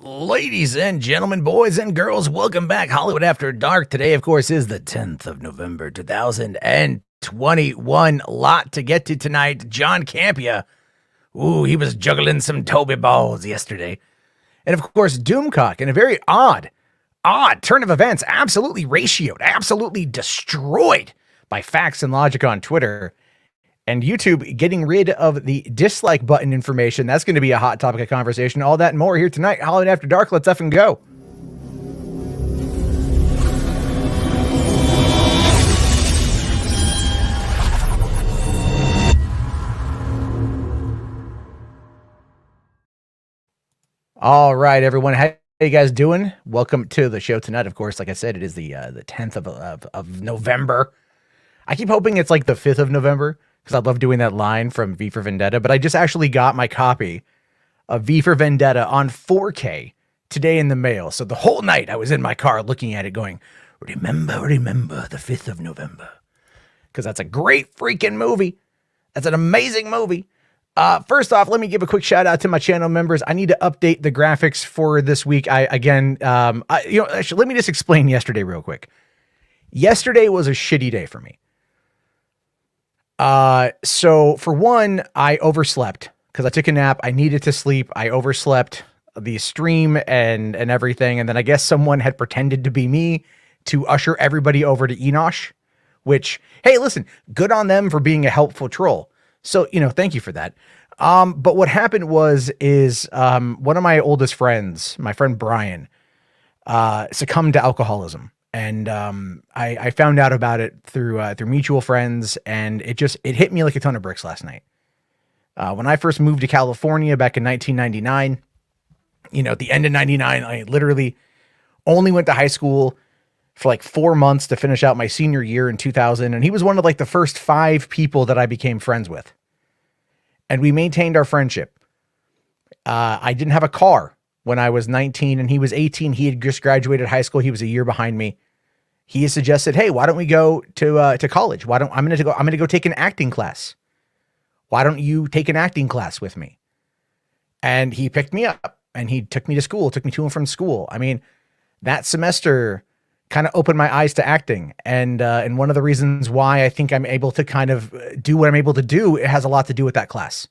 Ladies and gentlemen, boys and girls, welcome back. Hollywood After Dark. Today, of course, is the 10th of November, 2021. Lot to get to tonight. John Campea. Ooh, he was juggling some Toby balls yesterday. And, of course, Doomcock, in a very odd turn of events, absolutely ratioed, absolutely destroyed by facts and logic on Twitter. And YouTube getting rid of the dislike button information. That's going to be a hot topic of conversation. All that and more here tonight. Hollywood After Dark. Let's effing go. All right, everyone. How you guys doing? Welcome to the show tonight. Of course, like I said, it is the 10th of November. I keep hoping it's like the 5th of November. Because I love doing that line from V for Vendetta, but I just actually got my copy of V for Vendetta on 4K today in the mail. So the whole night I was in my car looking at it going, remember the 5th of November. Because that's a great freaking movie. That's an amazing movie. First off, let me give a quick shout out to my channel members. I need to update the graphics for this week. Actually, let me just explain yesterday real quick. Yesterday was a shitty day for me. So for one, I overslept because I took a nap. I needed to sleep. I overslept the stream and everything. And then I guess someone had pretended to be me to usher everybody over to Enosh, which, hey, listen, good on them for being a helpful troll. So, thank you for that. But what happened was one of my oldest friends, my friend Brian, succumbed to alcoholism. And I found out about it through mutual friends, and it hit me like a ton of bricks last night. When I first moved to California back in 1999, at the end of 99, I literally only went to high school for like 4 months to finish out my senior year in 2000. And he was one of like the first 5 people that I became friends with. And we maintained our friendship. I didn't have a car when I was 19 and he was 18. He had just graduated high school. He was a year behind me. He suggested, "Hey, why don't we go to college? I'm going to go take an acting class. Why don't you take an acting class with me?" And he picked me up and he took me to school, took me to and from school. I mean, that semester kind of opened my eyes to acting. And one of the reasons why I think I'm able to kind of do what I'm able to do, it has a lot to do with that class.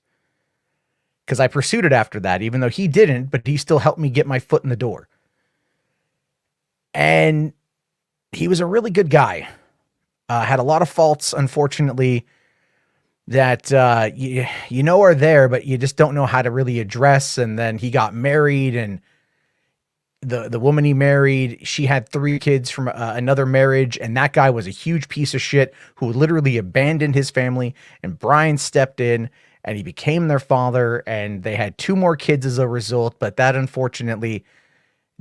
Because I pursued it after that, even though he didn't, but he still helped me get my foot in the door. And he was a really good guy. Had a lot of faults, unfortunately, that are there, but you just don't know how to really address. And then he got married, and the woman he married, she had 3 kids from another marriage, and that guy was a huge piece of shit who literally abandoned his family, and Brian stepped in, and he became their father, and they had 2 more kids as a result, but that unfortunately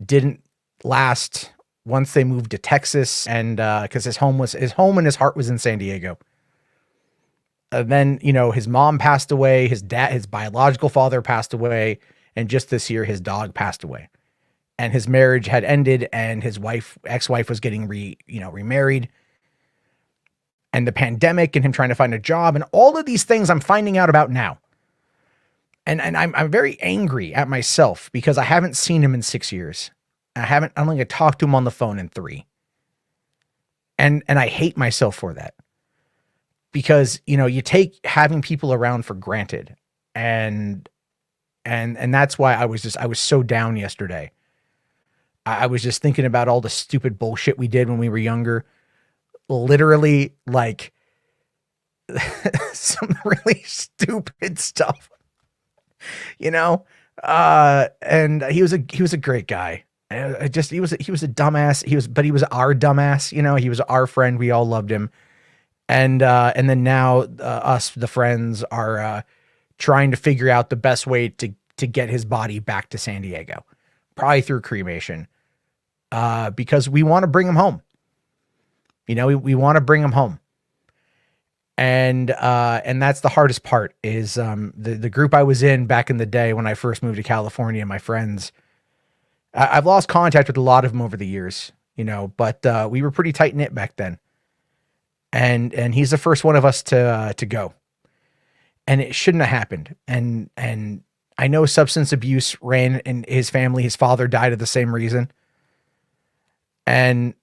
didn't last once they moved to Texas, and because his home and his heart was in San Diego. Then, his mom passed away, his biological father passed away, and just this year his dog passed away. And his marriage had ended, and his ex-wife was getting remarried. And the pandemic and him trying to find a job and all of these things I'm finding out about now. And I'm very angry at myself because I haven't seen him in 6 years. I only talked to him on the phone in 3. And I hate myself for that. Because, you take having people around for granted. And that's why I was so down yesterday. I was just thinking about all the stupid bullshit we did when we were younger. Literally, like some really stupid stuff, and he was a great guy. He was a dumbass. But he was our dumbass. He was our friend. We all loved him. And then now us, the friends, are trying to figure out the best way to get his body back to San Diego, probably through cremation, because we want to bring him home. We want to bring him home. And that's the hardest part is, the group I was in back in the day when I first moved to California, my friends, I've lost contact with a lot of them over the years, but, we were pretty tight knit back then. And he's the first one of us to go, and it shouldn't have happened. And I know substance abuse ran in his family. His father died of the same reason. And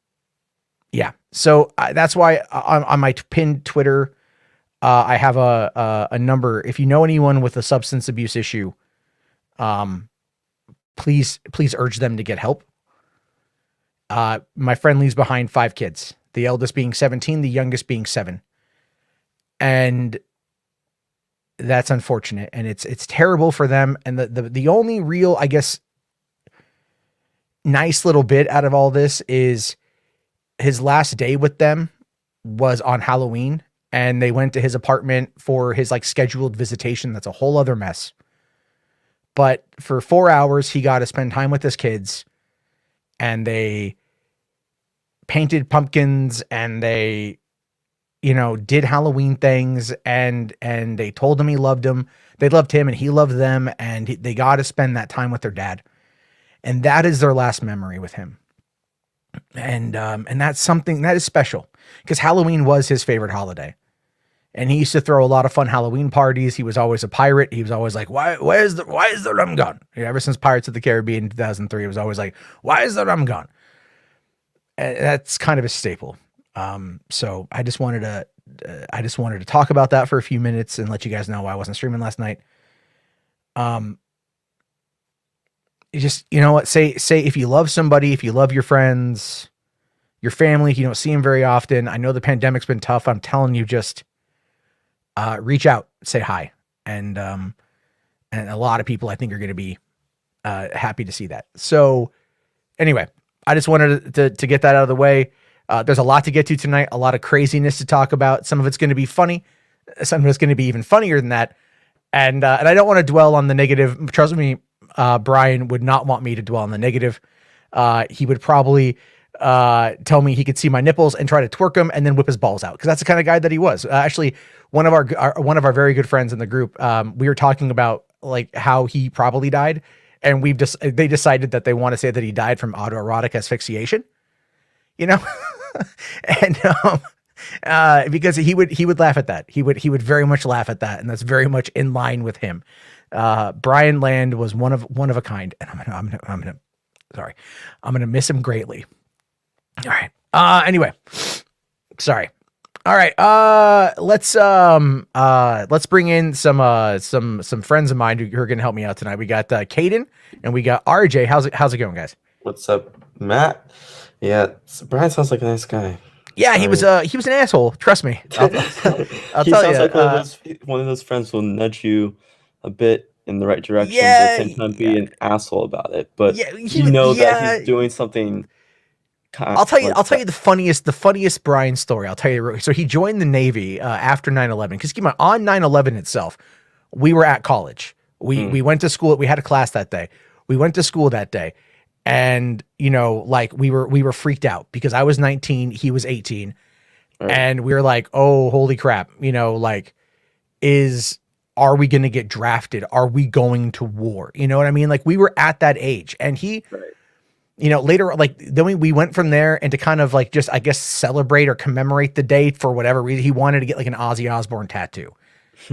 yeah, so that's why on my pinned Twitter, I have a number. If you know anyone with a substance abuse issue, please urge them to get help. My friend leaves behind 5 kids, the eldest being 17, the youngest being 7. And that's unfortunate. And it's terrible for them. And the only real, I guess, nice little bit out of all this is his last day with them was on Halloween, and they went to his apartment for his like scheduled visitation. That's a whole other mess. But for 4 hours, he got to spend time with his kids, and they painted pumpkins, and they, did Halloween things, and they told him he loved him. They loved him, and he loved them, and they got to spend that time with their dad. And that is their last memory with him. And that's something that is special, because Halloween was his favorite holiday. And he used to throw a lot of fun Halloween parties. He was always a pirate. He was always like, why is the rum gone? Ever since Pirates of the Caribbean in 2003, it was always like, why is the rum gone? And that's kind of a staple. So I just wanted to talk about that for a few minutes and let you guys know why I wasn't streaming last night. You just, you know what, say if you love somebody, if you love your friends, your family, if you don't see them very often, I know the pandemic's been tough. I'm telling you, just reach out, say hi. And a lot of people I think are going to be happy to see that. So anyway, I just wanted to get that out of the way. There's a lot to get to tonight, a lot of craziness to talk about. Some of it's going to be funny. Some of it's going to be even funnier than that. And I don't want to dwell on the negative. Trust me, Brian would not want me to dwell on the negative. He would probably tell me he could see my nipples and try to twerk them and then whip his balls out, because that's the kind of guy that he was. Actually, one of our very good friends in the group, we were talking about like how he probably died, and they decided that they want to say that he died from autoerotic asphyxiation, and because he would laugh at that. He would very much laugh at that, and that's very much in line with him. Brian Land was one of a kind, and I'm gonna miss him greatly. All right. Anyway, sorry. All right. Let's bring in some friends of mine who are gonna help me out tonight. We got Caden and we got RJ. How's it going, guys? What's up, Matt? Yeah, Brian sounds like a nice guy. Yeah, he was an asshole. Trust me. I'll He tell you. sounds like one of those friends who will nudge you a bit in the right direction, but at the same time be an asshole about it. But that he's doing something. I'll tell you the funniest Brian story. I'll tell you. So he joined the Navy after 9/11. Because keep in mind, on 9/11 itself, we were at college. We went to school. We had a class that day. We went to school that day. And, like we were freaked out because I was 19, he was 18. Right. And we were like, oh, holy crap. Are we going to get drafted? Are we going to war? You know what I mean? Like we were at that age, and later, like then we went from there, and to kind of like, just, I guess, celebrate or commemorate the day for whatever reason, he wanted to get like an Ozzy Osbourne tattoo.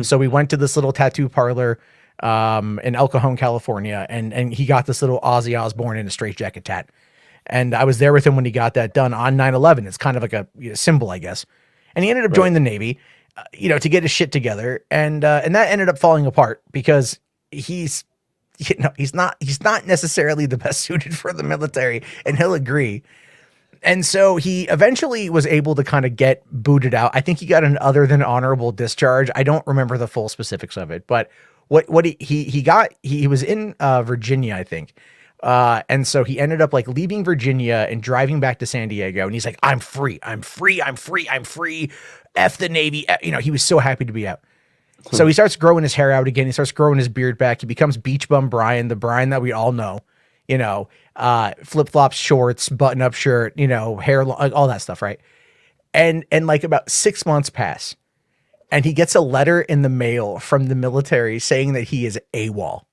So we went to this little tattoo parlor in El Cajon, California, and he got this little Ozzy Osbourne in a straitjacket tat. And I was there with him when he got that done on 9/11. It's kind of like a symbol, I guess. And he ended up joining the Navy, to get his shit together. And that ended up falling apart because he's not necessarily the best suited for the military, and he'll agree. And so he eventually was able to kind of get booted out. I think he got an other than honorable discharge. I don't remember the full specifics of it, but what he got, he was in Virginia, I think. And so he ended up like leaving Virginia and driving back to San Diego. And he's like, I'm free. F the Navy. He was so happy to be out. So he starts growing his hair out again. He starts growing his beard back. He becomes Beach Bum Brian, the Brian that we all know, flip-flops, shorts, button-up shirt, hair, all that stuff. Right. And like about 6 months pass, and he gets a letter in the mail from the military saying that he is AWOL.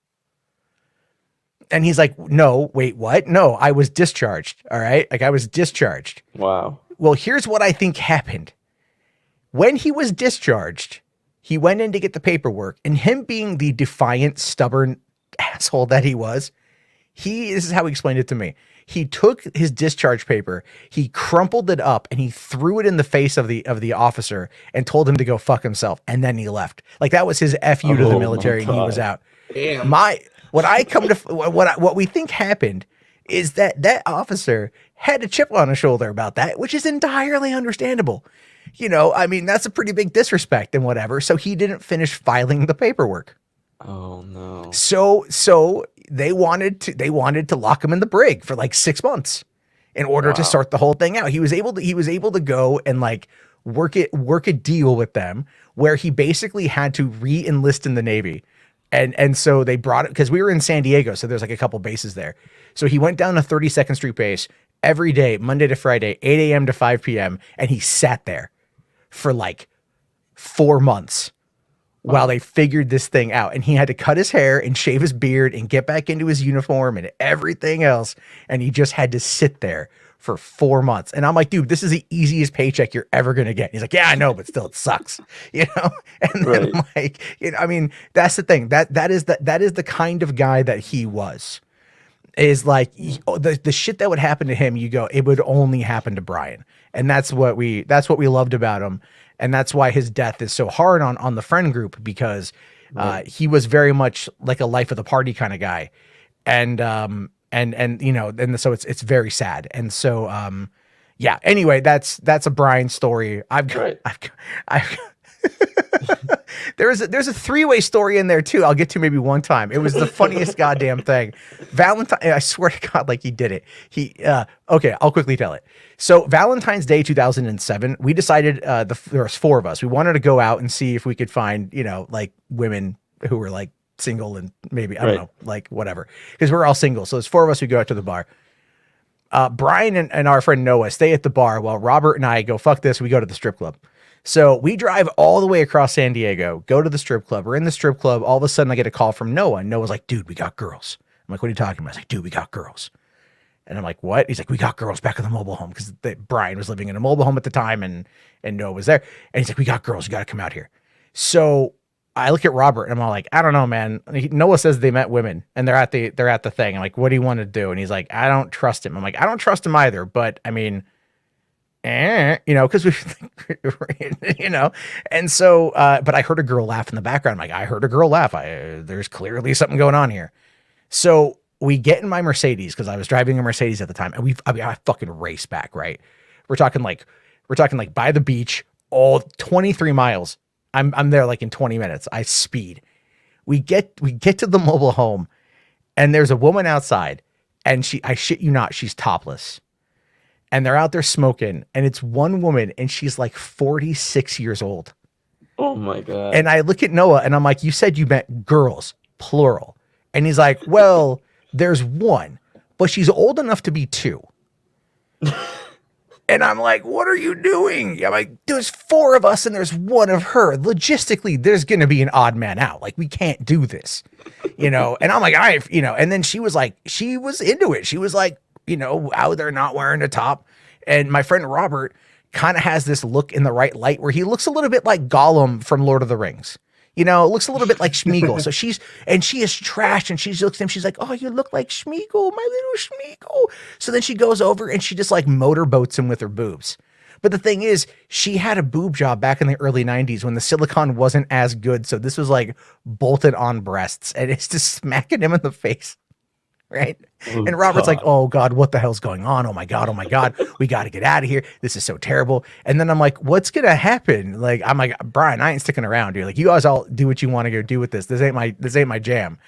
And he's like, no, wait, what? No, I was discharged. All right. Like I was discharged. Wow. Well, here's what I think happened. When he was discharged, he went in to get the paperwork, and him being the defiant, stubborn asshole that he was, this is how he explained it to me. He took his discharge paper, he crumpled it up, and he threw it in the face of the officer and told him to go fuck himself. And then he left. Like, that was his FU to the military, and he was out. Damn. What we think happened is that officer had a chip on his shoulder about that, which is entirely understandable. You know, I mean, that's a pretty big disrespect and whatever. So he didn't finish filing the paperwork. Oh no. So they wanted to lock him in the brig for like 6 months in order to start the whole thing out. He was able to go and like work a deal with them where he basically had to re-enlist in the Navy. And so they brought it because we were in San Diego. So there's like a couple bases there. So he went down to 32nd Street base every day, Monday to Friday, 8 a.m. to 5 p.m. And he sat there for like 4 months while they figured this thing out. And he had to cut his hair and shave his beard and get back into his uniform and everything else. And he just had to sit there for 4 months. And I'm like, dude, this is the easiest paycheck you're ever going to get. He's like, yeah, I know, but still it sucks, you know? And then I'm like, you know, I mean, that's the thing that is the kind of guy that he was, is like the shit that would happen to him. You go, it would only happen to Brian. And that's what we loved about him. And that's why his death is so hard on the friend group, because he was very much like a life of the party kind of guy. And you know, and so it's very sad. And so, yeah, anyway, that's a Brian story. There's a three-way story in there too. I'll get to maybe one time. It was the funniest goddamn thing. Valentine, I swear to God, like he did it. Okay, I'll quickly tell it. So Valentine's Day 2007, we decided there was 4 of us. We wanted to go out and see if we could find, you know, like women who were like single and maybe, I don't know, like whatever, because we're all single. So there's 4 of us who go out to the bar. Brian and our friend Noah stay at the bar while Robert and I go, fuck this, we go to the strip club. So we drive all the way across San Diego, go to the strip club. We're in the strip club. All of a sudden I get a call from Noah. And Noah's like, dude, we got girls. I'm like, what are you talking about? He's like, dude, we got girls. And I'm like, what? He's like, we got girls back in the mobile home, because Brian was living in a mobile home at the time, and Noah was there. And he's like, we got girls. You got to come out here. So I look at Robert and I'm all like, I don't know, man. Noah says they met women and they're at the thing. I'm like, what do you want to do? And he's like, I don't trust him. I'm like, I don't trust him either. But I mean, you know, because we, you know, and so, but I heard a girl laugh in the background. I'm like, I heard a girl laugh. There's clearly something going on here. So we get in my Mercedes, because I was driving a Mercedes at the time, and I fucking race back, right? We're talking like by the beach, all 23 miles. I'm there like in 20 minutes. I speed. We get to the mobile home, and there's a woman outside, and I shit you not, she's topless. And they're out there smoking, and it's one woman, and she's like 46 years old. Oh my God. And I look at Noah and I'm like, you said you meant girls, plural. And he's like, well, there's one, but she's old enough to be 2. And I'm like, what are you doing? I'm like, there's 4 of us and there's 1 of her. Logistically, there's going to be an odd man out. Like, we can't do this, you know? And I'm like, you know, and then she was into it. She was like, you know, out there not wearing a top. And my friend Robert kind of has this look in the right light where he looks a little bit like Gollum from Lord of the Rings. You know, it looks a little bit like Schmeagol. So she is trashed, and she looks at him. She's like, oh, you look like Schmeagol, my little Schmeagol. So then she goes over and she just like motorboats him with her boobs. But the thing is, she had a boob job back in the early 90s when the silicone wasn't as good. So this was like bolted on breasts, and it's just smacking him in the face. Right. Oh, and Robert's God. Like, oh God, what the hell's going on? Oh my God. We got to get out of here. This is so terrible. And then I'm like, what's going to happen? Like, I'm like, Brian, I ain't sticking around, dude. Like, you guys all do what you want to go do with this. This ain't my jam,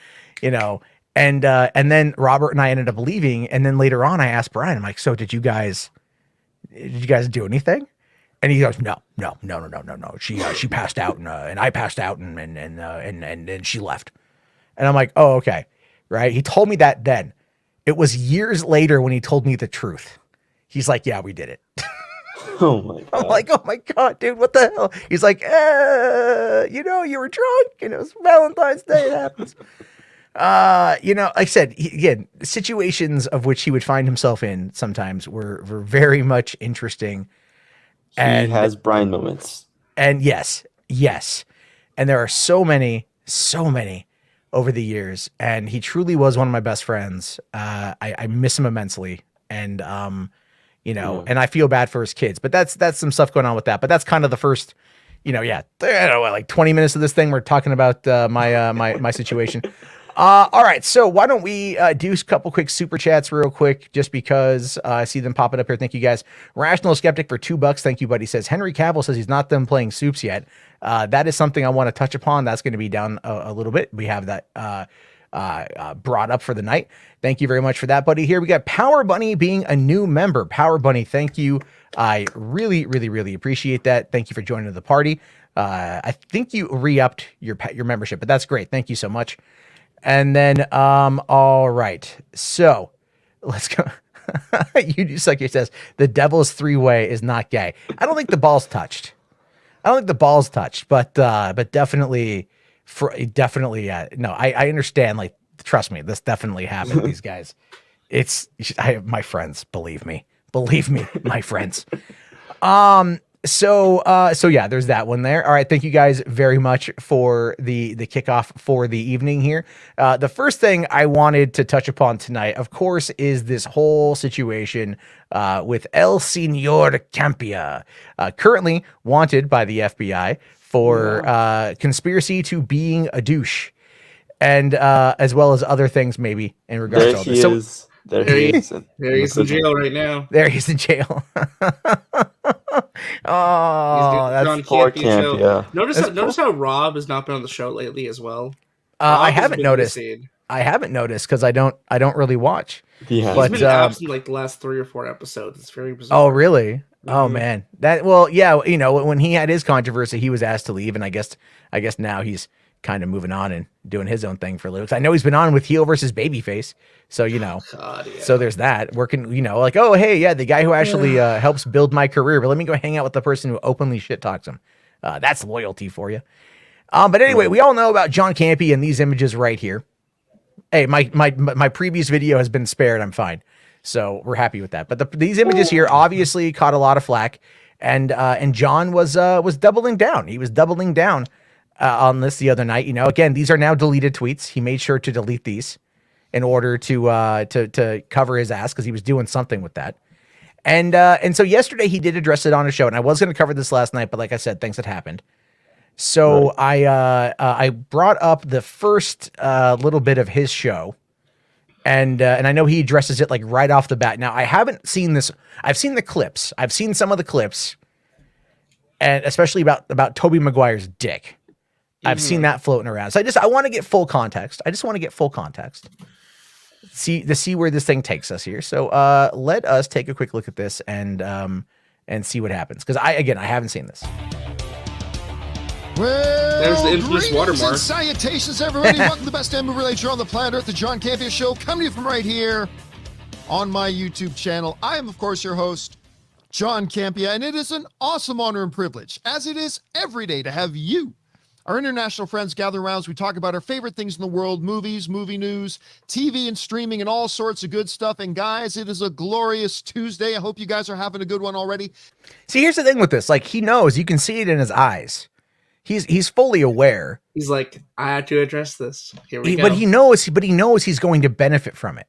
you know? And then Robert and I ended up leaving. And then later on I asked Brian, I'm like, so did you guys do anything? And he goes, no. She passed out and I passed out and she left. And I'm like, oh, okay. Right. He told me that then. It was years later when he told me the truth. He's like, yeah, we did it. Oh my God. I'm like, oh my God, dude, what the hell? He's like, you know, you were drunk and it was Valentine's Day. It happens. You know, like I said, again, situations of which he would find himself in sometimes were very much interesting. He has Brian moments. And yes. And there are so many over the years, and he truly was one of my best friends. I miss him immensely, and and I feel bad for his kids, but that's some stuff going on with that. But that's kind of the first, I don't know, like 20 minutes of this thing. We're talking about my situation. All right, so why don't we do a couple quick super chats real quick, just because I see them popping up here. Thank you guys. Rational Skeptic for $2. Thank you, buddy. Says Henry Cavill says he's not done playing Soups yet. That is something I want to touch upon. That's going to be down a little bit. We have that brought up for the night. Thank you very much for that, buddy. Here we got Power Bunny being a new member. Power Bunny, thank you. I really, really, really appreciate that. Thank you for joining the party. I think you re-upped your membership, but that's great. Thank you so much. And then, all right, so let's go. You just like it says, the devil's three-way is not gay. I don't think the ball's touched. But definitely, no, I understand. Like, trust me, this definitely happened. These guys, my friends, believe me, my friends. So yeah, there's that one there. All right. Thank you guys very much for the kickoff for the evening here. The first thing I wanted to touch upon tonight, of course, is this whole situation with El Signore Campea, currently wanted by the FBI for conspiracy to being a douche, and as well as other things maybe in regards to all this. There he is. There he's in jail right now. There he's in jail. Oh, that's poor Campea. Notice how Rob has not been on the show lately as well. I haven't noticed. Because I don't really watch. Yeah, he's been absent like the last 3 or 4 episodes. It's very bizarre. Oh, really? Mm-hmm. Oh man, when he had his controversy, he was asked to leave, and I guess now he's kind of moving on and doing his own thing for a little. I know he's been on with heel versus babyface, so God, yeah. So there's that working. Like, oh hey, yeah, the guy who actually helps build my career, but let me go hang out with the person who openly shit talks him. That's loyalty for you. But anyway, we all know about John Campea and these images right here. Hey, my previous video has been spared. I'm fine, so we're happy with that. But these images here obviously caught a lot of flack, and John was doubling down. He was doubling down on this the other night. Again, these are now deleted tweets. He made sure to delete these in order to cover his ass, because he was doing something with that. And so yesterday he did address it on a show, and I was going to cover this last night, but like I said, things had happened. So right. I brought up the first little bit of his show, and I know he addresses it like right off the bat. Now I haven't seen this. I've seen the clips. I've seen some of the clips, and especially about Tobey Maguire's dick. I've seen that floating around. So I want to get full context. See where this thing takes us here. So let us take a quick look at this and see what happens. Because I haven't seen this. Well, there's the infamous watermark. And salutations, everybody. Welcome to the best damn movie related show on the planet Earth, the John Campea Show, coming to you from right here on my YouTube channel. I am, of course, your host, John Campea, and it is an awesome honor and privilege, as it is every day, to have you, our international friends, gather around as we talk about our favorite things in the world: movies, movie news, TV and streaming, and all sorts of good stuff. And guys, it is a glorious Tuesday. I hope you guys are having a good one already. See, here's the thing with this. Like, he knows, you can see it in his eyes. He's fully aware. He's like, I had to address this. Here we go. But he knows he's going to benefit from it.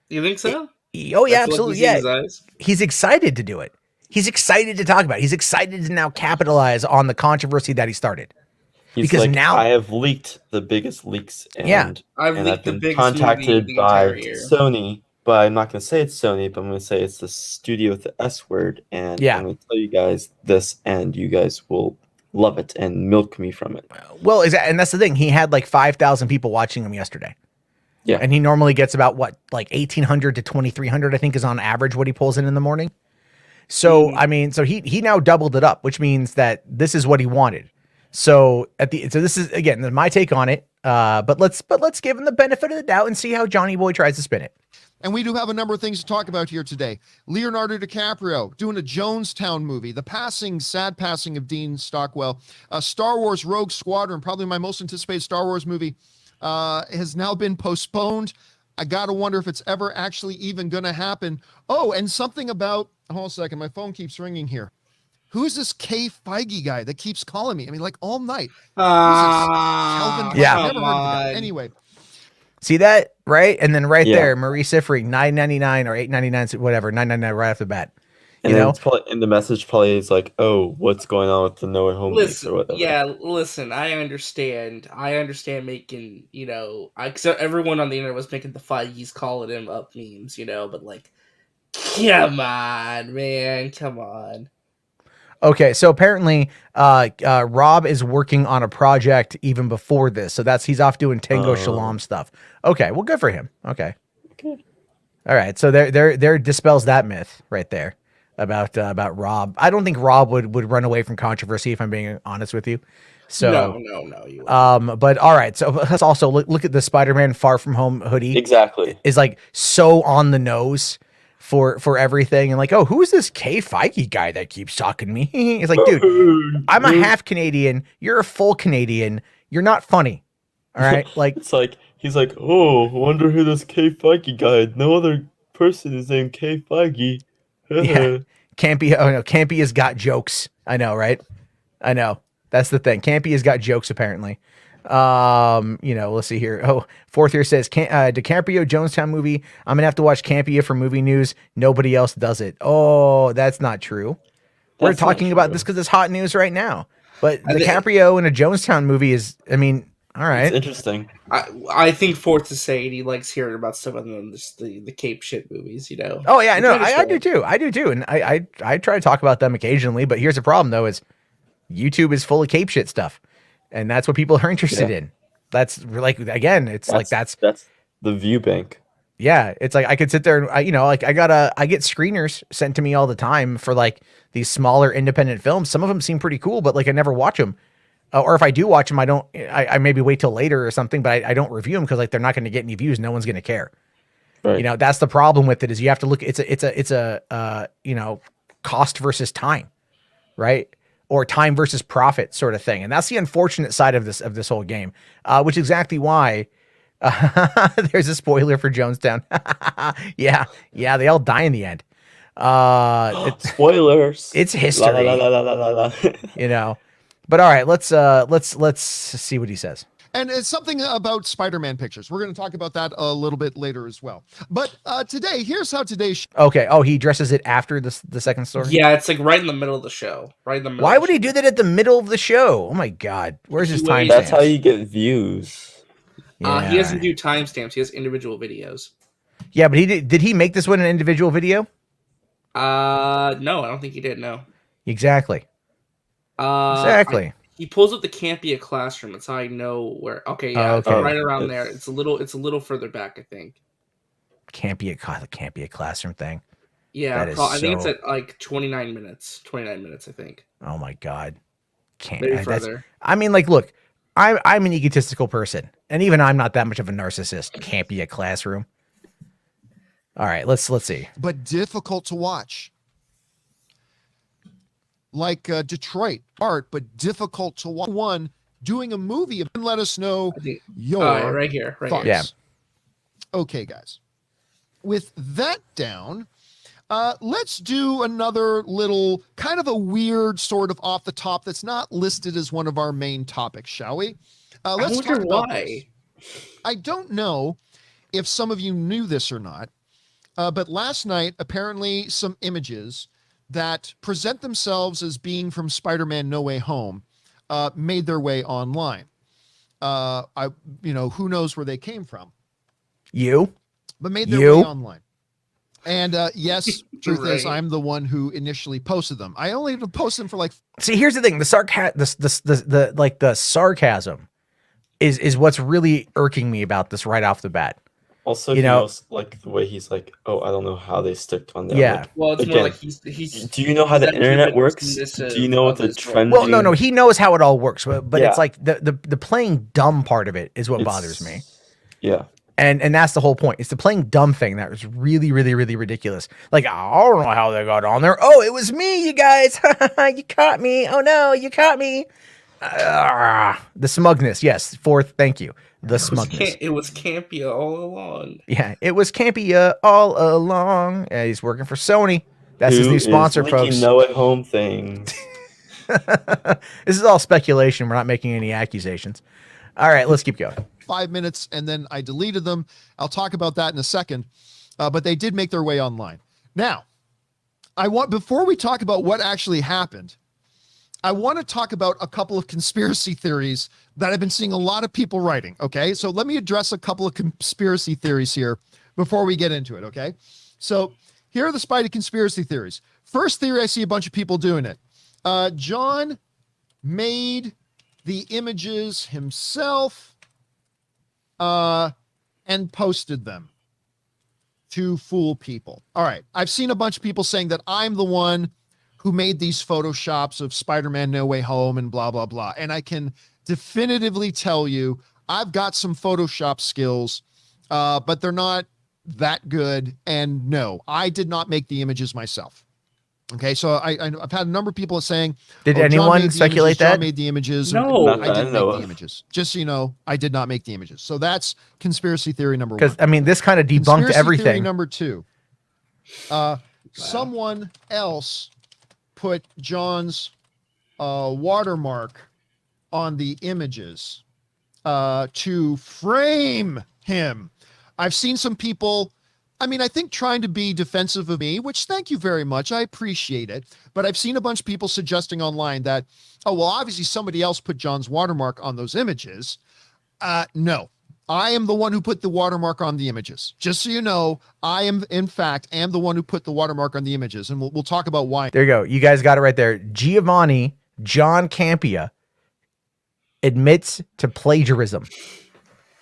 You think so? Oh yeah, absolutely. Yeah. He's excited to do it. He's excited to talk about it. He's excited to now capitalize on the controversy that he started. Because like, now I have leaked the biggest leaks, and I've been contacted by Sony, but I'm not going to say it's Sony, but I'm going to say it's the studio with the S word, and I'm going to tell you guys this, and you guys will love it and milk me from it. Well, and that's the thing. He had like 5,000 people watching him yesterday. Yeah, and he normally gets about like 1,800 to 2,300, I think, is on average what he pulls in the morning. So I mean, so he now doubled it up, which means that this is what he wanted. So this is again my take on it. But let's give him the benefit of the doubt and see how Johnny Boy tries to spin it. And we do have a number of things to talk about here today. Leonardo DiCaprio doing a Jonestown movie, the sad passing of Dean Stockwell, Star Wars Rogue Squadron, probably my most anticipated Star Wars movie, has now been postponed. I got to wonder if it's ever actually even going to happen. Oh, and something about, hold on a second, my phone keeps ringing here. Who's this K Feige guy that keeps calling me? I mean, like all night. Calvin. Yeah. I've never heard of the guy. Anyway. See that? Right? And then there, Marie Siffrey, $9.99 or $8.99, whatever, $9.99 right off the bat. And then it's probably, in the message probably is like, oh, what's going on with the No Way Home leaks or whatever. Yeah, listen, I understand making, so everyone on the internet was making the Feige's calling him up memes, but like, come on, man, come on. Okay, so apparently Rob is working on a project even before this. So he's off doing Tango Shalom stuff. Okay, well, good for him. Okay. Good. All right, so there dispels that myth right there about Rob. I don't think Rob would run away from controversy, if I'm being honest with you. So no, you wouldn't. But all right, so let's also look at the Spider-Man Far From Home hoodie. Exactly. Is like so on the nose for everything, and like, oh, who's this K Feige guy that keeps talking to me? It's like, dude, I'm a half Canadian, you're a full Canadian, you're not funny. All right, like it's like he's like, oh, I wonder who this K Feige guy. No other person is named K Feige. Yeah. Campea's got jokes. I know, right? I know. That's the thing. Campea's got jokes, apparently. Let's see here. Oh, fourth here says, DiCaprio Jonestown movie. I'm going to have to watch Campea for movie news. Nobody else does it. Oh, that's not true. We're talking about this because it's hot news right now. But DiCaprio in a Jonestown movie is, I mean, all right. It's interesting. I think Fourth is saying he likes hearing about stuff other than just the Cape shit movies, Oh yeah, no, I do too. I do too. And I try to talk about them occasionally, but here's the problem though, is YouTube is full of Cape shit stuff. And that's what people are interested in. That's like, again, that's the view bank. Yeah. It's like, I could sit there and I get screeners sent to me all the time for like these smaller independent films. Some of them seem pretty cool, but like I never watch them. Or if I do watch them, I maybe wait till later or something, but I don't review them because like they're not going to get any views. No one's going to care. Right. That's the problem with it, is you have to look. It's a cost versus time, right? Or time versus profit sort of thing, and that's the unfortunate side of this whole game. Which is exactly why there's a spoiler for Jonestown. yeah, they all die in the end. Spoilers. It's history. La, la, la, la, la, la. But all right, let's see what he says. And it's something about Spider-Man pictures. We're going to talk about that a little bit later as well. But today, here's how today's okay. Oh, he dresses it after the second story? Yeah, it's like right in the middle of the show. Why would he do that at the middle of the show? Oh my God. Where's his timestamps? That's how you get views. Yeah. He doesn't do timestamps. He has individual videos. Yeah, but did he make this one an individual video? No, I don't think he did, no. Exactly. Exactly. He pulls up the Campea classroom. That's how I know where. Okay, yeah, okay. It's right around there. It's a little further back, I think. The Campea classroom thing. Yeah, I think it's at like 29 minutes. 29 minutes, I think. Oh my God. Maybe further. I mean, like, look, I'm an egotistical person, and even I'm not that much of a narcissist. Campea classroom. All right, let's see. But difficult to watch. Like Detroit art, but difficult to watch. One doing a movie and let us know your right here. Thoughts. Yeah. Okay, guys. With that down, let's do another little kind of a weird sort of off the top that's not listed as one of our main topics, shall we? Let's talk about why. I don't know if some of you knew this or not, but last night apparently some images that present themselves as being from Spider-Man No Way Home made their way online. Who knows where they came from? But made their way online. And yes, truth is, I'm the one who initially posted them. I only posted them for like. See, here's the thing: the sarcasm is what's really irking me about this right off the bat. Also, he knows, like, the way he's like, oh, I don't know how they stick on there. Yeah. Like, well, it's more like he's. Do you know how the internet works? Do you know what the trend? Well, no, he knows how it all works, but it's like the playing dumb part of it is what bothers me. Yeah. And that's the whole point. It's the playing dumb thing that was really, really, really ridiculous. Like, I don't know how they got on there. Oh, it was me, you guys. You caught me. Oh no, you caught me. The smugness. Yes. Fourth. Thank you. The smugness. It was Campea all along. Yeah, it was Campea all along. Yeah, he's working for Sony. That's his new sponsor, folks. No at home things. This is all speculation. We're not making any accusations. All right, let's keep going. 5 minutes, and then I deleted them. I'll talk about that in a second. But they did make their way online. Now, before we talk about what actually happened, I want to talk about a couple of conspiracy theories that I've been seeing a lot of people writing. Okay, so let me address a couple of conspiracy theories here before we get into it. Okay, so here are the Spidey conspiracy theories. First theory, I see a bunch of people doing it. John made the images himself and posted them to fool people. All right, I've seen a bunch of people saying that I'm the one who made these photoshops of Spider-Man No Way Home and blah, blah, blah. And I can definitively tell you I've got some Photoshop skills, but they're not that good. And no, I did not make the images myself. Okay, so I've had a number of people saying, did anyone speculate that? John made the images. No, I didn't make the images. Just so you know, I did not make the images. So that's conspiracy theory number one. Because, I mean, this kind of debunked conspiracy everything. Theory number two. Someone else put John's watermark on the images to frame him. I've seen some people, I mean, I think trying to be defensive of me, which thank you very much. I appreciate it. But I've seen a bunch of people suggesting online that, oh, well, obviously somebody else put John's watermark on those images. No, I am the one who put the watermark on the images. Just so you know, I am, in fact, the one who put the watermark on the images. And we'll talk about why. There you go. You guys got it right there. Giovanni John Campea admits to plagiarism.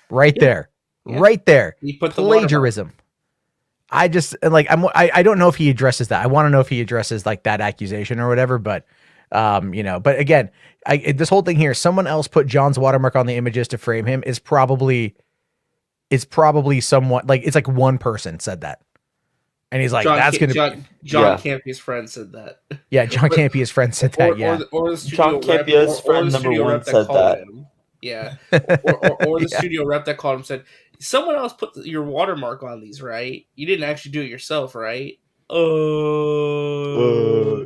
Right there. Yeah. Right there. He put plagiarism. I just like, I don't know if he addresses that. I want to know if he addresses like that accusation or whatever, but you know, but again, this whole thing here, someone else put John's watermark on the images to frame him is probably somewhat like, it's like one person said that. And he's like, John Campea's friend said that. Yeah. John Campea's friend said that. Or the John Campea's friend number one said that. Yeah. Or the studio rep that called him said, someone else put your watermark on these, right? You didn't actually do it yourself, right?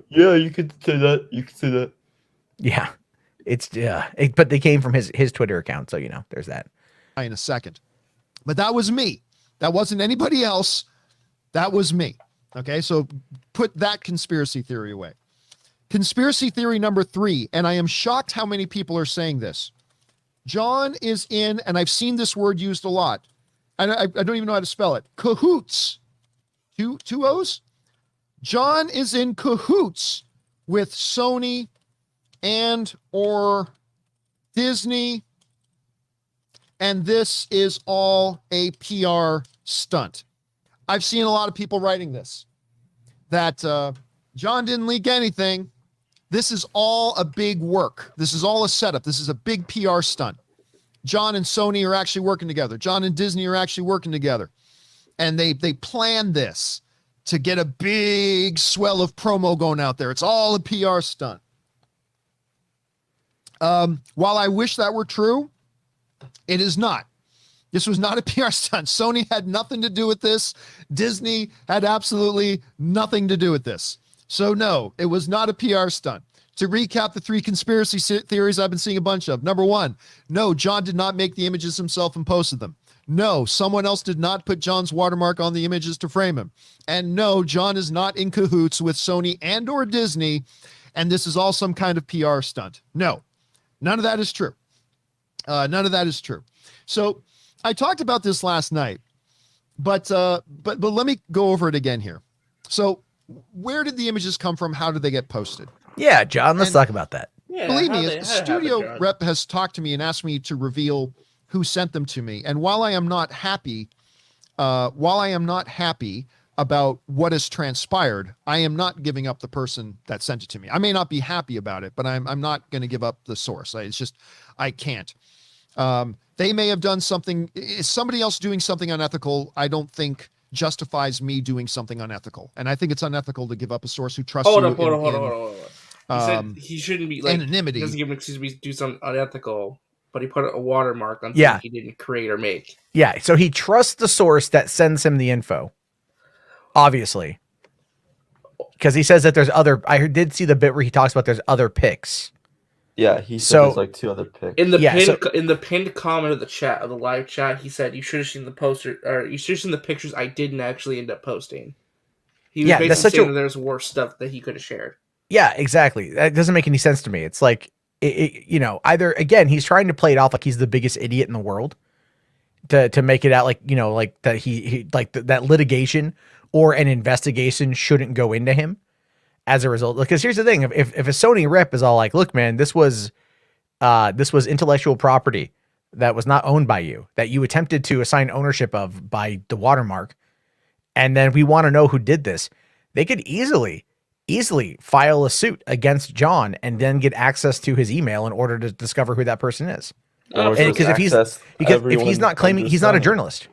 Yeah, you could say that. You could say that. Yeah. It's but they came from his Twitter account, so you know, there's that. In a second. But that was me. That wasn't anybody else. That was me. Okay, so put that conspiracy theory away. Conspiracy theory number 3, and I am shocked how many people are saying this. John is in, and I've seen this word used a lot. I don't even know how to spell it. Cahoots. Two O's? John is in cahoots with Sony and or Disney, and this is all a PR stunt. I've seen a lot of people writing this, that John didn't leak anything. This is all a big work. This is all a setup. This is a big PR stunt. John and Sony are actually working together. John and Disney are actually working together. And they planned this to get a big swell of promo going out there. It's all a PR stunt. While I wish that were true, it is not. This was not a PR stunt. Sony had nothing to do with this. Disney had absolutely nothing to do with this. So no, it was not a PR stunt. To recap the 3 conspiracy theories I've been seeing a bunch of. Number 1, no, John did not make the images himself and posted them. No, someone else did not put John's watermark on the images to frame him. And no, John is not in cahoots with Sony and or Disney, and this is all some kind of PR stunt. No, none of that is true. None of that is true. So I talked about this last night, but let me go over it again here. So where did the images come from? How did they get posted? Yeah, John, let's talk about that. Yeah, believe me, a studio rep has talked to me and asked me to reveal who sent them to me. And while I am not happy about what has transpired, I am not giving up the person that sent it to me. I may not be happy about it, but I'm not going to give up the source. It's just, I can't. They may have done something. Somebody else doing something unethical, I don't think justifies me doing something unethical. And I think it's unethical to give up a source who trusts you. Hold on. He said he shouldn't be like anonymity. Doesn't give him an excuse to do something unethical, but he put a watermark on something he didn't create or make. Yeah, so he trusts the source that sends him the info. Obviously. because he says that there's other. I did see the bit where he talks about there's other pics. Yeah, he said there's like 2 other pics. In the pinned comment of the chat of the live chat, he said you should have seen the poster, or you should have seen the pictures I didn't actually end up posting. He was basically saying that there's worse stuff that he could have shared. Yeah, exactly. That doesn't make any sense to me. It's like, either again he's trying to play it off like he's the biggest idiot in the world to make it out like like that he like that litigation or an investigation shouldn't go into him as a result. Because here's the thing: if a Sony rep is all like, "Look, man, this was intellectual property that was not owned by you, that you attempted to assign ownership of by the watermark, and then we want to know who did this," they could easily file a suit against John and then get access to his email in order to discover who that person is. Because if he's not claiming, he's not a journalist.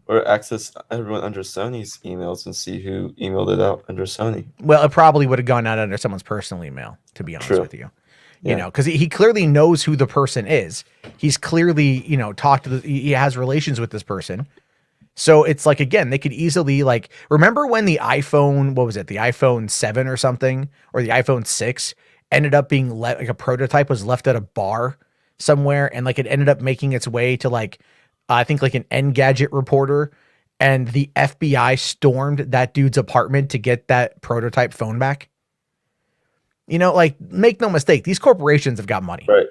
Or access everyone under Sony's emails and see who emailed it out under Sony. Well, it probably would have gone out under someone's personal email, to be honest with you. You know, because he clearly knows who the person is. He's clearly, he has relations with this person. So it's like, again, they could easily like, remember when the iPhone, what was it? The iPhone 7 or something, or the iPhone 6 ended up being like a prototype was left at a bar somewhere. And like, it ended up making its way to like, I think like an Engadget reporter, and the FBI stormed that dude's apartment to get that prototype phone back. Like, make no mistake, these corporations have got money, right?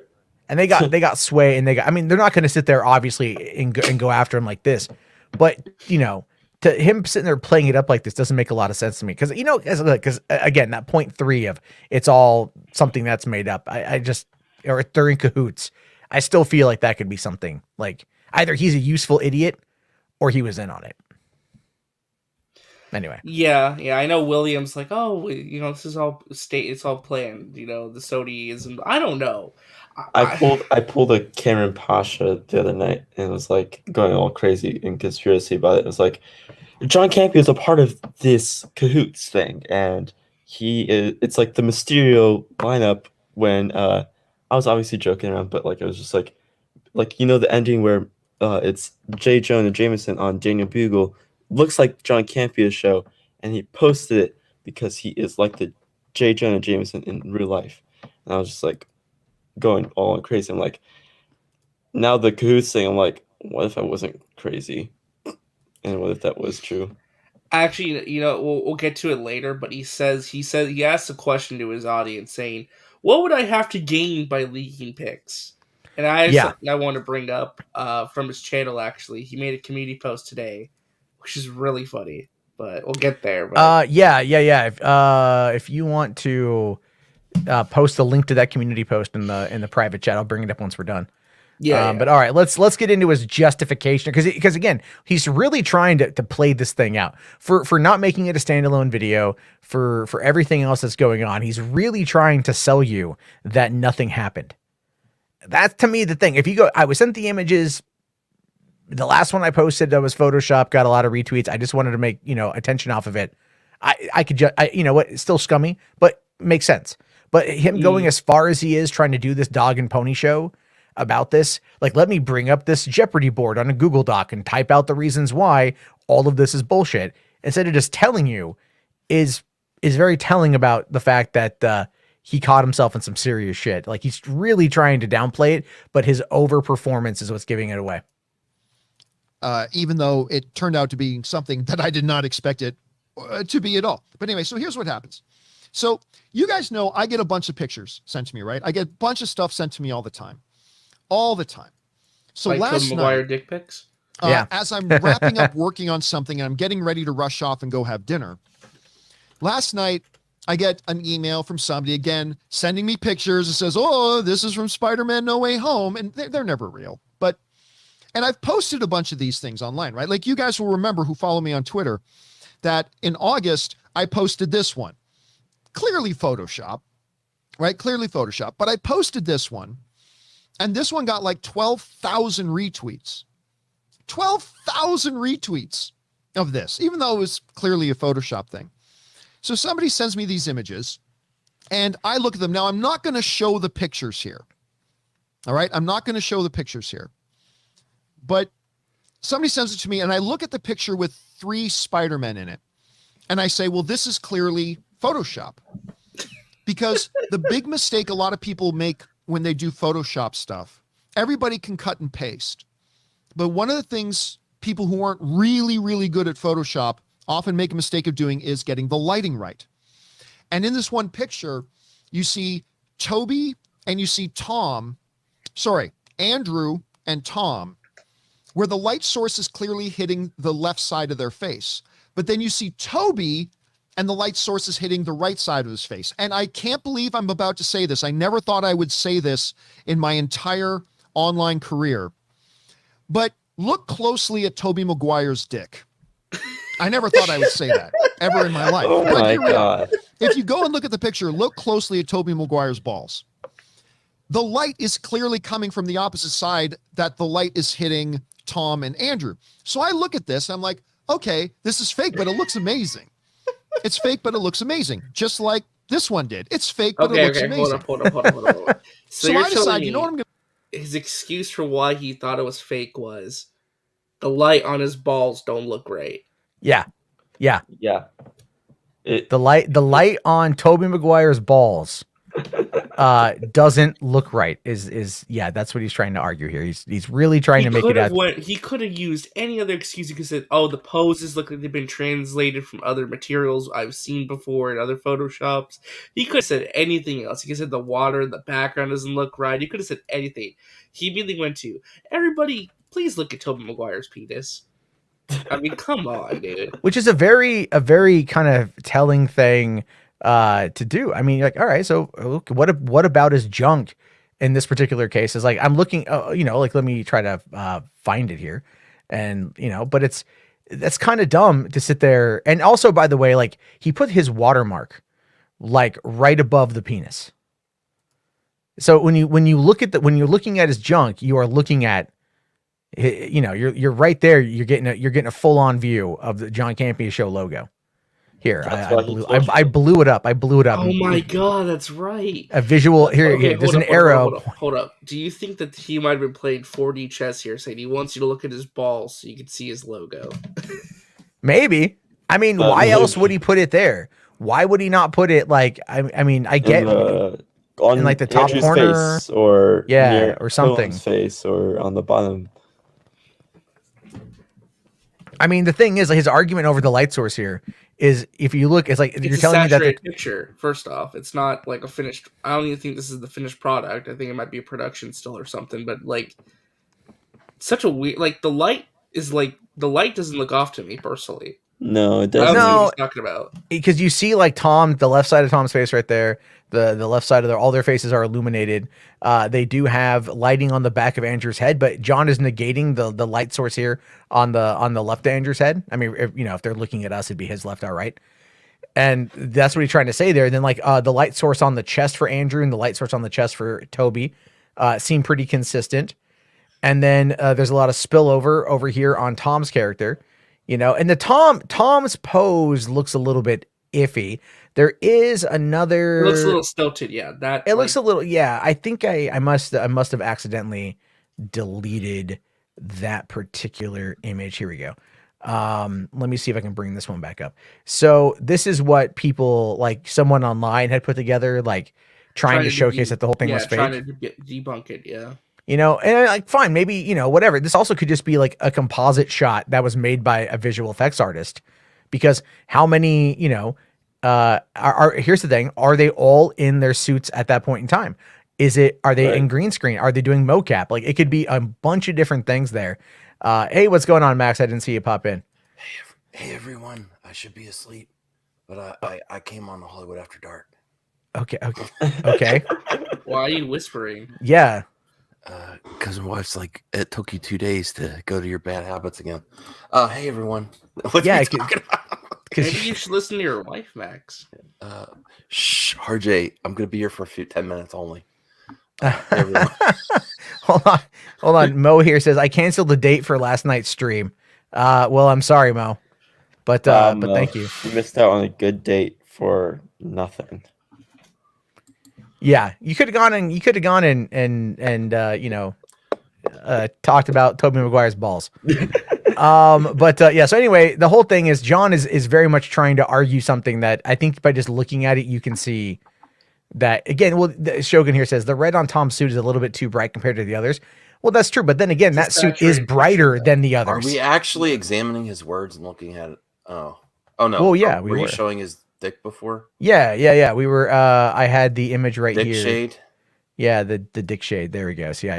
And they got sway, and I mean, they're not going to sit there obviously and go after him like this. But, to him sitting there playing it up like this doesn't make a lot of sense to me. Because, because again, that point 3 of it's all something that's made up. I just, or they're in cahoots. I still feel like that could be something like either he's a useful idiot or he was in on it. Anyway. Yeah. I know William's like, oh, this is all it's all planned. The Sony isn't, I don't know. I pulled a Cameron Pasha the other night and was like going all crazy in conspiracy about it. It was like, John Campea is a part of this cahoots thing, and it's like the Mysterio lineup when I was obviously joking around, but like it was just like the ending where it's J. Jonah Jameson on Daniel Bugle looks like John Campea's show, and he posted it because he is like the J. Jonah Jameson in real life. And I was just like going all crazy. I'm like, now the cahoots thing, I'm like, what if I wasn't crazy? And what if that was true? Actually, we'll get to it later, but he asked a question to his audience saying, what would I have to gain by leaking pics? And I want to bring up from his channel, actually. He made a community post today, which is really funny, but we'll get there. But... If you want to post the link to that community post in the private chat, I'll bring it up once we're done. But all right, let's get into his justification, because again, he's really trying to play this thing out for not making it a standalone video, for everything else that's going on. He's really trying to sell you that nothing happened. That's, to me, the thing. If you go, I was sent the images. The last one I posted that was Photoshop, got a lot of retweets. I just wanted to make attention off of it. I could just, it's still scummy, but makes sense. But him going as far as he is, trying to do this dog and pony show about this, like, let me bring up this Jeopardy board on a Google Doc and type out the reasons why all of this is bullshit, instead of just telling you, is very telling about the fact that he caught himself in some serious shit. Like, he's really trying to downplay it, but his overperformance is what's giving it away. Even though it turned out to be something that I did not expect it to be at all. But anyway, so here's what happens. So you guys know I get a bunch of pictures sent to me, right? I get a bunch of stuff sent to me all the time. So like last Tobey Maguire dick pics? As I'm wrapping up working on something and I'm getting ready to rush off and go have dinner, last night I get an email from somebody, again, sending me pictures. It says, oh, this is from Spider-Man No Way Home. And they're never real. And I've posted a bunch of these things online, right? Like, you guys will remember, who follow me on Twitter, that in August, I posted this one. Clearly Photoshop, right? Clearly Photoshop. But I posted this one, and this one got like 12,000 retweets. 12,000 retweets of this, even though it was clearly a Photoshop thing. So somebody sends me these images, and I look at them. Now, I'm not going to show the pictures here. All right? I'm not going to show the pictures here. But somebody sends it to me, and I look at the picture with 3 Spider-Men in it. And I say, well, this is clearly Photoshop. Because the big mistake a lot of people make when they do Photoshop stuff, everybody can cut and paste. But one of the things people who aren't really, really good at Photoshop often make a mistake of doing is getting the lighting right. And in this one picture, you see Toby and you see Andrew and Tom, where the light source is clearly hitting the left side of their face. But then you see Toby and the light source is hitting the right side of his face. And I can't believe I'm about to say this. I never thought I would say this in my entire online career. But look closely at Tobey Maguire's dick. I never thought I would say that ever in my life. Oh my God. If you go and look at the picture, look closely at Tobey Maguire's balls. The light is clearly coming from the opposite side that the light is hitting Tom and Andrew. So I look at this, I'm like, okay, this is fake, but it looks amazing. It's fake, but it looks amazing. Just like this one did. It's fake, but it looks amazing. Hold up. So I decide, you know what I'm going to... His excuse for why he thought it was fake was the light on his balls don't look right. Yeah. The light on Tobey Maguire's balls doesn't look right. Is that's what he's trying to argue here. He's really trying to make it out. He could have used any other excuse. He could have said, "Oh, the poses look like they've been translated from other materials I've seen before in other Photoshops." He could have said anything else. He could have said the water in the background doesn't look right. He could have said anything. He immediately went to, everybody, please look at Tobey Maguire's penis. I mean, come on, dude. Which is a very kind of telling thing to do. I mean, like, all right, so what about his junk in this particular case? Is like, I'm looking, like, let me try to find it here, and but that's kind of dumb to sit there. And also, by the way, like, he put his watermark like right above the penis. So when you're looking at his junk, you are looking at, you're right there. You're getting a full on view of the John Campea Show logo. Here, I blew it up. Oh my God, that's right. A visual here. There's an arrow. Hold up. Do you think that he might have been playing 4D chess here, saying he wants you to look at his balls so you can see his logo? Maybe. I mean, why else would he put it there? Why would he not put it like? I mean, I get in like the top corner, face or or something, face or on the bottom. I mean, the thing is, like, his argument over the light source here is, if you look, it's like you're telling me that the picture. First off, it's not like a finished. I don't even think this is the finished product. I think it might be a production still or something. But like, such a weird. Like, the light doesn't look off to me personally. No, it doesn't. No, what he's talking about, because you see, like, the left side of Tom's face right there. The left side of all their faces are illuminated. They do have lighting on the back of Andrew's head, but John is negating the light source here on the left of Andrew's head. I mean, if they're looking at us, it'd be his left, our right. And that's what he's trying to say there. And then, like, the light source on the chest for Andrew and the light source on the chest for Toby seem pretty consistent. And then there's a lot of spillover over here on Tom's character, and the Tom's pose looks a little bit iffy. There is another. It looks a little stilted, yeah. Looks a little, yeah. I think I must have accidentally deleted that particular image. Here we go. Let me see if I can bring this one back up. So this is what people, like, someone online had put together, like, trying to showcase that the whole thing was fake. Trying to debunk it, yeah. And like, fine, maybe, whatever. This also could just be like a composite shot that was made by a visual effects artist, because how many, here's the thing. Are they all in their suits at that point in time? Are they in green screen? Are they doing mocap? Like, it could be a bunch of different things there. Hey, what's going on, Max? I didn't see you pop in. Hey everyone. I should be asleep, but I came on the Hollywood After Dark. Okay. Why are you whispering? Yeah. Because my wife's like, it took you 2 days to go to your bad habits again. Hey everyone. What are you talking about? Maybe you should listen to your wife, Max. Shh, RJ, I'm going to be here for 10 minutes only. Hold on. Mo here says, I canceled the date for last night's stream. Well, I'm sorry, Mo. But thank you. You missed out on a good date for nothing. Yeah, you could have gone and talked about Tobey Maguire's balls. Yeah. So anyway, the whole thing is John is very much trying to argue something that I think by just looking at it, you can see that again. Well, Shogun here says the red on Tom's suit is a little bit too bright compared to the others. Well, that's true. But then again, that suit is brighter than the others. Are we actually examining his words and looking at it? Oh no. Well, yeah. Were you showing his dick before? Yeah. We were. I had the image right dick here. Shade. Yeah, the dick shade. There we go. See,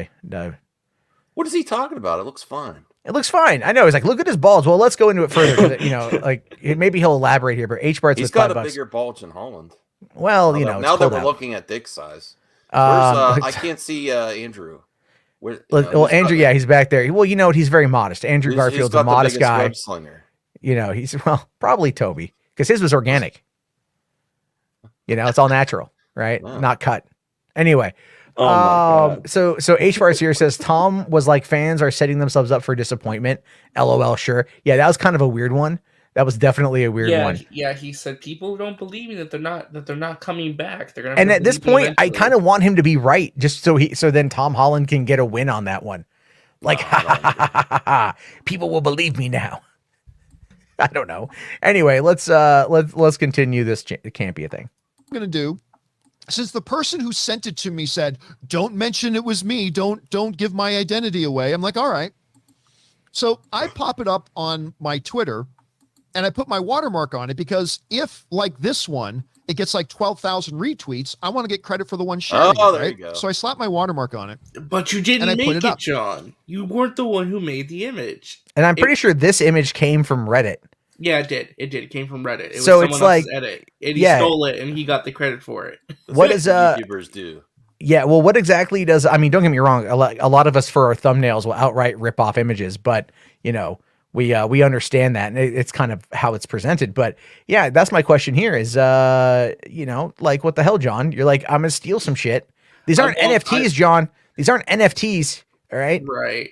what is he talking about? It looks fine. It looks fine. I know. He's like, look at his balls. Well, let's go into it further. Like maybe he'll elaborate here. But H-Bart's he's got a bigger bulge than Holland. Well, now that we're looking at dick size, I can't see Andrew. Andrew, he's back there. Well, you know what? He's very modest. Andrew Garfield's a modest guy. He's probably Toby because his was organic. It's all natural, right? Wow. Not cut. Anyway. Oh my God. So H-Bars here says Tom was like fans are setting themselves up for disappointment. LOL. Sure. Yeah, that was kind of a weird one. That was definitely a weird one. Yeah, he said people don't believe me that they're not coming back. They're gonna. And at this point, I kind of want him to be right, just so then Tom Holland can get a win on that one. Like, people will believe me now. I don't know. Anyway, let's continue this Campea thing. I'm gonna do. Since the person who sent it to me said, "Don't mention it was me. Don't give my identity away." I'm like, all right. So I pop it up on my Twitter. And I put my watermark on it because if, like this one, it gets like 12,000 retweets, I want to get credit for the one sharing. Oh, there you go. So I slapped my watermark on it. But you didn't make it, John. You weren't the one who made the image. And I'm pretty sure this image came from Reddit. Yeah, it did. It came from Reddit. It was so it's like edit. And he stole it, and he got the credit for it. What does YouTubers do? Yeah, well, what exactly does? I mean, don't get me wrong. A lot of us for our thumbnails will outright rip off images, but we understand that, and it's kind of how it's presented. But yeah, that's my question here is, like, what the hell, John? You're like, I'm going to steal some shit. These aren't NFTs, John. These aren't NFTs. All right.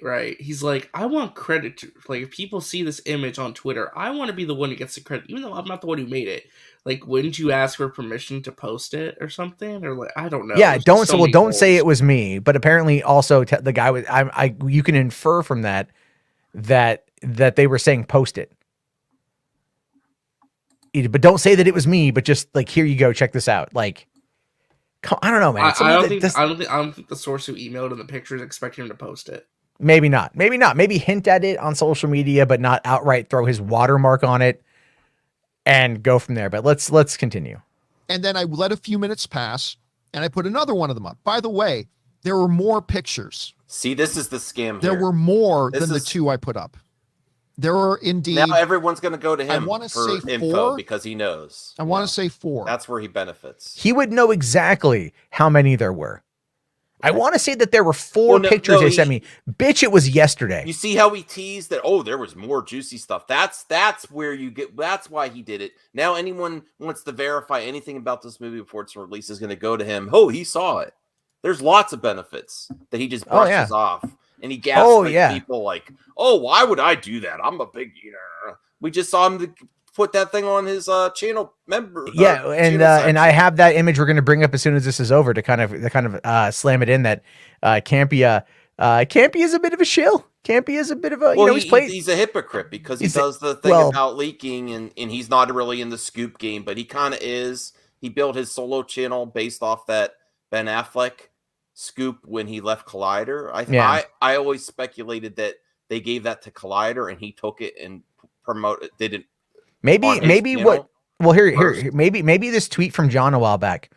Right. He's like, I want credit to, like, if people see this image on Twitter, I want to be the one who gets the credit, even though I'm not the one who made it. Like, wouldn't you ask for permission to post it or something? Or like, I don't know. Yeah. Don't say it was me, but apparently also the guy was, you can infer from that they were saying post it. But don't say that it was me, but just like, here you go, check this out. Like, I don't know, man. I don't think the source who emailed in the pictures expected him to post it. Maybe not. Maybe hint at it on social media, but not outright throw his watermark on it and go from there. But let's continue. And then I let a few minutes pass and I put another one of them up. By the way, there were more pictures. See, this is the scam. There were more than the two I put up. There were indeed. Now everyone's going to go to him for info because he knows. I want to say 4. That's where he benefits. He would know exactly how many there were. I want to say that there were 4 pictures they sent me. Bitch, it was yesterday. You see how he teased that? Oh, there was more juicy stuff. That's where you get. That's why he did it. Now anyone wants to verify anything about this movie before it's released is going to go to him. Oh, he saw it. There's lots of benefits that he just brushes off. And he gaslights people like, oh, why would I do that? I'm a big eater. We just saw him put that thing on his channel member. Yeah, and I have that image we're going to bring up as soon as this is over to kind of slam it in that Campea is a bit of a shill. Campea is a bit of a he's a hypocrite because he does the thing about leaking and he's not really in the scoop game, but he kind of is. He built his solo channel based off that Ben Affleck scoop when he left Collider. I always speculated that they gave that to Collider and he took it and didn't. Maybe this tweet from John a while back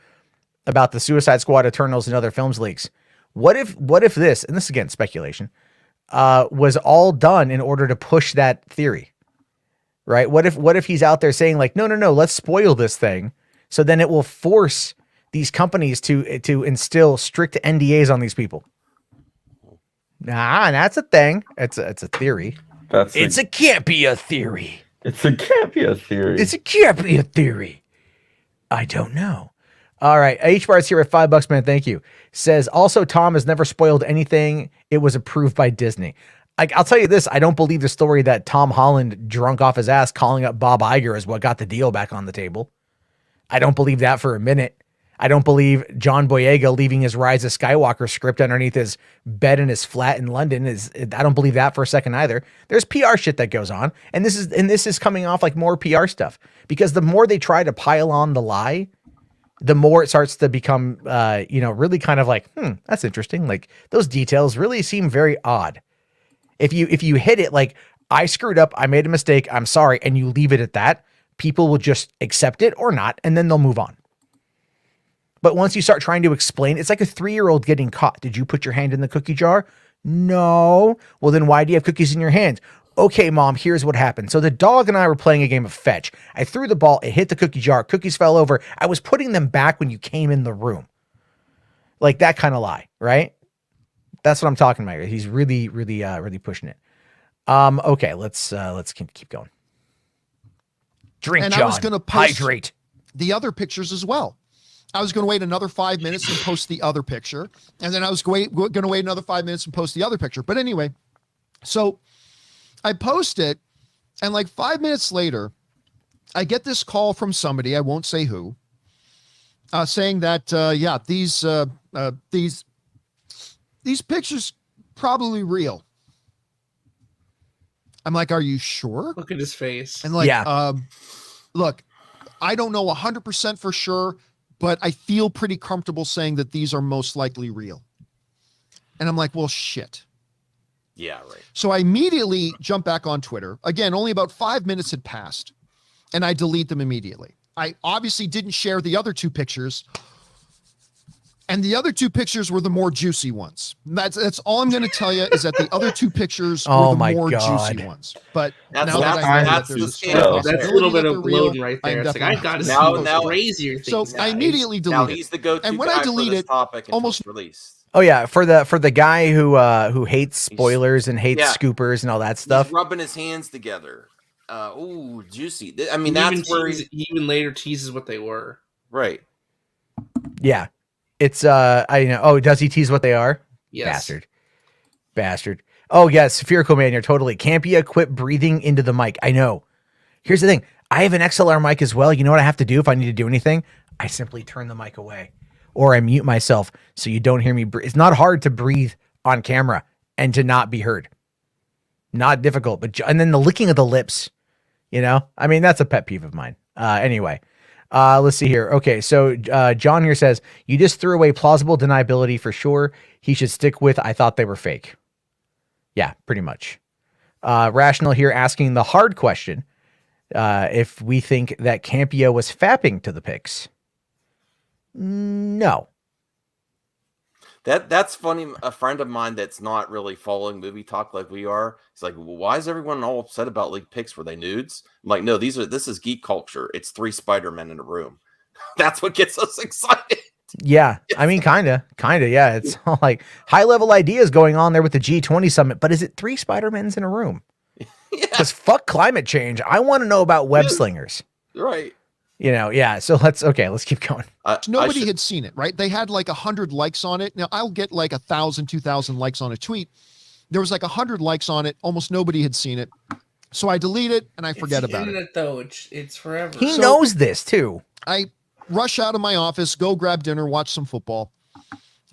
about the Suicide Squad, Eternals, and other films leaks. What if this, and this is again speculation, was all done in order to push that theory, right? What if he's out there saying like, no, let's spoil this thing, so then it will force these companies to instill strict NDAs on these people. Nah, that's a thing. It's a theory. It's a Campea theory. It's a Campea theory. It's a Campea theory. I don't know. All right. H-Bar's here at $5, man. Thank you. Says, also, Tom has never spoiled anything. It was approved by Disney. I'll tell you this. I don't believe the story that Tom Holland drunk off his ass calling up Bob Iger is what got the deal back on the table. I don't believe that for a minute. I don't believe John Boyega leaving his Rise of Skywalker script underneath his bed in his flat in London I don't believe that for a second either. There's PR shit that goes on. And this is coming off like more PR stuff, because the more they try to pile on the lie, the more it starts to become, really kind of like, that's interesting. Like those details really seem very odd. If you hit it like, I screwed up, I made a mistake, I'm sorry, and you leave it at that, people will just accept it or not, and then they'll move on. But once you start trying to explain, it's like a 3-year-old getting caught. Did you put your hand in the cookie jar? No. Well, then why do you have cookies in your hand? Okay, Mom, here's what happened. So the dog and I were playing a game of fetch. I threw the ball, it hit the cookie jar, cookies fell over. I was putting them back when you came in the room. Like that kind of lie, right? That's what I'm talking about. He's really, really, really pushing it. Okay, let's keep going. Drink, and John. I was going to hydrate the other pictures as well. I was going to wait another 5 minutes and post the other picture, and then I was going to wait another 5 minutes and post the other picture. But anyway, so I post it, and like 5 minutes later, I get this call from somebody, I won't say who, saying that these pictures probably real. I'm like, are you sure? Look at his face. And like, look, I don't know 100% for sure, but I feel pretty comfortable saying that these are most likely real. And I'm like, well, shit. Yeah, right. So I immediately jump back on Twitter. Again, only about 5 minutes had passed, and I delete them immediately. I obviously didn't share the other two pictures. And the other two pictures were the more juicy ones. That's all I'm going to tell you, is that the other two pictures were the more juicy ones. But that's a little bit of bloating right there. It's like, I got to see now crazier things. So I immediately delete it. He's the go-to and when I delete it, almost released. Oh yeah, for the guy who hates spoilers and hates scoopers and all that stuff. He's rubbing his hands together. Ooh, juicy. I mean, that's where he even later teases what they were. Right. Yeah. It's I know. Oh, does he tease what they are? Yes. Bastard. Oh yes, Spherical Man, you're totally Campea. Quit breathing into the mic. I know. Here's the thing. I have an XLR mic as well. You know what I have to do if I need to do anything? I simply turn the mic away, or I mute myself so you don't hear me breathe. It's not hard to breathe on camera and to not be heard. Not difficult, and then the licking of the lips. I mean, that's a pet peeve of mine. Anyway. Let's see here. Okay, so John here says, you just threw away plausible deniability for sure. He should stick with, I thought they were fake. Yeah, pretty much. Rational here asking the hard question, if we think that Campea was fapping to the pics. No. That's funny. A friend of mine that's not really following movie talk like we are, he's like, well, why is everyone all upset about leaked pics? Were they nudes? I'm like, no, this is geek culture. It's 3 Spider-Men in a room. That's what gets us excited. Yeah. I mean, kind of. Yeah. It's all like high level ideas going on there with the G20 summit, but is it 3 Spider-Mens in a room? Because fuck climate change. I want to know about web slingers. Right. Yeah. So let's keep going. Nobody had seen it, right? They had like 100 likes on it. Now I'll get like 1,000, 2,000 likes on a tweet. There was like 100 likes on it. Almost nobody had seen it. So I delete it and I forget about it. Though it's forever. He knows this too. I rush out of my office, go grab dinner, watch some football.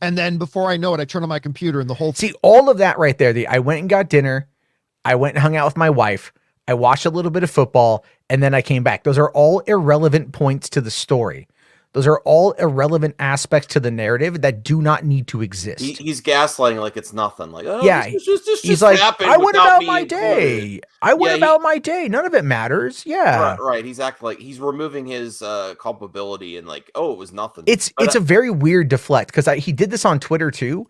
And then before I know it, I turn on my computer and the whole See, all of that right there. I went and got dinner. I went and hung out with my wife. I watched a little bit of football, and then I came back. Those are all irrelevant points to the story. Those are all irrelevant aspects to the narrative that do not need to exist. He's gaslighting like it's nothing. Like, oh, yeah, he's like, I went about my day. I went about my day. None of it matters. Yeah, right. He's acting like he's removing his culpability and like, oh, it was nothing. It's a very weird deflect because he did this on Twitter too.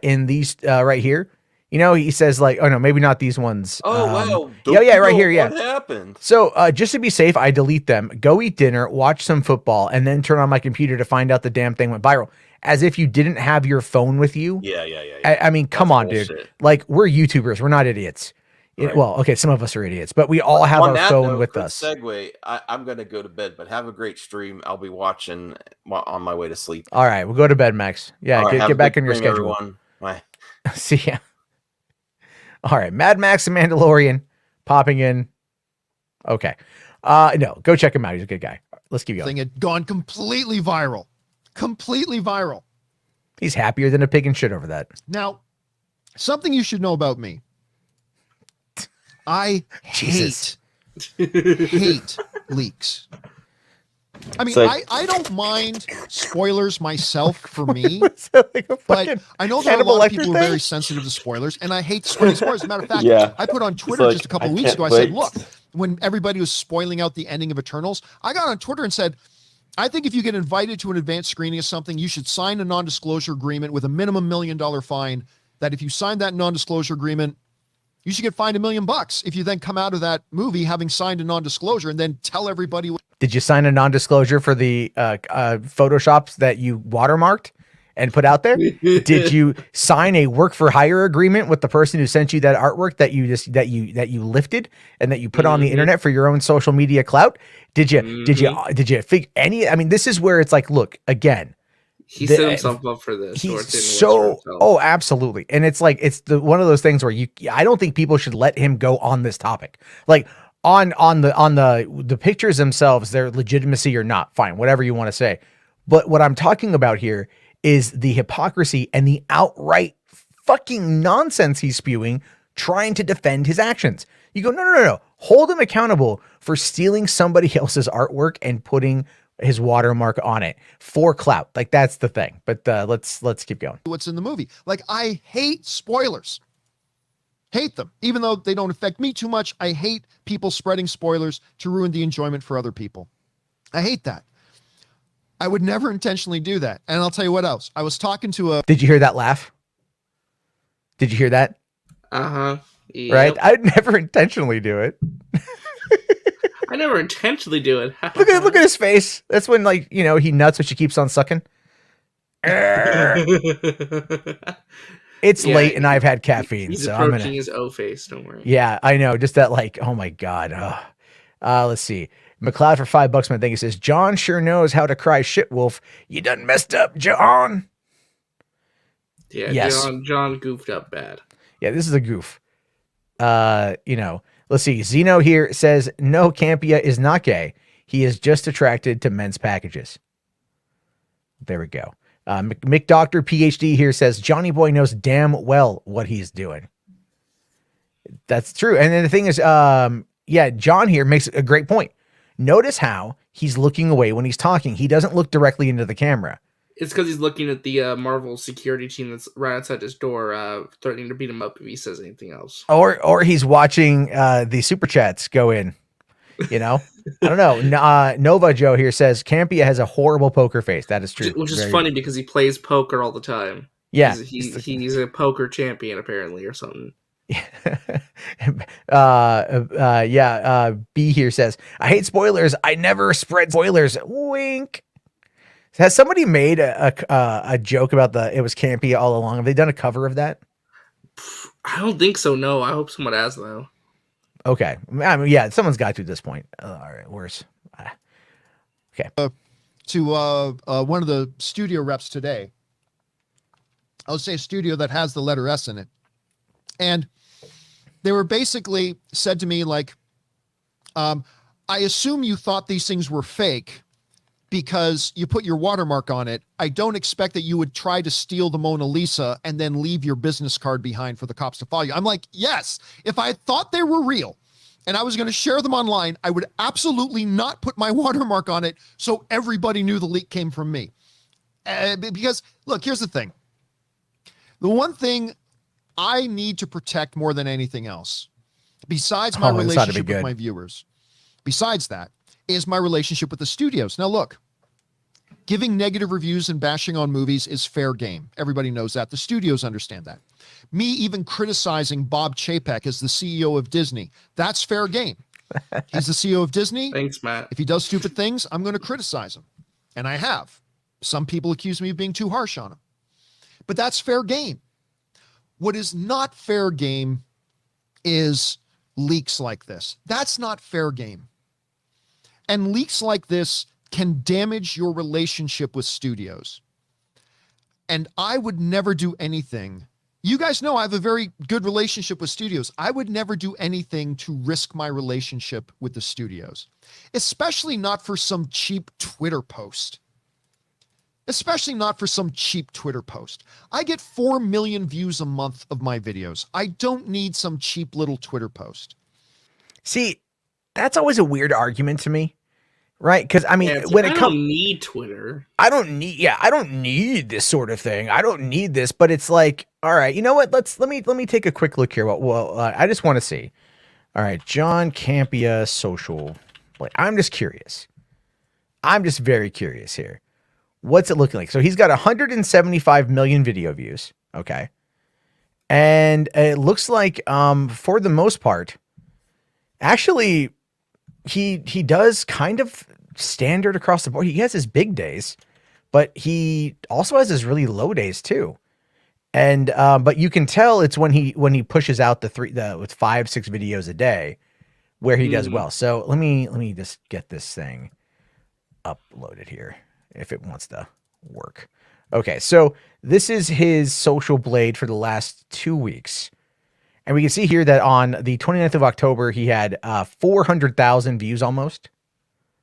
In these right here. He says like, oh no, maybe not these ones. Oh, wow. Yeah, right here. Yeah. What happened? So just to be safe, I delete them, go eat dinner, watch some football, and then turn on my computer to find out the damn thing went viral. As if you didn't have your phone with you. Yeah. I mean, come on, bullshit. Dude. Like, we're YouTubers. We're not idiots. Right. Well, okay, some of us are idiots, but we all have our phone with us. Segue. I'm going to go to bed, but have a great stream. I'll be watching on my way to sleep. All right, we'll go to bed, Max. Yeah, right, get back on your schedule. Everyone. Bye. See ya. All right, Mad Max and Mandalorian popping in. Okay. No, go check him out. He's a good guy. Let's keep going. Thing had gone completely viral. completely viral. He's happier than a pig and shit over that. Now, something you should know about me. I hate leaks. I mean, I don't mind spoilers myself for me, but I know that a lot of people are very sensitive to spoilers, and I hate spoilers. As a matter of fact, I put on Twitter just a couple of weeks ago, I said, look, when everybody was spoiling out the ending of Eternals, I got on Twitter and said, I think if you get invited to an advanced screening of something, you should sign a non-disclosure agreement with a minimum $1 million fine, that if you sign that non-disclosure agreement, you should get fined $1 million if you then come out of that movie having signed a non-disclosure and then tell everybody. Did you sign a non-disclosure for the Photoshops that you watermarked and put out there? Did you sign a work for hire agreement with the person who sent you that artwork that you lifted and that you put on the internet for your own social media clout? Did you figure any? I mean, this is where it's like, look, again, he set himself up for this. Oh, absolutely. And it's like, it's one of those things where I don't think people should let him go on this topic. Like on the pictures themselves, their legitimacy or not, fine, whatever you want to say. But what I'm talking about here is the hypocrisy and the outright fucking nonsense he's spewing, trying to defend his actions. You go, no. Hold him accountable for stealing somebody else's artwork and putting his watermark on it for clout. Like, that's the thing. But let's keep going. What's in the movie? Like, I hate spoilers. Hate them. Even though they don't affect me too much, I hate people spreading spoilers to ruin the enjoyment for other people. I hate that. I would never intentionally do that. And I'll tell you what else. I was talking to a... Did you hear that laugh? Did you hear that? Uh-huh. Yep. Right? I'd never intentionally do it. I never intentionally do it. look at his face. That's when, like, you know, he nuts when she keeps on sucking. It's late and I've had caffeine. He's so approaching his O face. Don't worry. Yeah, I know. Just that, like, oh my God. Let's see. McLeod for $5, man. I think he says, John sure knows how to cry shit wolf. You done messed up, John. Yeah, yes. John goofed up bad. Yeah, this is a goof. Let's see. Zeno here says, no, Campea is not gay. He is just attracted to men's packages. There we go. McDoctor PhD here says, Johnny Boy knows damn well what he's doing. That's true. And then the thing is, John here makes a great point. Notice how he's looking away when he's talking. He doesn't look directly into the camera. It's because he's looking at the Marvel security team that's right outside his door, threatening to beat him up if he says anything else. Or he's watching the super chats go in. You know, I don't know. Nova Joe here says Campea has a horrible poker face. That is true. Which is funny because he plays poker all the time. Yeah, he's a poker champion apparently or something. B here says, I hate spoilers. I never spread spoilers. Wink. Has somebody made a joke about it was Campea all along? Have they done a cover of that? I don't think so. No, I hope someone has though. Okay. I mean, yeah, someone's got to at this point. All right, worse. Okay. To one of the studio reps today. I'll say a studio that has the letter S in it. And they were basically said to me, like, I assume you thought these things were fake because you put your watermark on it. I don't expect that you would try to steal the Mona Lisa and then leave your business card behind for the cops to follow you. I'm like, yes, if I thought they were real and I was going to share them online, I would absolutely not put my watermark on it so everybody knew the leak came from me. Because, look, here's the thing. The one thing I need to protect more than anything else, besides my relationship with my viewers, besides that, is my relationship with the studios. Now, look, giving negative reviews and bashing on movies is fair game. Everybody knows that. The studios understand that. Me even criticizing Bob Chapek as the CEO of Disney, that's fair game. He's the CEO of Disney. Thanks, Matt. If he does stupid things, I'm going to criticize him. And I have. Some people accuse me of being too harsh on him. But that's fair game. What is not fair game is leaks like this. That's not fair game. And leaks like this can damage your relationship with studios. And I would never do anything. You guys know I have a very good relationship with studios. I would never do anything to risk my relationship with the studios, especially not for some cheap Twitter post. especially not for some cheap Twitter post. I get 4 million views a month of my videos. I don't need some cheap little Twitter post. See, that's always a weird argument to me, right? Because I mean, when it comes, I don't need Twitter. I don't need this sort of thing. I don't need this, but it's like, all right, you know what? Let me take a quick look here. Well, I just want to see. All right, John Campea social. Like, I'm just curious. I'm just very curious here. What's it looking like? So he's got 175 million video views. Okay. And it looks like, for the most part, actually, he does kind of standard across the board. He has his big days, but he also has his really low days too. And, but you can tell it's when he pushes out with 5-6 videos a day where he does well. So let me just get this thing uploaded here if it wants to work. Okay. So this is his social blade for the last 2 weeks. And we can see here that on the 29th of October, he had 400,000 views almost.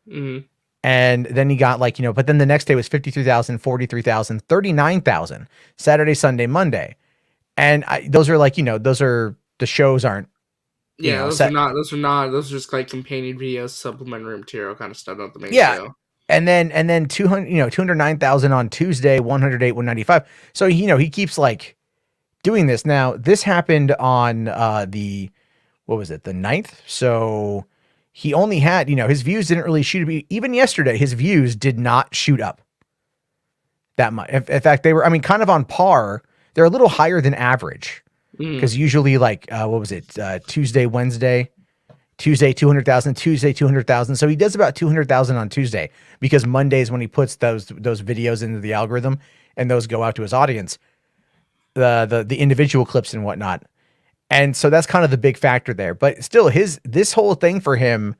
Mm-hmm. And then he got like, but then the next day was 53,000, 43,000, 39,000, Saturday, Sunday, Monday. And those are like, those are, the shows aren't. Those are just like companion videos, supplementary material kind of stuff, not the main show. And then 209,000 on Tuesday, 108, 195. So, he keeps like doing this. Now, this happened on the 9th. So he only had, his views didn't really shoot up. Even yesterday, his views did not shoot up that much. In fact, they were, kind of on par. They're a little higher than average because usually like, Tuesday, Wednesday, Tuesday, 200,000, Tuesday, 200,000. So he does about 200,000 on Tuesday because Mondays when he puts those videos into the algorithm and those go out to his audience, the individual clips and whatnot. And so that's kind of the big factor there, but still this whole thing for him,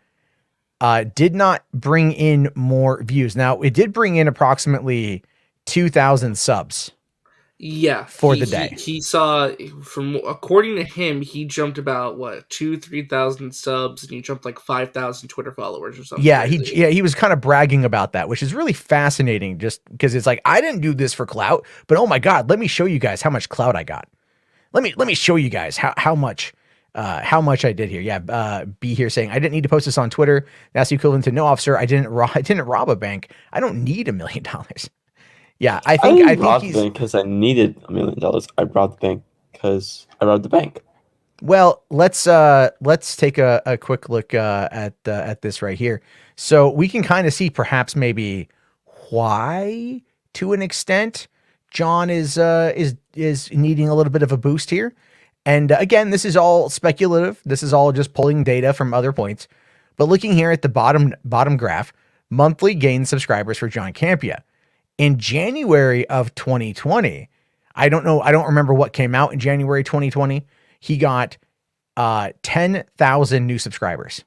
did not bring in more views. Now it did bring in approximately 2,000 subs. Yeah. For the day. He saw according to him, he jumped about 2,000-3,000 subs and he jumped like 5,000 Twitter followers or something. Yeah. He was kind of bragging about that, which is really fascinating just because it's like, I didn't do this for clout, but oh my God, let me show you guys how much clout I got. Let me show you guys how much I did here. Yeah. B here saying, I didn't need to post this on Twitter. That's equivalent to no, officer. I didn't rob a bank. I don't need $1 million. Yeah, I think he's because I needed $1 million. I robbed the bank because I robbed the bank. Well, let's take a quick look at this right here, so we can kind of see perhaps maybe why, to an extent, John is needing a little bit of a boost here. And again, this is all speculative. This is all just pulling data from other points. But looking here at the bottom graph, monthly gained subscribers for John Campea. In January of 2020, I don't remember what came out in January 2020. He got 10,000 new subscribers.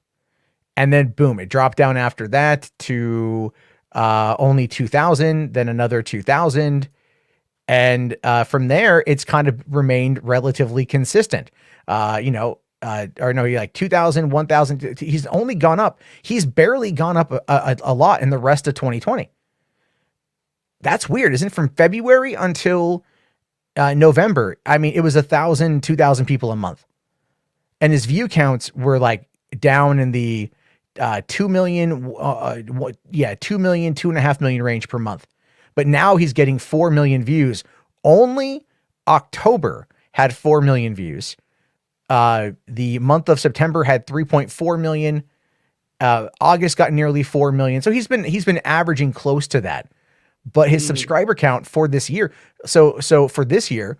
And then boom, it dropped down after that to only 2,000, then another 2,000. And from there, it's kind of remained relatively consistent. He like 2,000, 1,000. He's only gone up. He's barely gone up a lot in the rest of 2020. That's weird, isn't it? From February until November, it was 1,000, 2,000 people a month. And his view counts were like down in the 2 million, 2 million, 2.5 million range per month. But now he's getting 4 million views. Only October had 4 million views. The month of September had 3.4 million. August got nearly 4 million. So he's been averaging close to that. But his subscriber count for this year. So for this year,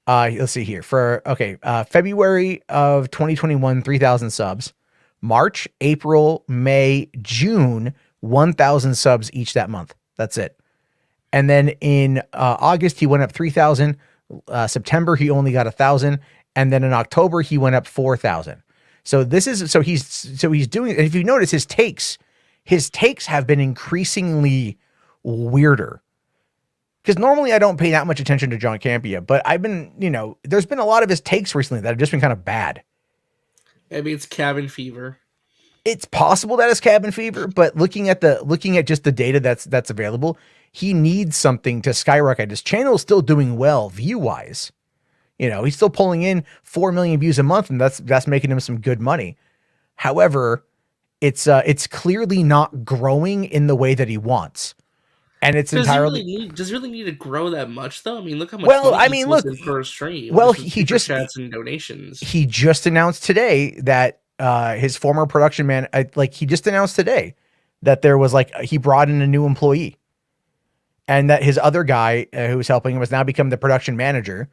let's see here February of 2021, 3,000 subs, March, April, May, June, 1,000 subs each that month. That's it. And then in August, he went up 3,000. September, he only got 1,000. And then in October, he went up 4,000. So he's doing, if you notice his takes have been increasingly weirder, because normally I don't pay that much attention to John Campea, but I've been, there's been a lot of his takes recently that have just been kind of bad. Maybe it's cabin fever. It's possible that it's cabin fever, but looking at just the data that's available, he needs something to skyrocket. His channel is still doing well view wise. He's still pulling in 4 million views a month, and that's making him some good money. However, it's clearly not growing in the way that he wants. And it's does he really need to grow that much though? I mean, look how much he look per stream. Well, he just chats and donations. He just announced today that his former production man, he just announced today that there was he brought in a new employee, and that his other guy who was helping him has now become the production manager,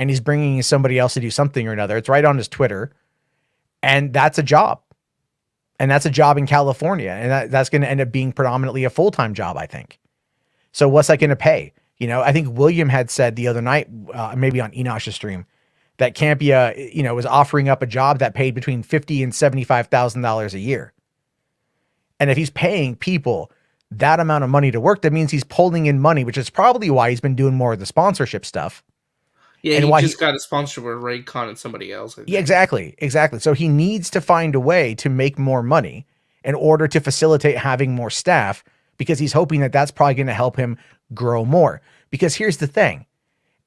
and he's bringing somebody else to do something or another. It's right on his Twitter, and that's a job, and that's a job in California, and that's going to end up being predominantly a full-time job, I think. So what's that going to pay? I think William had said the other night, maybe on Enosh's stream, that Campea, was offering up a job that paid between $50,000 and $75,000 a year. And if he's paying people that amount of money to work, that means he's pulling in money, which is probably why he's been doing more of the sponsorship stuff. Yeah, and he just got a sponsorship with Raycon and somebody else. Yeah, exactly. So he needs to find a way to make more money in order to facilitate having more staff, because he's hoping that that's probably going to help him grow more. Because here's the thing,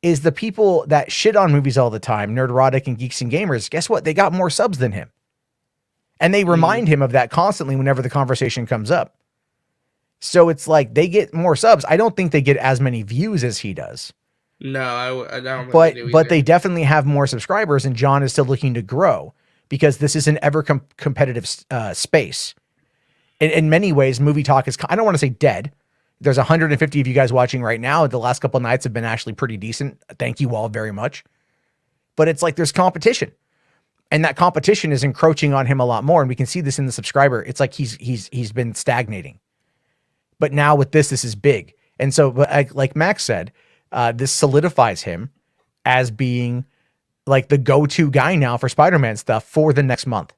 is the people that shit on movies all the time, Nerderotic and Geeks and Gamers, guess what? They got more subs than him. And they remind him of that constantly whenever the conversation comes up. So it's like they get more subs. I don't think they get as many views as he does. No, I don't. But they definitely have more subscribers, and John is still looking to grow because this is an ever competitive space. In many ways, movie talk is, I don't want to say dead. There's 150 of you guys watching right now. The last couple of nights have been actually pretty decent. Thank you all very much. But it's like there's competition, and that competition is encroaching on him a lot more. And we can see this in the subscriber. It's like he's been stagnating. But now with this is big. And so, like Max said, this solidifies him as being like the go-to guy now for Spider-Man stuff for the next month.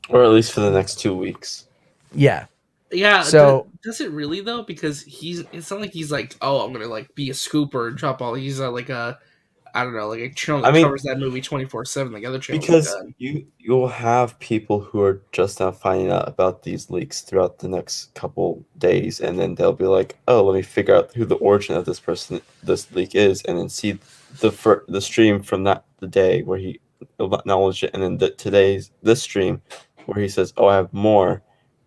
Or at least for the next 2 weeks. Yeah. Yeah. So does it really though? Because it's not like he's like, oh, I'm gonna be a scooper and drop all. He's like a channel that covers that movie 24/7, like other channels. Because you'll have people who are just now finding out about these leaks throughout the next couple days, and then they'll be like, oh, let me figure out who the origin of this leak is, and then see the stream from the day where he acknowledged it, and then this stream where he says, oh, I have more,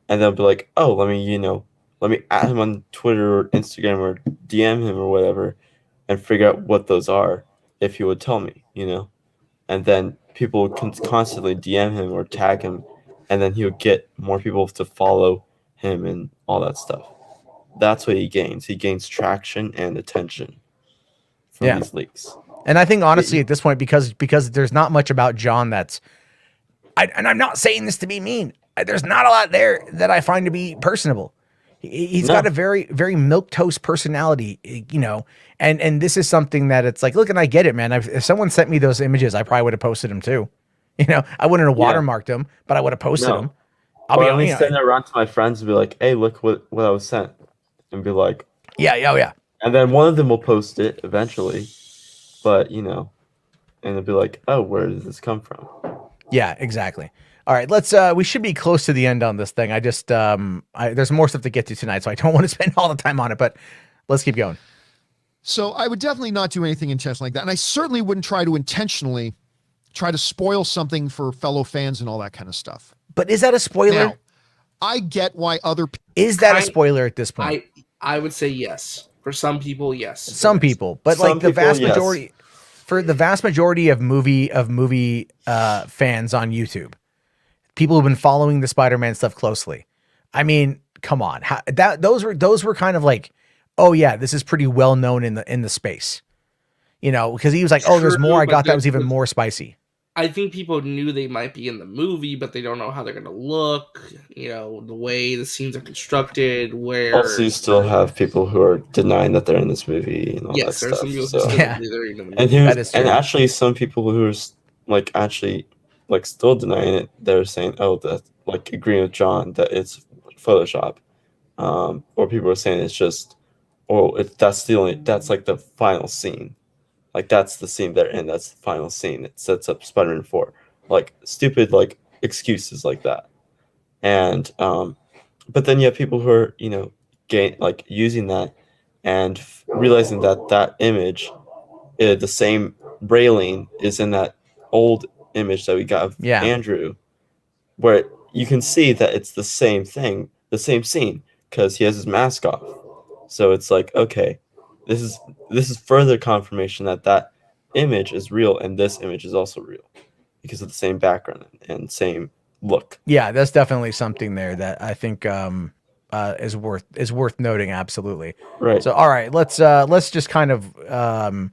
and they'll be like, oh, let me add him on Twitter or Instagram or DM him or whatever, and figure out what those are, if he would tell me, and then people can constantly DM him or tag him, and then he'll get more people to follow him and all that stuff. That's what he gains. He gains traction and attention from these leaks. And I think honestly at this point, because there's not much about John and I'm not saying this to be mean, there's not a lot there that I find to be personable. He's got a very, very milquetoast personality, and this is something that it's like, look, and I get it, man. If someone sent me those images, I probably would have posted them too. I wouldn't have watermarked them, but I would have posted them. I'll be send it around to my friends and be like, hey, look what I was sent, and be like, yeah. And then one of them will post it eventually, but and they'll be like, oh, where did this come from? Yeah, exactly. All right, we should be close to the end on this thing. I just, there's more stuff to get to tonight, so I don't want to spend all the time on it, but let's keep going. So I would definitely not do anything intentional like that. And I certainly wouldn't try to intentionally try to spoil something for fellow fans and all that kind of stuff. But is that a spoiler? Now, I get why is that a spoiler at this point? I would say yes. For some people, yes. Some people, but the vast majority, for the vast majority of movie fans on YouTube, people who've been following the Spider-Man stuff closely. I mean, come on, those were kind of like, oh yeah, this is pretty well known in the space, because he was like, oh, there's more. I got that was even more spicy. I think people knew they might be in the movie, but they don't know how they're going to look, the way the scenes are constructed, where... Also, you still have people who are denying that they're in this movie and all that stuff. Some people who and actually some people who are actually still denying it, they're saying, oh, that agreeing with John that it's Photoshop. Or people are saying it's just, that's the final scene. That's the scene they're in. That's the final scene. It sets up Spider-Man 4. Stupid, excuses like that. And but then you have people who are, using that and realizing that image, the same railing is in that old image that we got of Andrew, where you can see that it's the same thing, the same scene, because he has his mask off. So it's like, okay, this is further confirmation that image is real, and this image is also real because of the same background and same look. Yeah, that's definitely something there that I think is worth noting. Absolutely. Right. So, all right, let's just kind of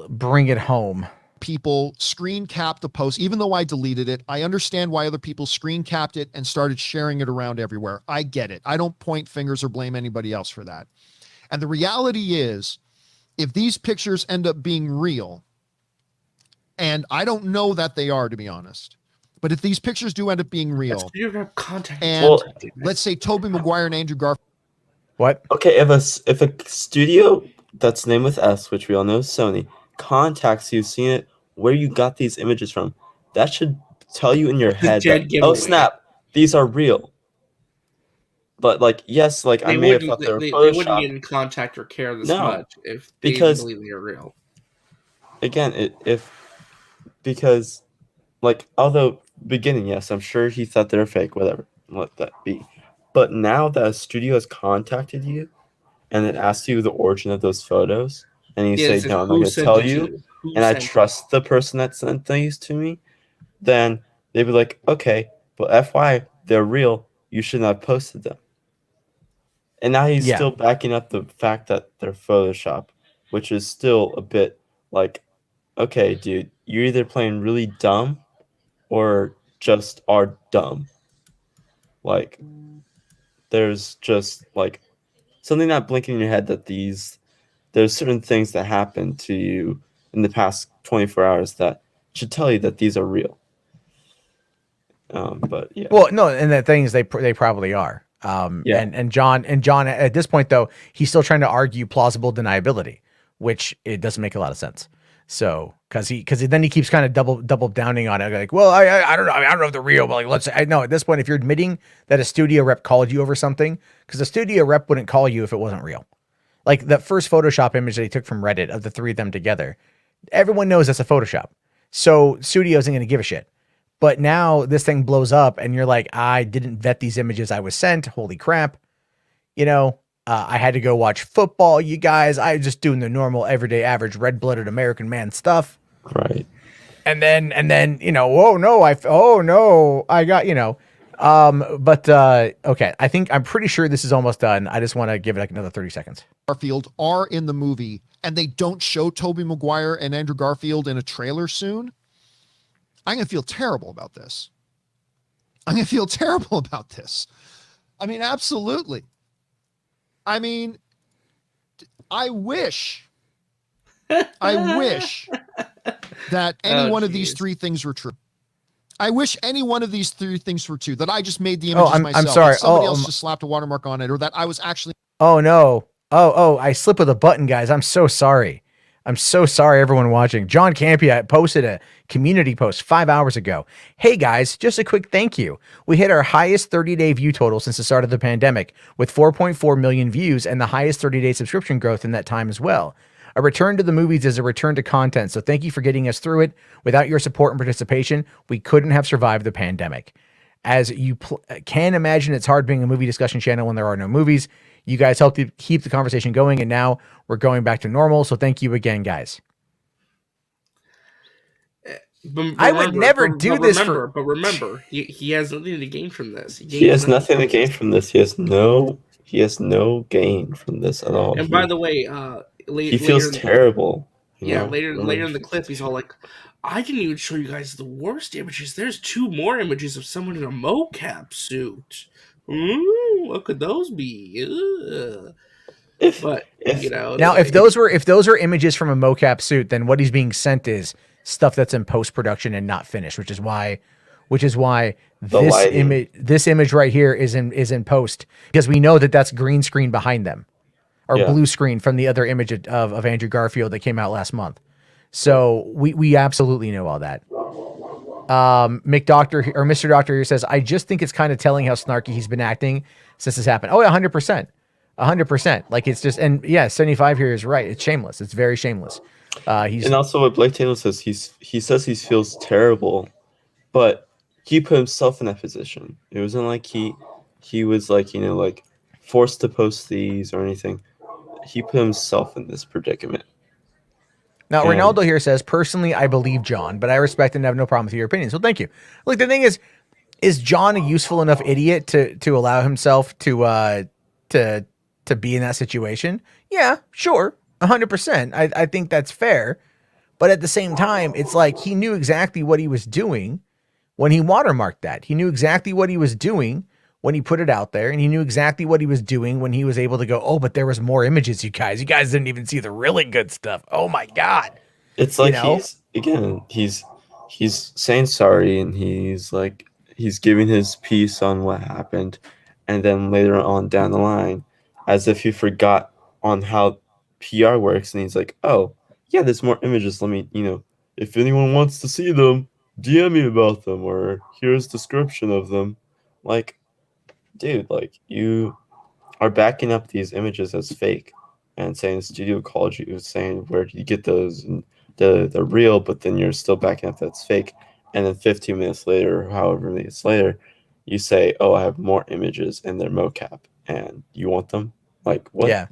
bring it home. People screen capped the post, even though I deleted it. I understand why other people screen capped it and started sharing it around everywhere. I get it. I don't point fingers or blame anybody else for that. And the reality is, if these pictures end up being real, and I don't know that they are, to be honest, but if these pictures do end up being real, and let's say Tobey Maguire and Andrew Garfield. What? Okay, if a studio that's named with S, which we all know is Sony, contacts you, seeing it, where you got these images from, that should tell you in your head that, oh snap, these are real. But yes, I may have thought they were Photoshopped. They wouldn't get in contact or care this much if they believe they are real. Again, because although beginning, yes, I'm sure he thought they were fake, whatever, let that be. But now that a studio has contacted you and it asks you the origin of those photos, and you say, no, I'm not going to tell you, and I trust the person that sent these to me, then they'd be like, okay, but FYI, they're real. You shouldn't have posted them. And now he's still backing up the fact that they're Photoshop, which is still a bit okay, dude, you're either playing really dumb or just are dumb. There's just something not blinking in your head that there's certain things that happen to you in the past 24 hours that should tell you that these are real. But yeah. Well, no, and the thing is, they probably are. And John at this point though, he's still trying to argue plausible deniability, which it doesn't make a lot of sense. So because then he keeps kind of double downing on it, well, I don't know, I don't know if they're real, but I know at this point, if you're admitting that a studio rep called you over something, because a studio rep wouldn't call you if it wasn't real. That first Photoshop image that he took from Reddit of the three of them together, everyone knows that's a Photoshop. So studio isn't going to give a shit. But now this thing blows up and you're like, I didn't vet these images I was sent. Holy crap. I had to go watch football, you guys. I was just doing the normal, everyday, average, red-blooded American man stuff. Right. And then, I got, but okay. I'm pretty sure this is almost done. I just want to give it another 30 seconds. Garfield are in the movie and they don't show Tobey Maguire and Andrew Garfield in a trailer soon, I'm going to feel terrible about this. I mean, absolutely. I mean, I wish that any one of these three things were true. I wish any one of these three things were true, that I just made the images myself. I'm sorry. Somebody else just slapped a watermark on it, or that I was actually... Oh, no. I slipped with a button, guys. I'm so sorry. I'm so sorry, everyone watching. John Campea posted a community post 5 hours ago. Hey, guys, just a quick thank you. We hit our highest 30-day view total since the start of the pandemic, with 4.4 million views and the highest 30-day subscription growth in that time as well. A return to the movies is a return to content, so thank you for getting us through it. Without your support and participation, we couldn't have survived the pandemic. As you can imagine, it's hard being a movie discussion channel when there are no movies. You guys helped to keep the conversation going, and now we're going back to normal, so thank you again, guys. I would never do this for... But remember, he has nothing to gain from this. He has nothing to gain from this. He has no gain from this at all. And by the way, he feels terrible. Later in the clip, he's all like, I didn't even show you guys the worst images. There's 2 more images of someone in a mocap suit. What could those be? Now, if those are images from a mocap suit, then what he's being sent is stuff that's in post-production and not finished, which is why this image right here is in post, because we know that that's green screen behind them, or blue screen from the other image of Andrew Garfield that came out last month. So we absolutely know all that. McDoctor or Mr. Doctor here says, I just think it's kind of telling how snarky he's been acting since this happened. Oh, yeah, 100%. 100%. Like, it's just, and yeah, 75 here is right. It's shameless. It's very shameless. And also what Blake Taylor says, he says he feels terrible, but he put himself in that position. It wasn't like he was like, like forced to post these or anything. He put himself in this predicament. Now, Ronaldo here says, personally, I believe John, but I respect and have no problem with your opinion. So thank you. Look, the thing is John a useful enough idiot to allow himself to be in that situation? Yeah, sure. 100%. I think that's fair. But at the same time, it's like he knew exactly what he was doing when he watermarked that. He knew exactly what he was doing when he put it out there, and he knew exactly what he was doing when he was able to go, oh, but there was more images, you guys. You guys didn't even see the really good stuff. Oh my God. It's like he's saying sorry, and he's giving his piece on what happened, and then later on down the line, as if he forgot on how PR works, and he's like, oh, yeah, there's more images. Let me, if anyone wants to see them, DM me about them, or here's a description of them. Like, dude, like, you are backing up these images as fake and saying the studio called you, saying where did you get those, and they're real, but then you're still backing up that's fake. And then 15 minutes later, or however many minutes later, you say, oh, I have more images and they're mocap, and you want them? Like, what? Yeah.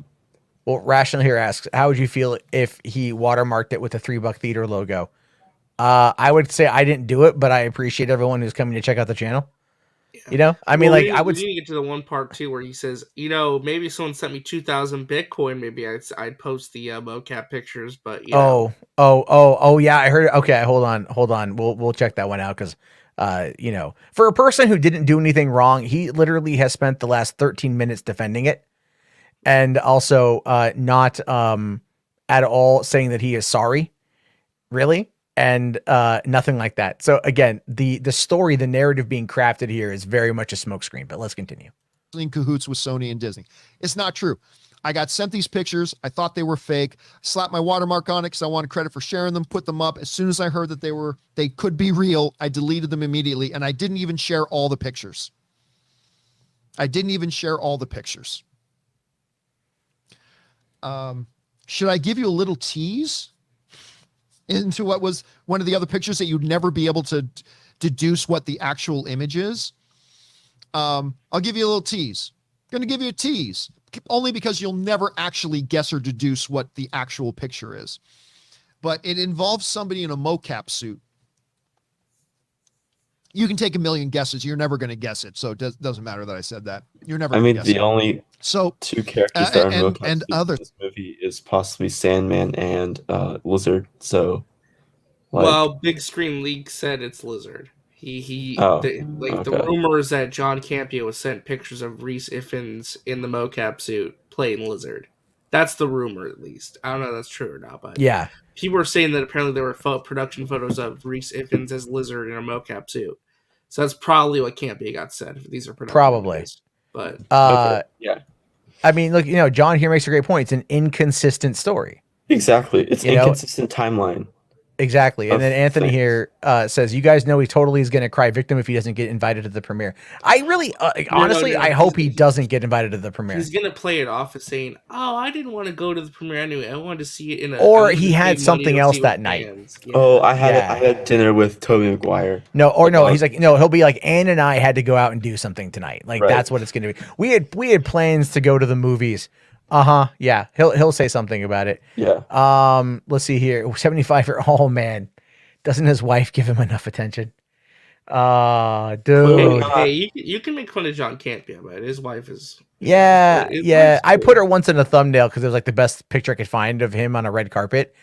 Well, Rational here asks, how would you feel if he watermarked it with a $3 theater logo? I would say I didn't do it, but I appreciate everyone who's coming to check out the channel. Yeah. I mean, I would get to the one part too where he says, maybe someone sent me 2,000 Bitcoin, maybe I'd post the mocap pictures, but yeah, I heard it. Okay, hold on. We'll check that one out because for a person who didn't do anything wrong, he literally has spent the last 13 minutes defending it, and also not at all saying that he is sorry, really. And nothing like that. So again, the story, the narrative being crafted here is very much a smokescreen, but let's continue. In cahoots with Sony and Disney. It's not true. I got sent these pictures. I thought they were fake. Slapped my watermark on it because I wanted credit for sharing them, put them up. As soon as I heard that they could be real, I deleted them immediately, and I didn't even share all the pictures. Should I give you a little tease into what was one of the other pictures that you'd never be able to deduce what the actual image is? I'll give you a little tease. I'm going to give you a tease, only because you'll never actually guess or deduce what the actual picture is. But it involves somebody in a mocap suit. You can take a million guesses. You're never going to guess it. So it doesn't matter that I said that. You're never going to guess it. Only two characters that are mocap and other in this movie is possibly Sandman and Lizard. So, well, Big Screen Leak said it's Lizard. The rumors that John Campea was sent pictures of Rhys Ifans in the mocap suit playing Lizard. That's the rumor, at least. I don't know if that's true or not, but yeah, people were saying that apparently there were production photos of Rhys Ifans as Lizard in a mocap suit. So that's probably what Campea got said. If these are production photos. But yeah, I mean, look, John here makes a great point. It's an inconsistent story. Exactly, it's an inconsistent timeline. Exactly. And then Anthony here says, you guys know he totally is going to cry victim if he doesn't get invited to the premiere. I really, honestly, I hope he doesn't get invited to the premiere. He's going to play it off as saying, oh, I didn't want to go to the premiere anyway. I wanted to see it in a... Or he had something else that night. Yeah. Oh, I had dinner with Tobey Maguire. No, he's like, no, he'll be like, Ann and I had to go out and do something tonight. Like, that's what it's going to be. We had plans to go to the movies. Yeah. He'll say something about it. Yeah. Let's see here. 75 for, oh man. Doesn't his wife give him enough attention? Dude. Hey, you can make fun of John Campea, but his wife is. Yeah. I put her once in a thumbnail because it was like the best picture I could find of him on a red carpet.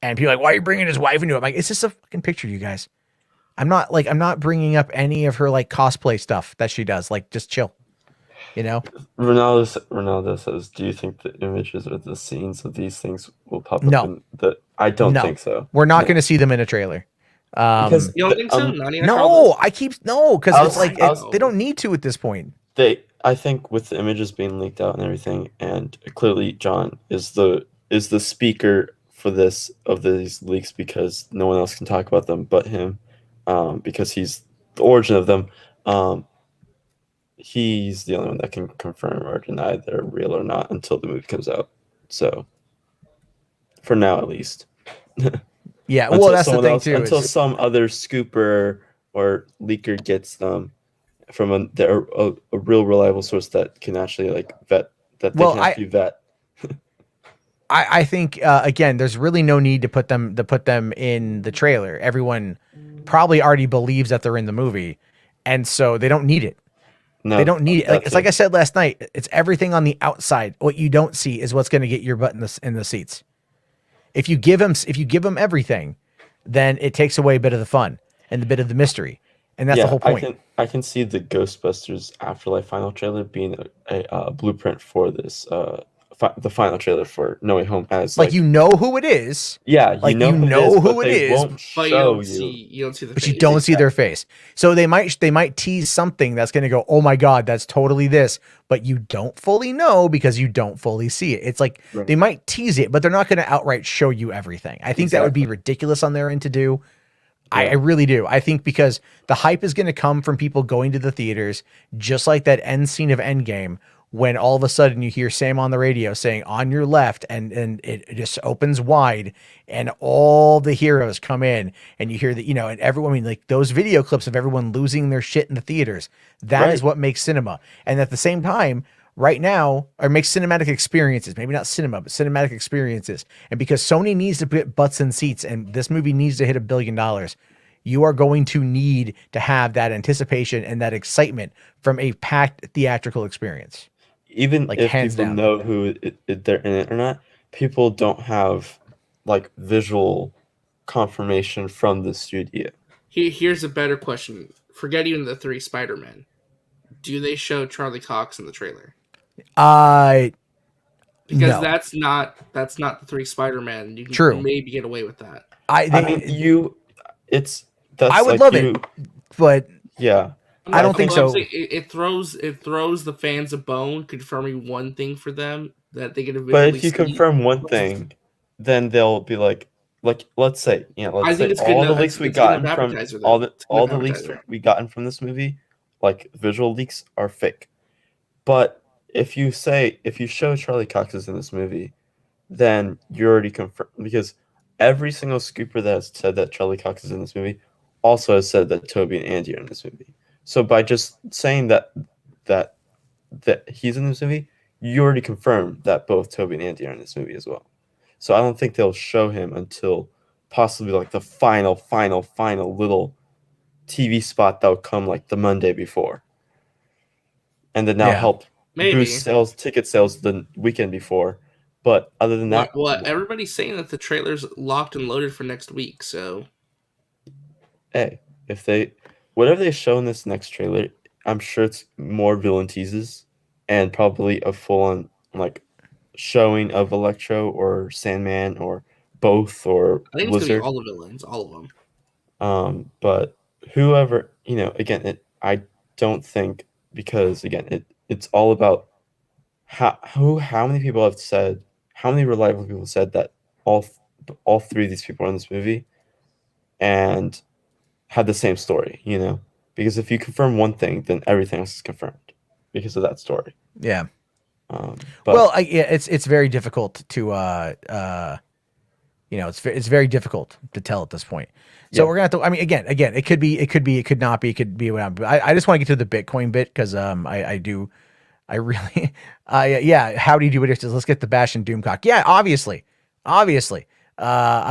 And people are like, why are you bringing his wife into it? I'm like, it's just a fucking picture, you guys. I'm not bringing up any of her like cosplay stuff that she does. Like, just chill. Ronaldo says, do you think the images or the scenes of these things will pop up? I don't think so. We're not going to see them in a trailer. Because you don't think so? Because it's like they don't need to at this point. I think with the images being leaked out and everything, and clearly John is the speaker for these leaks because no one else can talk about them but him. because he's the origin of them. He's the only one that can confirm or deny they're real or not until the movie comes out. So, for now at least. Yeah, well, that's the thing too. Until some other scooper or leaker gets them from a real reliable source that can actually vet that they can actually vet. I think again, there's really no need to put them in the trailer. Everyone probably already believes that they're in the movie, and so they don't need it. No, they don't need it. It's like I said last night. It's everything on the outside. What you don't see is what's going to get your butt in the seats. If you give them everything, then it takes away a bit of the fun and a bit of the mystery, and that's the whole point. I can see the Ghostbusters Afterlife final trailer being a blueprint for this. The final trailer for No Way Home as you know who it is. Yeah, you know who it is, but you don't see the but face. you don't see their face. So they might tease something that's going to go, oh my God, that's totally this, but you don't fully know because you don't fully see it. It's like they might tease it, but they're not going to outright show you everything. I think that would be ridiculous on their end to do. Yeah. I really do. I think because the hype is going to come from people going to the theaters, just like that end scene of Endgame, when all of a sudden you hear Sam on the radio saying on your left, and it just opens wide and all the heroes come in, and you hear that, and everyone, like those video clips of everyone losing their shit in the theaters. That is what makes cinema. And at the same time, right now, or makes cinematic experiences, maybe not cinema, but cinematic experiences. And because Sony needs to put butts in seats and this movie needs to hit $1 billion, you are going to need to have that anticipation and that excitement from a packed theatrical experience. Even if people know who they're in it or not, people don't have visual confirmation from the studio. Here's a better question. Forget even the 3 Spider-Men. Do they show Charlie Cox in the trailer? Because no. that's not the 3 Spider-Men. You can maybe get away with that. I would love it, but yeah. I don't think so. It throws the fans a bone, confirming one thing for them that they get. But if you confirm one thing, then they'll be like, let's say, all the leaks we gotten from all the leaks we gotten from this movie, visual leaks are fake. But if you show Charlie Cox is in this movie, then you're already confirmed, because every single scooper that has said that Charlie Cox is in this movie also has said that Toby and Andy are in this movie. So by just saying that he's in this movie, you already confirmed that both Toby and Andy are in this movie as well. So I don't think they'll show him until possibly the final little TV spot that will come the Monday before, and then help boost ticket sales the weekend before. But other than that, everybody's saying that the trailer's locked and loaded for next week. So, hey, whatever they show in this next trailer, I'm sure it's more villain teases and probably a full-on showing of Electro or Sandman or both, or I think it's gonna be all the villains, all of them. But whoever, again, I don't think, because again, it's all about how many people have said, how many reliable people said that all 3 of these people are in this movie and had the same story, because if you confirm one thing, then everything else is confirmed because of that story. Yeah. It's very difficult to it's very difficult to tell at this point. So we're gonna have to. I mean, again, it could be, it could not be, it could be. I just want to get to the Bitcoin bit because I really how do you do it? Let's get the bash and Doomcock. Yeah, obviously. I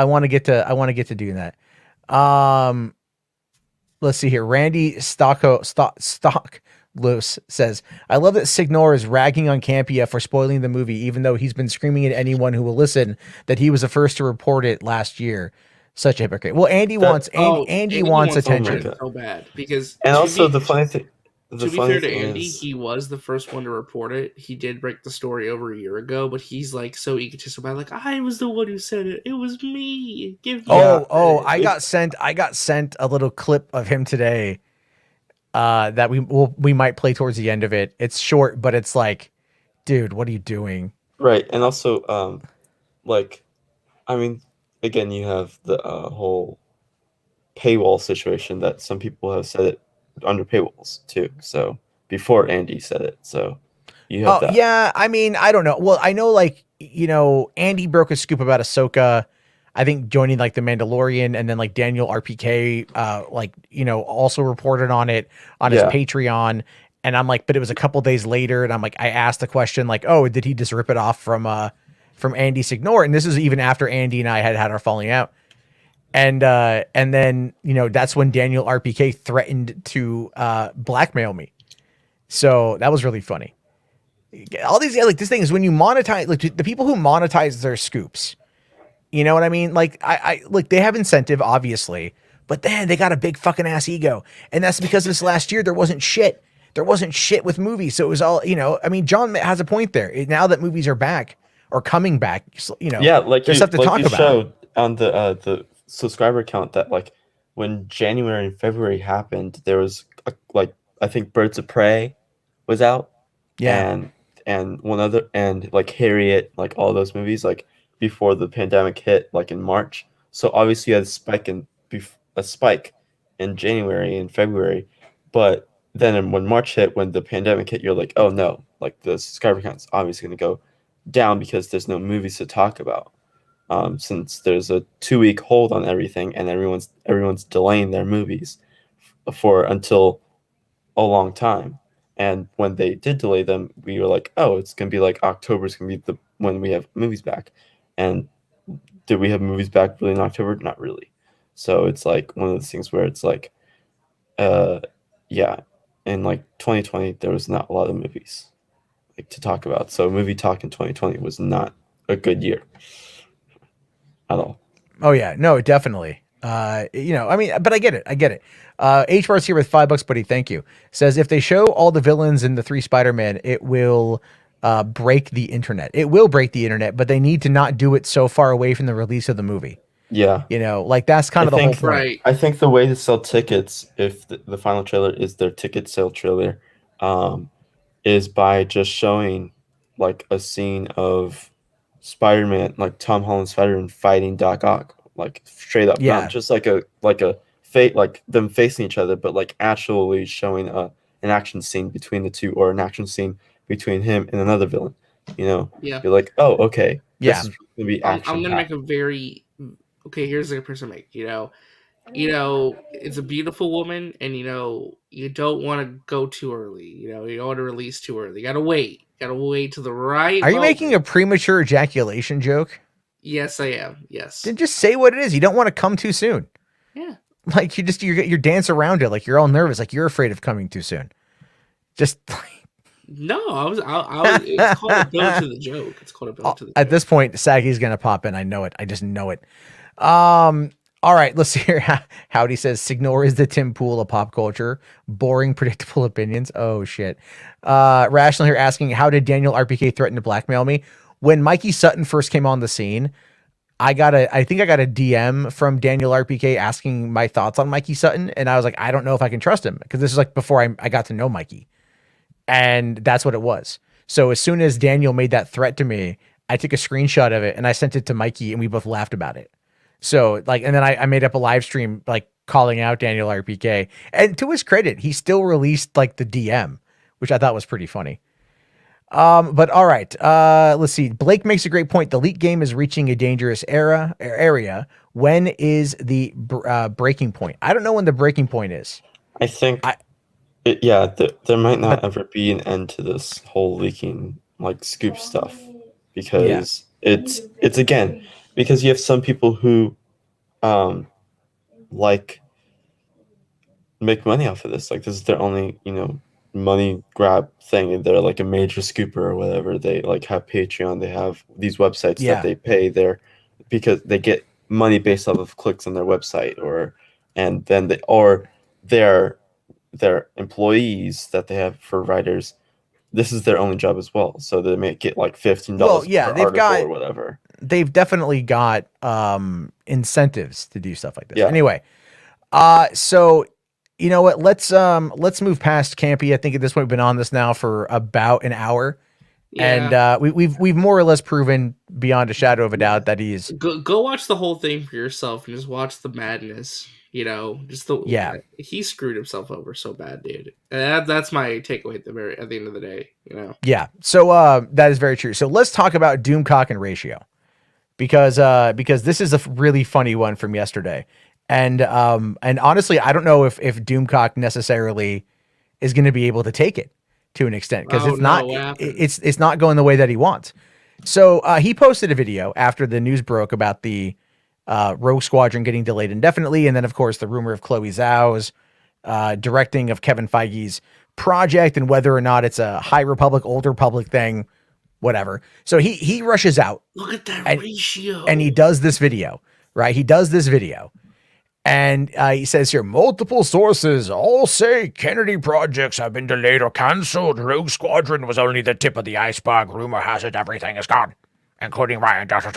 want to get to doing that. Let's see here. Randy Stockloose says, I love that Signore is ragging on Campea for spoiling the movie, even though he's been screaming at anyone who will listen that he was the first to report it last year. Such a hypocrite. Well, Andy wants attention. So bad because, and also the funny thing. To be fair to Andy, he was the first one to report it. He did break the story over a year ago, but he's so egotistical about I was the one who said it. It was me. Give me I got sent a little clip of him today that we might play towards the end of it. It's short, but it's dude, what are you doing? Right. And also again, you have the whole paywall situation that some people have said it under paywalls too. So before Andy said it, so you have that. Yeah, I mean, I don't know. Well, I know, like, you know, Andy broke a scoop about Ahsoka, I think, joining like the Mandalorian, and then like Daniel RPK, like, you know, also reported on it on his Patreon. And I'm like, but it was a couple days later, and I'm like, I asked the question, like, oh, did he just rip it off from Andy Signore? And this is even after Andy and I had our falling out. And then, you know, that's when Daniel RPK threatened to blackmail me. So that was really funny. All these, like, this thing is when you monetize, like, the people who monetize their scoops, you know what I mean? Like, I like, they have incentive, obviously, but then they got a big fucking ass ego. And that's because this last year, there wasn't shit. There wasn't shit with movies. So it was all, you know, I mean, John has a point there. Now that movies are back or coming back, you know, like there's stuff to talk about. Showed on the subscriber count that, like, when January and February happened, there was like, I think Birds of Prey was out. Yeah. And one other, and like Harriet, like all those movies, like before the pandemic hit, like in March. So obviously you had a spike in January and February, but then when March hit, when the pandemic hit, you're like, oh no, like the subscriber count's obviously going to go down because there's no movies to talk about. Since there's a 2-week hold on everything, and everyone's delaying their movies until a long time. And when they did delay them, we were like, oh, it's going to be like October is going to be when we have movies back. And did we have movies back really in October? Not really. So it's like one of those things where it's like, in like 2020, there was not a lot of movies like to talk about. So movie talk in 2020 was not a good year at all. Oh yeah, no, definitely. You know, I mean, but I get it. H Bar's here with $5, buddy. Thank you. Says if they show all the villains in the 3 Spider-Man, it will break the internet. It will break the internet, but they need to not do it so far away from the release of the movie. Yeah. You know, like that's kind of the whole point. Right. I think the way to sell tickets, if the final trailer is their ticket sale trailer, is by just showing like a scene of Spider-Man, like Tom Holland's Spider-Man fighting Doc Ock, like straight up, not just like a fate, like them facing each other, but like actually showing an action scene between the two, or an action scene between him and another villain. You know, you're like, oh, okay, this is gonna be action. I'm gonna make a very here's a person make, you know, it's a beautiful woman, and you know, you don't want to go too early. You know, you don't want to release too early. You gotta wait to the right. Are you making a premature ejaculation joke? Yes, I am. Yes. Then just say what it is. You don't want to come too soon. Yeah. Like you dance around it, like you're all nervous, like you're afraid of coming too soon. Just no, I was. It's called a build to the joke. It's called a build to the joke. At this point, Saggy's gonna pop in. I know it. I just know it. All right, let's see here. Howdy says Signore is the Tim Pool of pop culture. Boring, predictable opinions. Oh shit. Rational here asking, how did Daniel RPK threaten to blackmail me? When Mikey Sutton first came on the scene, I think I got a DM from Daniel RPK asking my thoughts on Mikey Sutton, and I was like, I don't know if I can trust him, because this is like before I got to know Mikey, and that's what it was. So as soon as Daniel made that threat to me, I took a screenshot of it and I sent it to Mikey, and we both laughed about it. So like, and then I made up a live stream like calling out Daniel RPK, and to his credit, he still released like the DM, which I thought was pretty funny. But all right, let's see. Blake makes a great point. The leak game is reaching a dangerous area. When is the breaking point? I don't know when the breaking point is. I think, there might not ever be an end to this whole leaking, like, scoop stuff, because it's again, because you have some people who, like, make money off of this. Like, this is their only, money grab thing, and they're like a major scooper or whatever. They like have Patreon, they have these websites that they pay there because they get money based off of clicks on their website, and then their employees that they have for writers, this is their only job as well. So they may get like $15 per article or whatever. They've definitely got incentives to do stuff like this. Yeah. Anyway, so you know what? Let's move past Campy. I think at this point we've been on this now for about an hour, and we've more or less proven beyond a shadow of a doubt that he's go watch the whole thing for yourself and just watch the madness. You know, he screwed himself over so bad, dude. And that's my takeaway at the end of the day. You know. Yeah. So that is very true. So let's talk about Doomcock and Ratio, because this is a really funny one from yesterday, and honestly, I don't know if Doomcock necessarily is going to be able to take it to an extent, because it's not going the way that he wants. So he posted a video after the news broke about the Rogue Squadron getting delayed indefinitely, and then of course the rumor of Chloe Zhao's directing of Kevin Feige's project, and whether or not it's a High Republic, Old Republic thing, whatever. So he rushes out. Look at that ratio. And he does this video, right? He does this video. And he says here, multiple sources all say Kennedy projects have been delayed or canceled. Rogue Squadron was only the tip of the iceberg. Rumor has it everything is gone, including Ryan Johnson.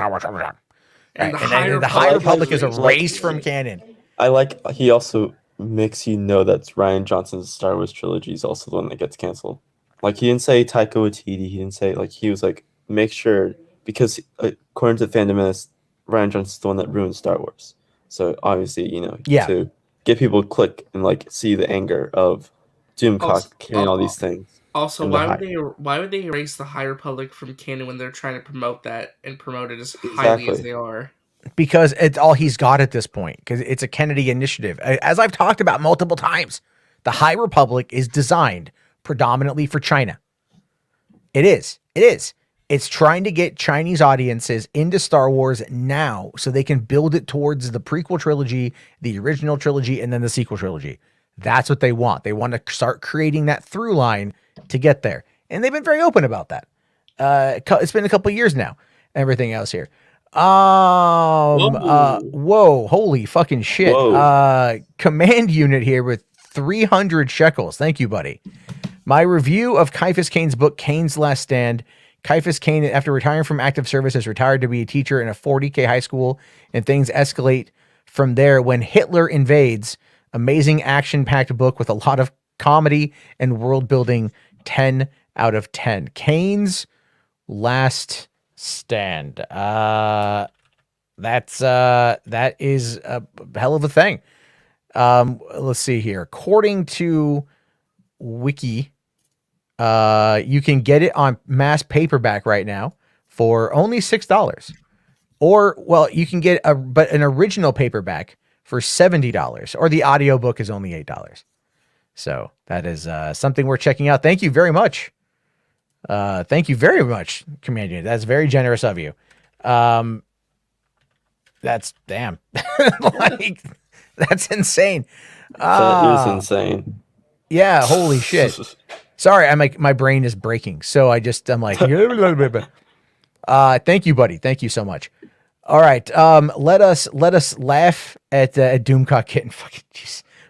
And the High Republic is erased from canon. He also makes you know that Ryan Johnson's Star Wars trilogy is also the one that gets canceled. Like, he didn't say Taika Waititi. He didn't say, like, he was like, make sure, because according to Fandom Menace, Ryan Johnson's the one that ruined Star Wars. So obviously, you know, to get people to click and like see the anger of Doomcock and all these things. Also, why would they erase the High Republic from canon when they're trying to promote that and promote it as highly as they are? Because it's all he's got at this point, because it's a Kennedy initiative. As I've talked about multiple times, the High Republic is designed predominantly for China. It is. It's trying to get Chinese audiences into Star Wars now so they can build it towards the prequel trilogy, the original trilogy, and then the sequel trilogy. That's what they want. They want to start creating that through line to get there. And they've been very open about that. It's been a couple of years now. Everything else here. Whoa, holy fucking shit. Command unit here with 300 shekels. Thank you, buddy. My review of Caiaphas Cain's book, Cain's Last Stand. Caiaphas Cain, after retiring from active service, is retired to be a teacher in a 40K high school, and things escalate from there when Hitler invades. Amazing action-packed book with a lot of comedy and world building. 10 out of 10. Cain's Last Stand. That is a hell of a thing. Let's see here. According to Wiki, you can get it on mass paperback right now for only $6. Or, well, you can get an original paperback for $70, or the audiobook is only $8. So that is something we're checking out. Thank you very much. Thank you very much, Command Unit. That's very generous of you. That's damn. Like, that's insane. That is insane. Yeah, holy shit. Sorry, my brain is breaking. So I'm like, thank you, buddy. Thank you so much. All right. Let us laugh at Doomcock getting fucking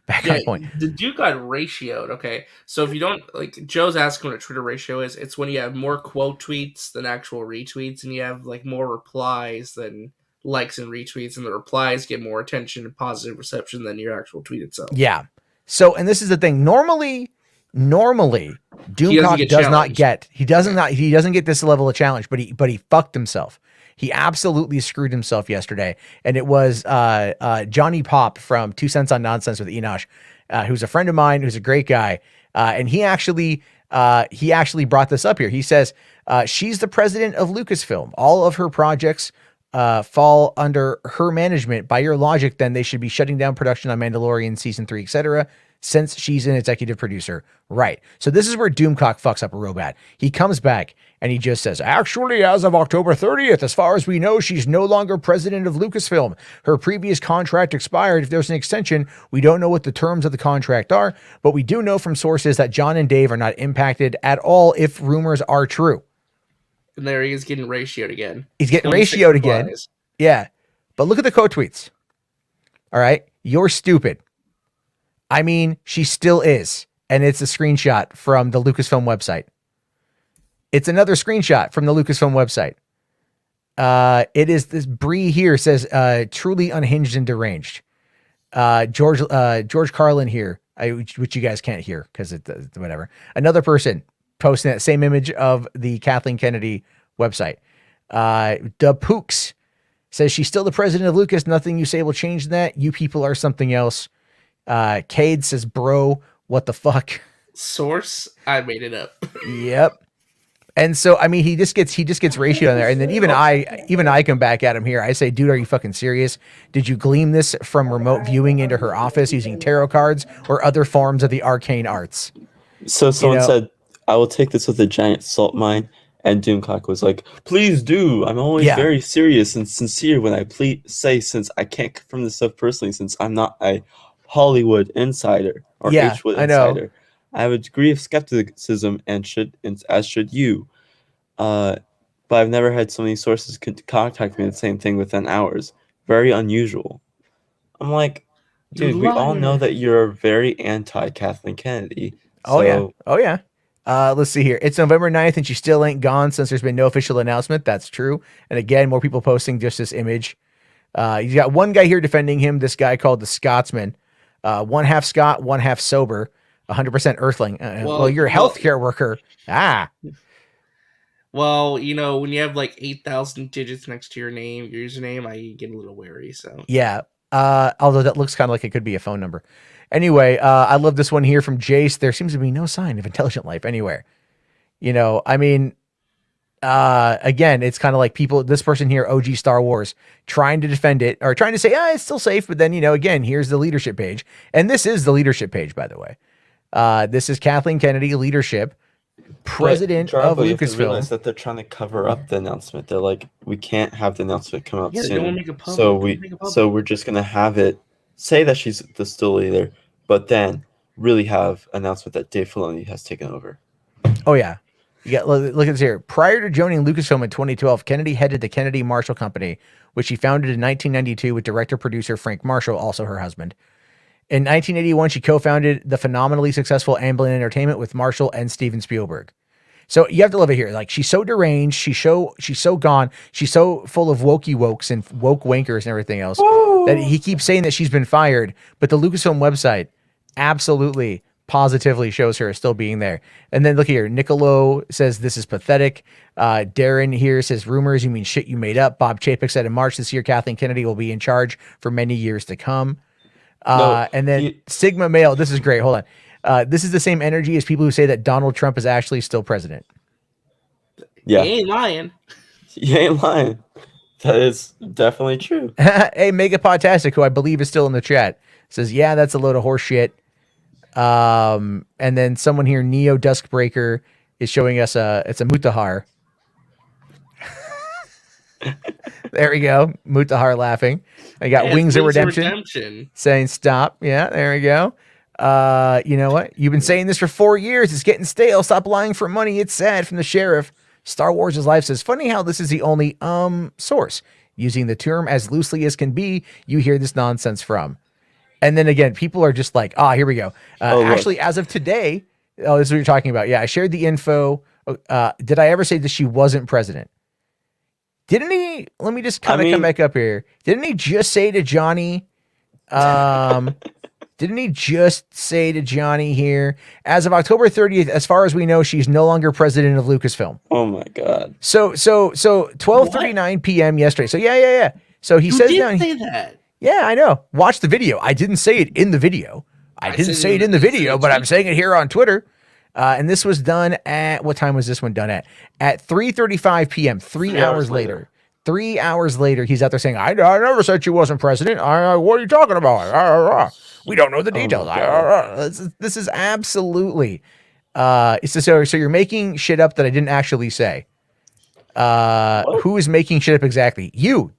back on point. The dude got ratioed. Okay. So if you don't, like, Joe's asking what a Twitter ratio is. It's when you have more quote tweets than actual retweets, and you have like more replies than likes and retweets, and the replies get more attention and positive reception than your actual tweet itself. Yeah. So, and this is the thing. Normally Doomcock he doesn't get this level of challenge, but he fucked himself. He absolutely screwed himself yesterday. And it was Johnny Pop from 2 Cents on Nonsense with Enosh, who's a friend of mine, who's a great guy. And he actually brought this up here. He says, she's the president of Lucasfilm. All of her projects fall under her management. By your logic, then they should be shutting down production on Mandalorian season 3, etc., since she's an executive producer. Right. So this is where Doomcock fucks up real bad. He comes back and he just says, actually, as of October 30th, as far as we know, she's no longer president of Lucasfilm. Her previous contract expired. If there's an extension, we don't know what the terms of the contract are, but we do know from sources that John and Dave are not impacted at all if rumors are true. And there he is getting ratioed again. He's getting ratioed again. Yeah. But look at the quote tweets. All right. You're stupid. I mean, she still is. And it's a screenshot from the Lucasfilm website. It's another screenshot from the Lucasfilm website. It is this Bree here says, truly unhinged and deranged. George Carlin here, which you guys can't hear because it's whatever. Another person posting that same image of the Kathleen Kennedy website. The Pooks Says she's still the president of Lucas. Nothing you say will change that. You people are something else. Cade says, bro, what the fuck? Source, I made it up. Yep. And so, I mean, he just gets ratioed on there. And then even I come back at him here. I say, dude, are you fucking serious? Did you glean this from remote viewing into her office using tarot cards or other forms of the arcane arts? So someone said, I will take this with a giant salt mine. And Doomcock was like, please do. I'm always very serious and sincere when I say, since I can't confirm this stuff personally, since I'm not a Hollywood insider or H-Wood insider. I have a degree of skepticism as should you. But I've never had so many sources contact me the same thing within hours. Very unusual. I'm like, dude, we all know that you're very anti Kathleen Kennedy. Oh yeah. Let's see here. It's November 9th and she still ain't gone since there's been no official announcement. That's true. And again, more people posting just this image. He's got one guy here defending him. This guy called the Scotsman. One half Scot, one half sober. 100% Earthling. Well, you're a healthcare worker. Well, you know, when you have like 8,000 digits next to your username, I get a little wary. So yeah. Although that looks kind of like it could be a phone number. Anyway, I love this one here from Jace. There seems to be no sign of intelligent life anywhere. You know, I mean, again, it's kind of like this person here, OG Star Wars, trying to defend it or trying to say, it's still safe. But then, you know, again, here's the leadership page. And this is the leadership page, by the way. This is Kathleen Kennedy, leadership, president of Lucasfilm. Realize that they're trying to cover up the announcement. They're like, we can't have the announcement come out soon. So we're just going to have it say that she's the still leader, but then really have announcement that Dave Filoni has taken over. Oh yeah. Look at this here. Prior to joining Lucasfilm in 2012, Kennedy headed the Kennedy Marshall Company, which she founded in 1992 with director-producer Frank Marshall, also her husband. In 1981, she co-founded the phenomenally successful Amblin Entertainment with Marshall and Steven Spielberg. So you have to love it here. Like, she's so deranged. She's so gone. She's so full of wokes and woke wankers and everything else that he keeps saying that she's been fired. But the Lucasfilm website absolutely, positively shows her still being there. And then look here. Nicolo says this is pathetic. Darren here says rumors. You mean shit you made up. Bob Chapek said in March this year, Kathleen Kennedy will be in charge for many years to come. And then Sigma Male. This is great. Hold on. This is the same energy as people who say that Donald Trump is actually still president. Yeah. You ain't lying. You ain't lying. That is definitely true. Hey, Megapodtastic, who I believe is still in the chat, says, yeah, that's a load of horse shit. And then someone here, Neo Duskbreaker, is showing us it's a Mutahar. There we go. Mutahar laughing. I got Wings of Redemption saying stop. Yeah, there we go. You know what? You've been saying this for 4 years. It's getting stale. Stop lying for money. It's sad. From the sheriff. Star Wars' Life says, funny how this is the only source. Using the term as loosely as can be, you hear this nonsense from. And then again, people are just like, here we go. Actually, as of today, this is what you're talking about. Yeah, I shared the info. Did I ever say that she wasn't president? Didn't he? Let me just kind of come back up here. Didn't he just say to Johnny? Didn't he just say to Johnny here? As of October 30th, as far as we know, she's no longer president of Lucasfilm. Oh my God. So 12:39 p.m. yesterday. So yeah. So he says down. Say that. Yeah, I know. Watch the video. I didn't say it in the video. I didn't say it in the video, but I'm saying it here on Twitter. And this was done at, what time was this one done at? At 3:35 p.m., 3 hours later. 3 hours later, he's out there saying, I never said she wasn't president. What are you talking about? We don't know the details. This is absolutely, so you're making shit up that I didn't actually say. Who is making shit up exactly? You.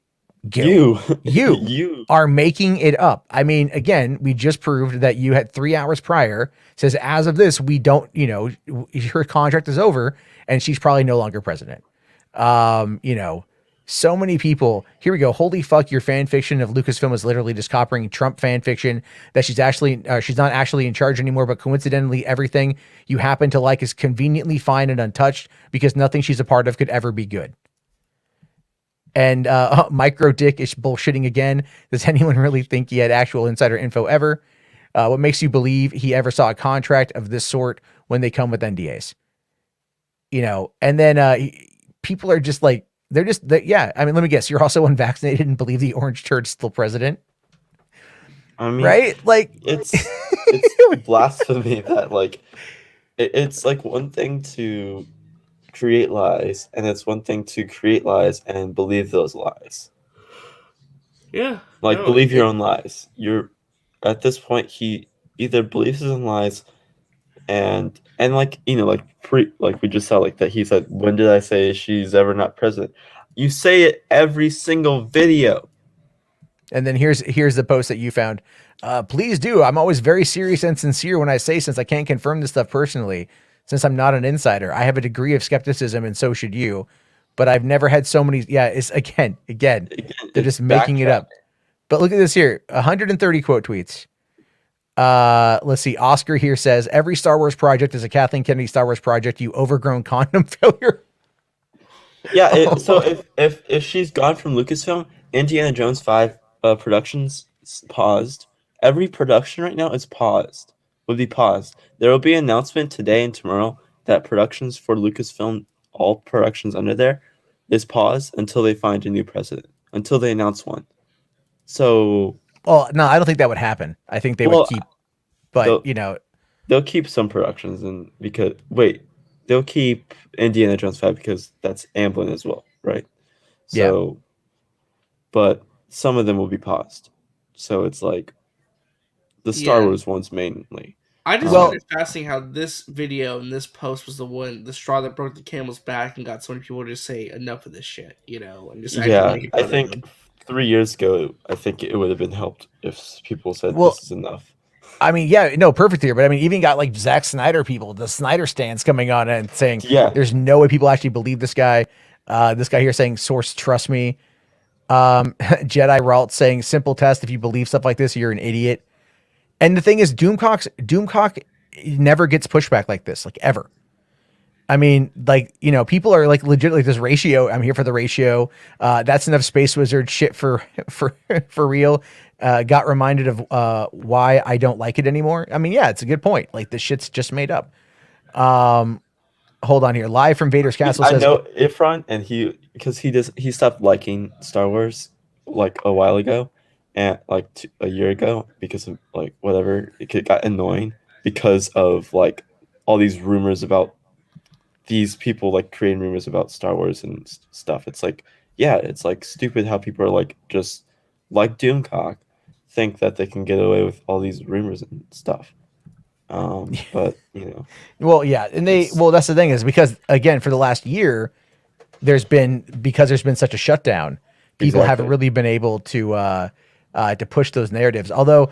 Gil. You are making it up. I mean, again, we just proved that you had 3 hours prior. Says as of this, we don't, her contract is over and she's probably no longer president. So many people. Here we go. Holy fuck! Your fan fiction of Lucasfilm is literally just copying Trump fan fiction. That she's not actually in charge anymore. But coincidentally, everything you happen to like is conveniently fine and untouched because nothing she's a part of could ever be good. And Micro Dick is bullshitting again. Does anyone really think he had actual insider info ever? What makes you believe he ever saw a contract of this sort when they come with NDAs? And then people are just like, They're just, yeah. I mean, let me guess. You're also unvaccinated and believe the orange turd's still president. I mean, right? Like it's blasphemy that like it's like one thing to create lies, and it's one thing to create lies and believe those lies. Yeah. Like believe your own lies. You're at this point he either believes his own lies and like, you know, like we just saw, like that he said, when did I say she's ever not president? You say it every single video. And then here's the post that you found. Please do. I'm always very serious and sincere when I say, since I can't confirm this stuff personally, since I'm not an insider, I have a degree of skepticism, and so should you. But I've never had so many. Yeah, it's again, they're just making it up. But look at this here. 130 quote tweets. Let's see. Oscar here says, every Star Wars project is a Kathleen Kennedy Star Wars project, you overgrown condom failure. Yeah. So if she's gone from Lucasfilm, Indiana Jones 5 productions paused. Every production right now is paused. Will be paused. There will be an announcement today and tomorrow that productions for Lucasfilm, all productions under there, is paused until they find a new president. Until they announce one. So. Well, no, I don't think that would happen. I think they would keep, but you know, they'll keep some productions, and they'll keep Indiana Jones 5 because that's Amblin as well, right? So, yeah. But some of them will be paused. So it's like the Star Wars ones mainly. I just find it fascinating how this video and this post was the straw that broke the camel's back and got so many people to just say enough of this shit, you know, and just I think 3 years ago, I think it would have been helped if people said this is enough. I mean, yeah, no, perfect here. But I mean, even got like Zack Snyder people, the Snyder stands coming on and saying, there's no way people actually believe this guy. This guy here saying, source, trust me. Jedi Ralt saying, simple test. If you believe stuff like this, you're an idiot. And the thing is, Doomcock never gets pushback like this, like ever. I mean, like, you know, people are like legit like this ratio. I'm here for the ratio. That's enough Space Wizard shit for real. Got reminded of why I don't like it anymore. I mean, yeah, it's a good point. Like the shit's just made up. Hold on here. Live from Vader's Castle says, I know Ifron, and he stopped liking Star Wars like a while ago, and like a year ago, because of like whatever, it got annoying because of like all these rumors about these people like creating rumors about Star Wars and stuff. It's like, yeah, it's like stupid how people are like just like Doomcock think that they can get away with all these rumors and stuff. But you know, well, yeah, and that's the thing is because again, for the last year, there's been such a shutdown, people haven't really been able to push those narratives. Although,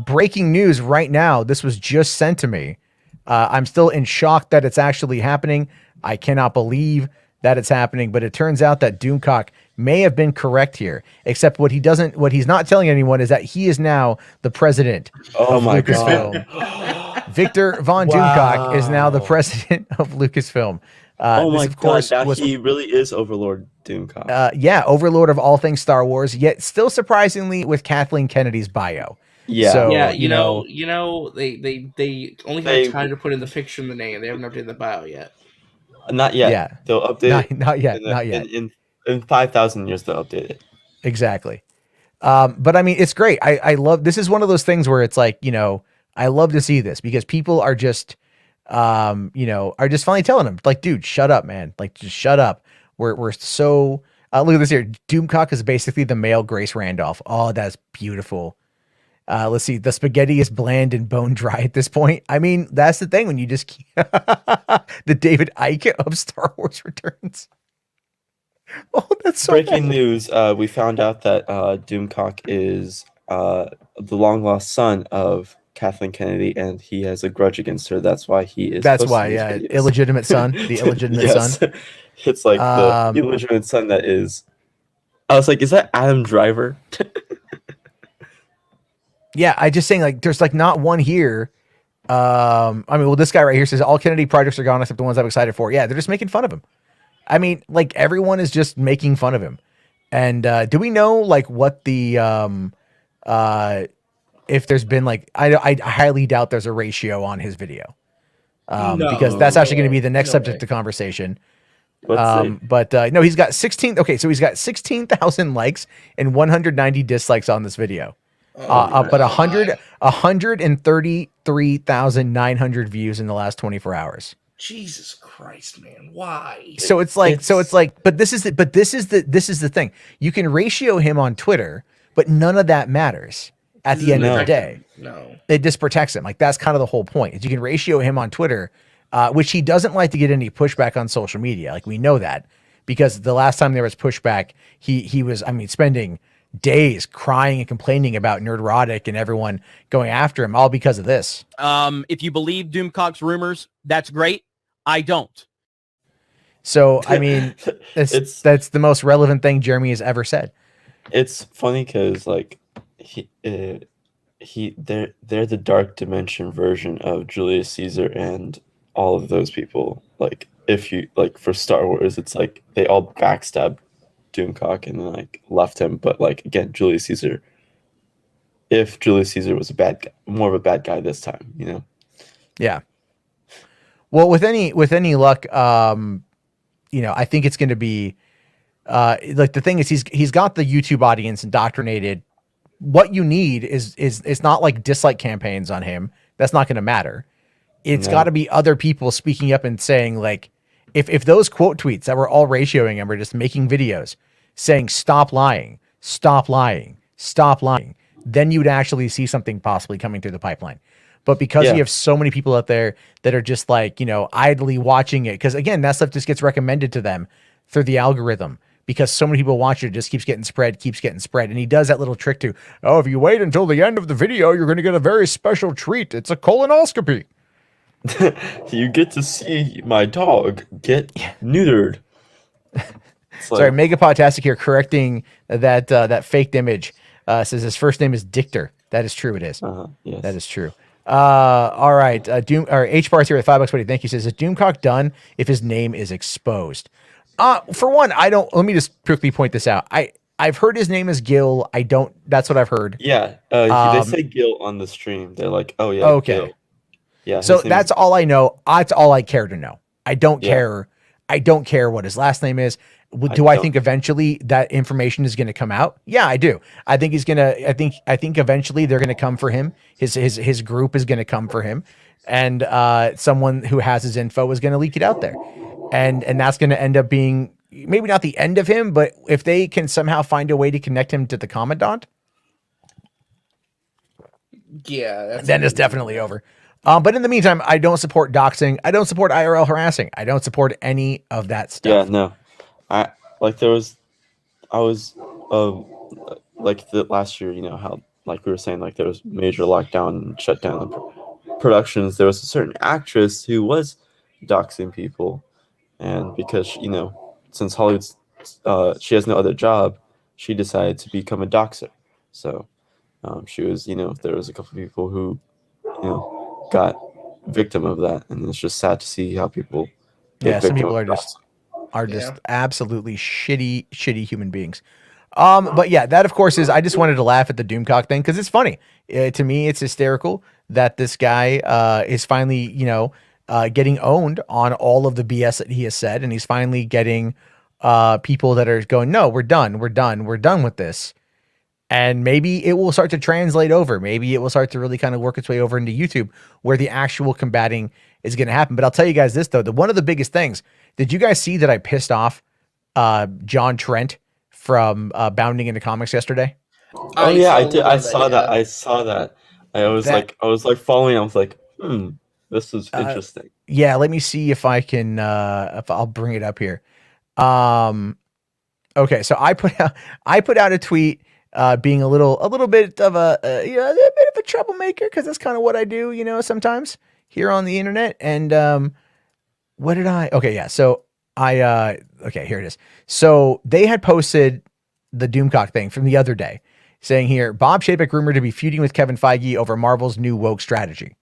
breaking news right now, this was just sent to me. I'm still in shock that it's actually happening. I cannot believe that it's happening, but it turns out that Doomcock may have been correct here, except what he's not telling anyone is that he is now the president of Lucasfilm. God. Victor Von Doomcock is now the president of Lucasfilm. Of course, he really is Overlord Doomcock. Yeah, Overlord of all things Star Wars, yet still surprisingly with Kathleen Kennedy's bio. Yeah. So, yeah, you know, they only had time to put in the fiction in the name. They haven't updated the bio yet. Not yet. Yeah. They'll update it. Not yet. In 5,000 years, they'll update it. Exactly. But I mean, it's great. I love, this is one of those things where it's like, you know, I love to see this because people are just, you know, are just finally telling them like, dude, shut up, man. Like, just shut up. We're so, look at this here. Doomcock is basically the male Grace Randolph. Oh, that's beautiful. Let's see. The spaghetti is bland and bone dry at this point. I mean, that's the thing when you just the David Icke of Star Wars Returns. Oh, that's so breaking news. We found out that Doomcock is the long lost son of Kathleen Kennedy, and he has a grudge against her. That's why he is. That's why, yeah, videos. Illegitimate son. The illegitimate son. It's like the illegitimate son that is. I was like, is that Adam Driver? Yeah, I just saying like there's like not one here. I mean, well, this guy right here says all Kennedy projects are gone except the ones I'm excited for. Yeah, they're just making fun of him. I mean, like everyone is just making fun of him. And do we know like what the if there's been like I highly doubt there's a ratio on his video. Because that's actually going to be the next subject of conversation. No, he's got 16. Okay, so he's got 16,000 likes and 190 dislikes on this video. But 133,900 views in the last 24 hours. Jesus Christ, man. Why? So it's like, but this is the thing. You can ratio him on Twitter, but none of that matters at the end of the day. No. It just protects him. Like, that's kind of the whole point, is you can ratio him on Twitter, which he doesn't like to get any pushback on social media. Like, we know that, because the last time there was pushback, he was, spending days crying and complaining about Nerdrotic and everyone going after him, all because of this. If you believe Doomcock's rumors, that's great. I don't. So, that's the most relevant thing Jeremy has ever said. It's funny because, like, they're the dark dimension version of Julius Caesar and all of those people. Like, if you, like, for Star Wars, it's like they all backstabbed Doomcock and like left him, but like, again, Julius Caesar, if Julius Caesar was a bad guy, more of a bad guy this time, Yeah. Well, with any luck, I think it's going to be like, the thing is, he's got the YouTube audience indoctrinated. What you need is it's not like dislike campaigns on him. That's not going to matter. It's got to be other people speaking up and saying, like, if those quote tweets that were all ratioing him were just making videos saying, stop lying, stop lying, stop lying, then you would actually see something possibly coming through the pipeline. But because you have so many people out there that are just like, idly watching it, because again, that stuff just gets recommended to them through the algorithm, because so many people watch it, just keeps getting spread. And he does that little trick to, if you wait until the end of the video, you're going to get a very special treat. It's a colonoscopy. You get to see my dog get neutered. Sorry, Megapodtastic here correcting that faked image. Says his first name is Dictor. That is true. It is. Yes. That is true. All right. Doom or H Bars here with $5, buddy. Thank you. Says, is Doomcock done if his name is exposed? For one, I don't. Let me just quickly point this out. I've heard his name is Gil. I don't. That's what I've heard. Yeah. They say Gil on the stream. They're like, oh yeah. Okay. Gil. Yeah. So that's all I know. That's all I care to know. I don't care. I don't care what his last name is. Do I think eventually that information is going to come out? Yeah, I do. I think he's going to, I think eventually they're going to come for him. His group is going to come for him, and someone who has his info is going to leak it out there. And that's going to end up being maybe not the end of him, but if they can somehow find a way to connect him to the Commandant, then it's definitely over. But in the meantime, I don't support doxing. I don't support IRL harassing. I don't support any of that stuff. Yeah, no. I was like the last year, how, like we were saying, like there was major lockdown and shutdown of productions. There was a certain actress who was doxing people, and because since Hollywood's she has no other job, she decided to become a doxer. So she was, there was a couple of people who got victim of that, and it's just sad to see how people some people are just absolutely shitty human beings. But yeah, that of course is, I just wanted to laugh at the Doomcock thing because it's funny. To me, it's hysterical that this guy is finally, getting owned on all of the BS that he has said, and he's finally getting people that are going, no, we're done with this. And maybe it will start to translate over. Maybe it will start to really kind of work its way over into YouTube, where the actual combating is going to happen. But I'll tell you guys this, though. One of the biggest things, did you guys see that I pissed off John Trent from Bounding into Comics yesterday? Oh, yeah, I did. I saw that. I was like following. I was like, this is interesting. Yeah, let me see if I can, if I'll bring it up here. Okay, so I put out a tweet being a little bit of a bit of a troublemaker, because that's kind of what I do, sometimes here on the internet. And what did I? Okay, yeah. So okay, here it is. So they had posted the Doomcock thing from the other day, saying here, Bob Chapek rumored to be feuding with Kevin Feige over Marvel's new woke strategy.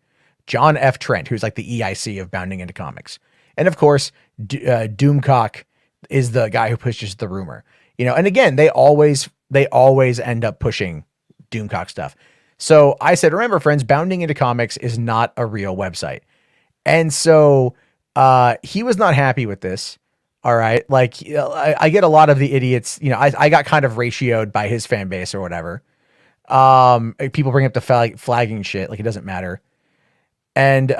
John F. Trent, who's like the EIC of Bounding into Comics, and of course, Doomcock is the guy who pushes the rumor. And again, they always end up pushing Doomcock stuff. So I said, remember, friends, Bounding into Comics is not a real website. And so he was not happy with this. All right. Like I get a lot of the idiots, I got kind of ratioed by his fan base or whatever. People bring up the flagging shit. Like it doesn't matter. And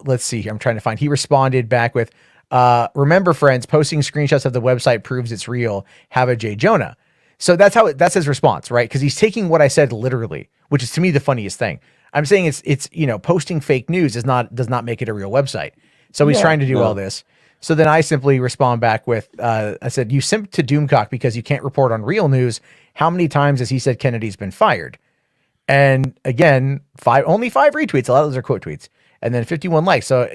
let's see. I'm trying to find. He responded back with, remember, friends, posting screenshots of the website proves it's real. Have a J. Jonah. So that's his response, right? Because he's taking what I said literally, which is to me the funniest thing. I'm saying it's posting fake news does not make it a real website. So he's trying to do all this. So then I simply respond back with, I said, you simp to Doomcock because you can't report on real news. How many times has he said Kennedy's been fired? And again, only 5 retweets. A lot of those are quote tweets, and then 51 likes. So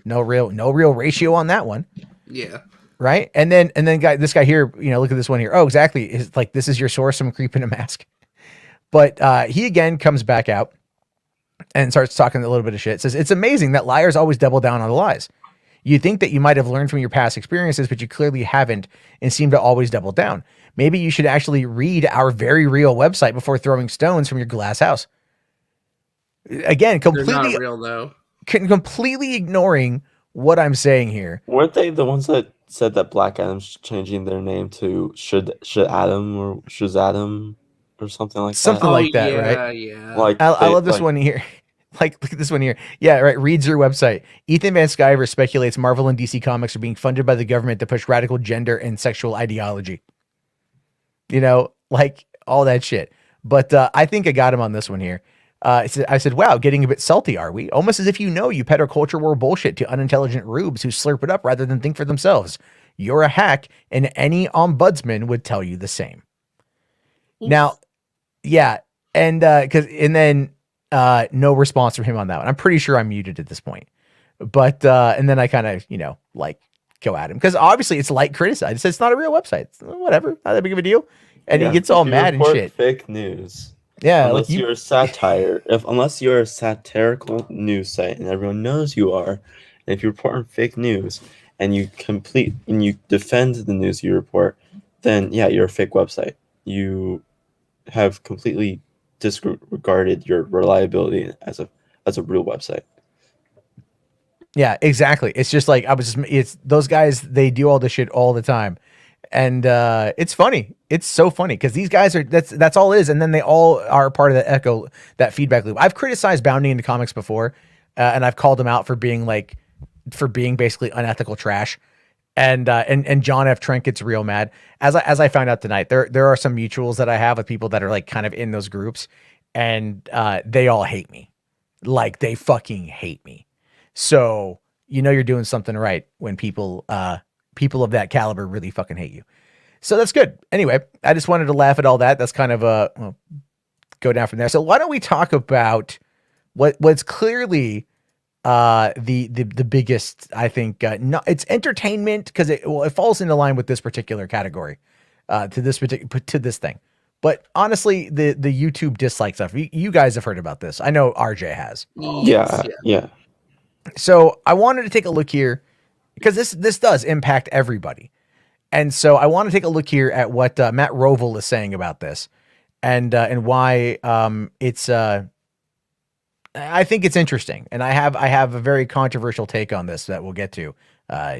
no real ratio on that one. Yeah. Right. And then this guy here, look at this one here. Oh, exactly. Is like, this is your source. Some creep in a mask. But he again comes back out and starts talking a little bit of shit. Says it's amazing that liars always double down on the lies. You think that you might have learned from your past experiences, but you clearly haven't and seem to always double down. Maybe you should actually read our very real website before throwing stones from your glass house. Again, completely They're not real though. Completely ignoring what I'm saying here. Weren't they the ones that said that Black Adam's changing their name to Should Adam or Shazadam or something like that? Something like that, right? Yeah. Like I love this one here. Like, look at this one here. Yeah, right. Reads your website. Ethan Van Sciver speculates Marvel and DC Comics are being funded by the government to push radical gender and sexual ideology. Like all that shit. But I think I got him on this one here. I said, wow, getting a bit salty, are we? Almost as if you peddle culture war bullshit to unintelligent rubes who slurp it up rather than think for themselves. You're a hack, and any ombudsman would tell you the same. Oof. Now, yeah, and then no response from him on that one. I'm pretty sure I'm muted at this point. But and then I kind of go at him because obviously it's light criticize. It says it's not a real website. It's, whatever, not that big of a deal. And he gets all mad and shit. Fake news. Yeah, unless you're a satire. Unless you're a satirical news site and everyone knows you are, and if you report on fake news and you defend the news you report, then yeah, you're a fake website. You have completely disregarded your reliability as a real website. Yeah, exactly. It's just like it's those guys, they do all this shit all the time. And it's funny. It's so funny because these guys that's all it is. And then they all are part of that feedback loop. I've criticized Bounding into Comics before, and I've called them out for being basically unethical trash. And John F. Trent gets real mad. As I found out tonight, there are some mutuals that I have with people that are like kind of in those groups, and they all hate me. Like they fucking hate me. So you're doing something right when people of that caliber really fucking hate you. So that's good. Anyway, I just wanted to laugh at all that. That's kind of go down from there. So why don't we talk about what's clearly the biggest, I think, it's entertainment because it falls into line with this particular category, to this thing. But honestly, the YouTube dislike stuff, you guys have heard about this. I know RJ has. Yeah. So I wanted to take a look here because this does impact everybody. And so I want to take a look here at what Matt Rovell is saying about this and why it's I think it's interesting. And I have a very controversial take on this that we'll get to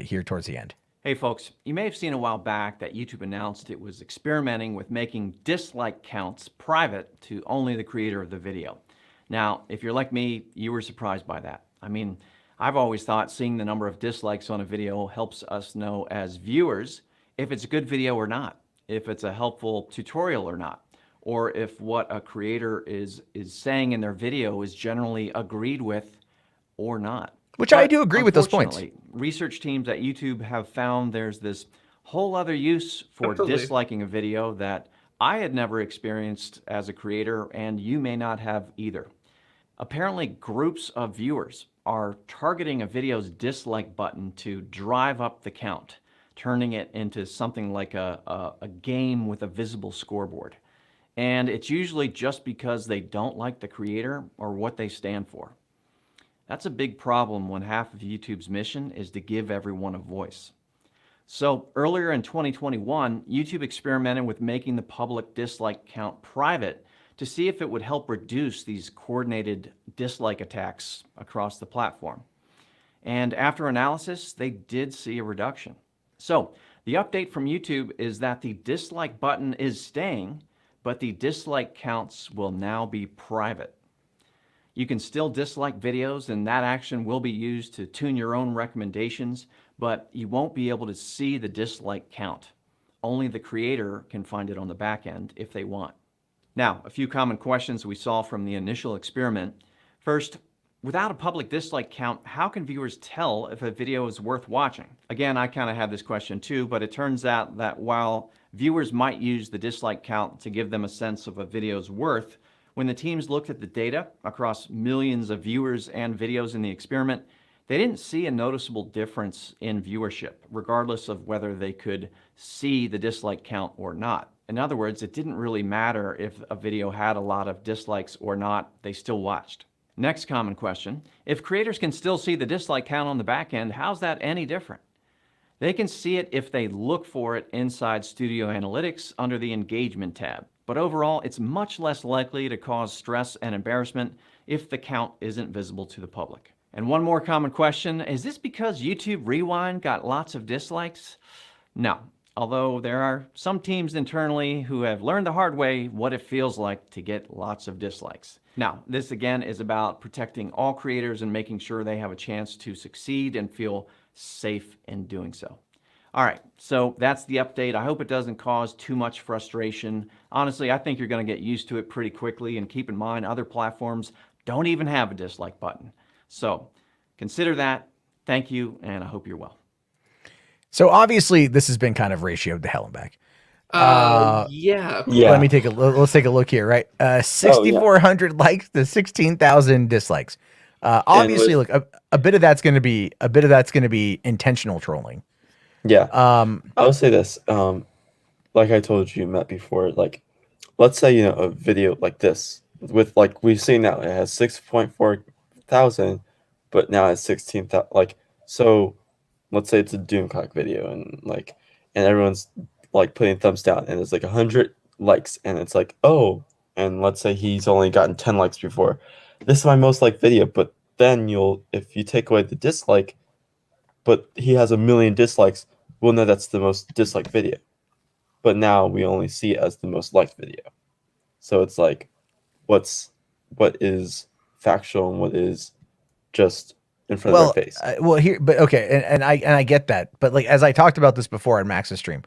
here towards the end. Hey folks, you may have seen a while back that YouTube announced it was experimenting with making dislike counts private to only the creator of the video. Now, if you're like me, you were surprised by that. I mean, I've always thought seeing the number of dislikes on a video helps us know as viewers if it's a good video or not, if it's a helpful tutorial or not, or if what a creator is saying in their video is generally agreed with or not. Which I do agree with those points. Research teams at YouTube have found there's this whole other use for disliking a video that I had never experienced as a creator, and you may not have either. Apparently, groups of viewers are targeting a video's dislike button to drive up the count, turning it into something like a game with a visible scoreboard. And it's usually just because they don't like the creator or what they stand for. That's a big problem when half of YouTube's mission is to give everyone a voice. So earlier in 2021, YouTube experimented with making the public dislike count private to see if it would help reduce these coordinated dislike attacks across the platform. And after analysis, they did see a reduction. So the update from YouTube is that the dislike button is staying, but the dislike counts will now be private. You can still dislike videos, and that action will be used to tune your own recommendations, but you won't be able to see the dislike count. Only the creator can find it on the back end if they want. Now, a few common questions we saw from the initial experiment. First, without a public dislike count, how can viewers tell if a video is worth watching? Again, I kind of had this question too, but it turns out that while viewers might use the dislike count to give them a sense of a video's worth, when the teams looked at the data across millions of viewers and videos in the experiment, they didn't see a noticeable difference in viewership, regardless of whether they could see the dislike count or not. In other words, it didn't really matter if a video had a lot of dislikes or not, they still watched. Next common question, if creators can still see the dislike count on the back end, how's that any different? They can see it if they look for it inside Studio Analytics under the Engagement tab. But overall, it's much less likely to cause stress and embarrassment if the count isn't visible to the public. And one more common question, is this because YouTube Rewind got lots of dislikes? No, although there are some teams internally who have learned the hard way what it feels like to get lots of dislikes. Now, this again is about protecting all creators and making sure they have a chance to succeed and feel safe in doing so. All right, so that's the update. I hope it doesn't cause too much frustration. Honestly, I think you're going to get used to it pretty quickly, and keep in mind other platforms don't even have a dislike button. So consider that. Thank you, and I hope you're well. So obviously this has been kind of ratioed to hell and back. Yeah. Let me take a look. Let's take a look here, right? 6,400 likes to 16,000 dislikes. Obviously, look, a bit of that's going to be intentional trolling. Yeah. I would say this. Like I told you, Matt, before, like, let's say, a video like this with, like, we've seen now, it has 6.4 thousand, but now it's 16,000. Like, so let's say it's a Doomcock video, and everyone's like putting thumbs down, and it's like 100 likes, and it's like, oh, and let's say he's only gotten 10 likes before. This is my most liked video, but then if you take away the dislike, but he has 1 million dislikes, we'll know that's the most disliked video. But now we only see it as the most liked video. So it's like, what is factual and what is just in front of their face? And I get that, but like, as I talked about this before on Max's stream,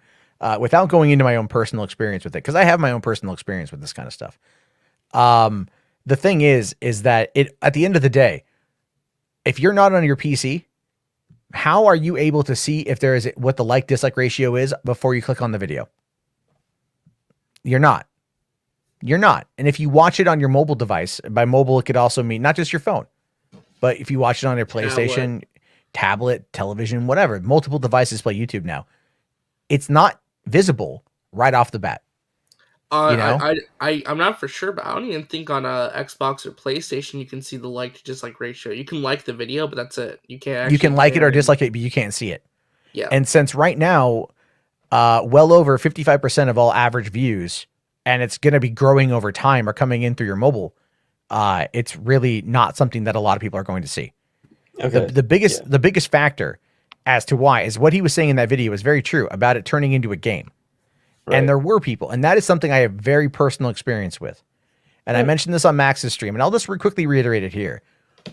without going into my own personal experience with it, because I have my own personal experience with this kind of stuff. The thing is that at the end of the day, if you're not on your PC, how are you able to see if there is what the like dislike ratio is before you click on the video? You're not. And if you watch it on your mobile device, by mobile, it could also mean not just your phone, but if you watch it on your PlayStation, tablet, television, whatever, multiple devices play YouTube now, it's not visible right off the bat. I'm not for sure, but I don't even think on a Xbox or PlayStation you can see the like to dislike ratio. You can like the video, but that's it. You can't. You can like it or dislike it, but you can't see it. Yeah. And since right now, well over 55% of all average views, and it's going to be growing over time, are coming in through your mobile, it's really not something that a lot of people are going to see. Okay. The biggest factor as to why is what he was saying in that video is very true about it turning into a game. Right. And there were people, and that is something I have very personal experience with. And I mentioned this on Max's stream, and I'll just quickly reiterate it here.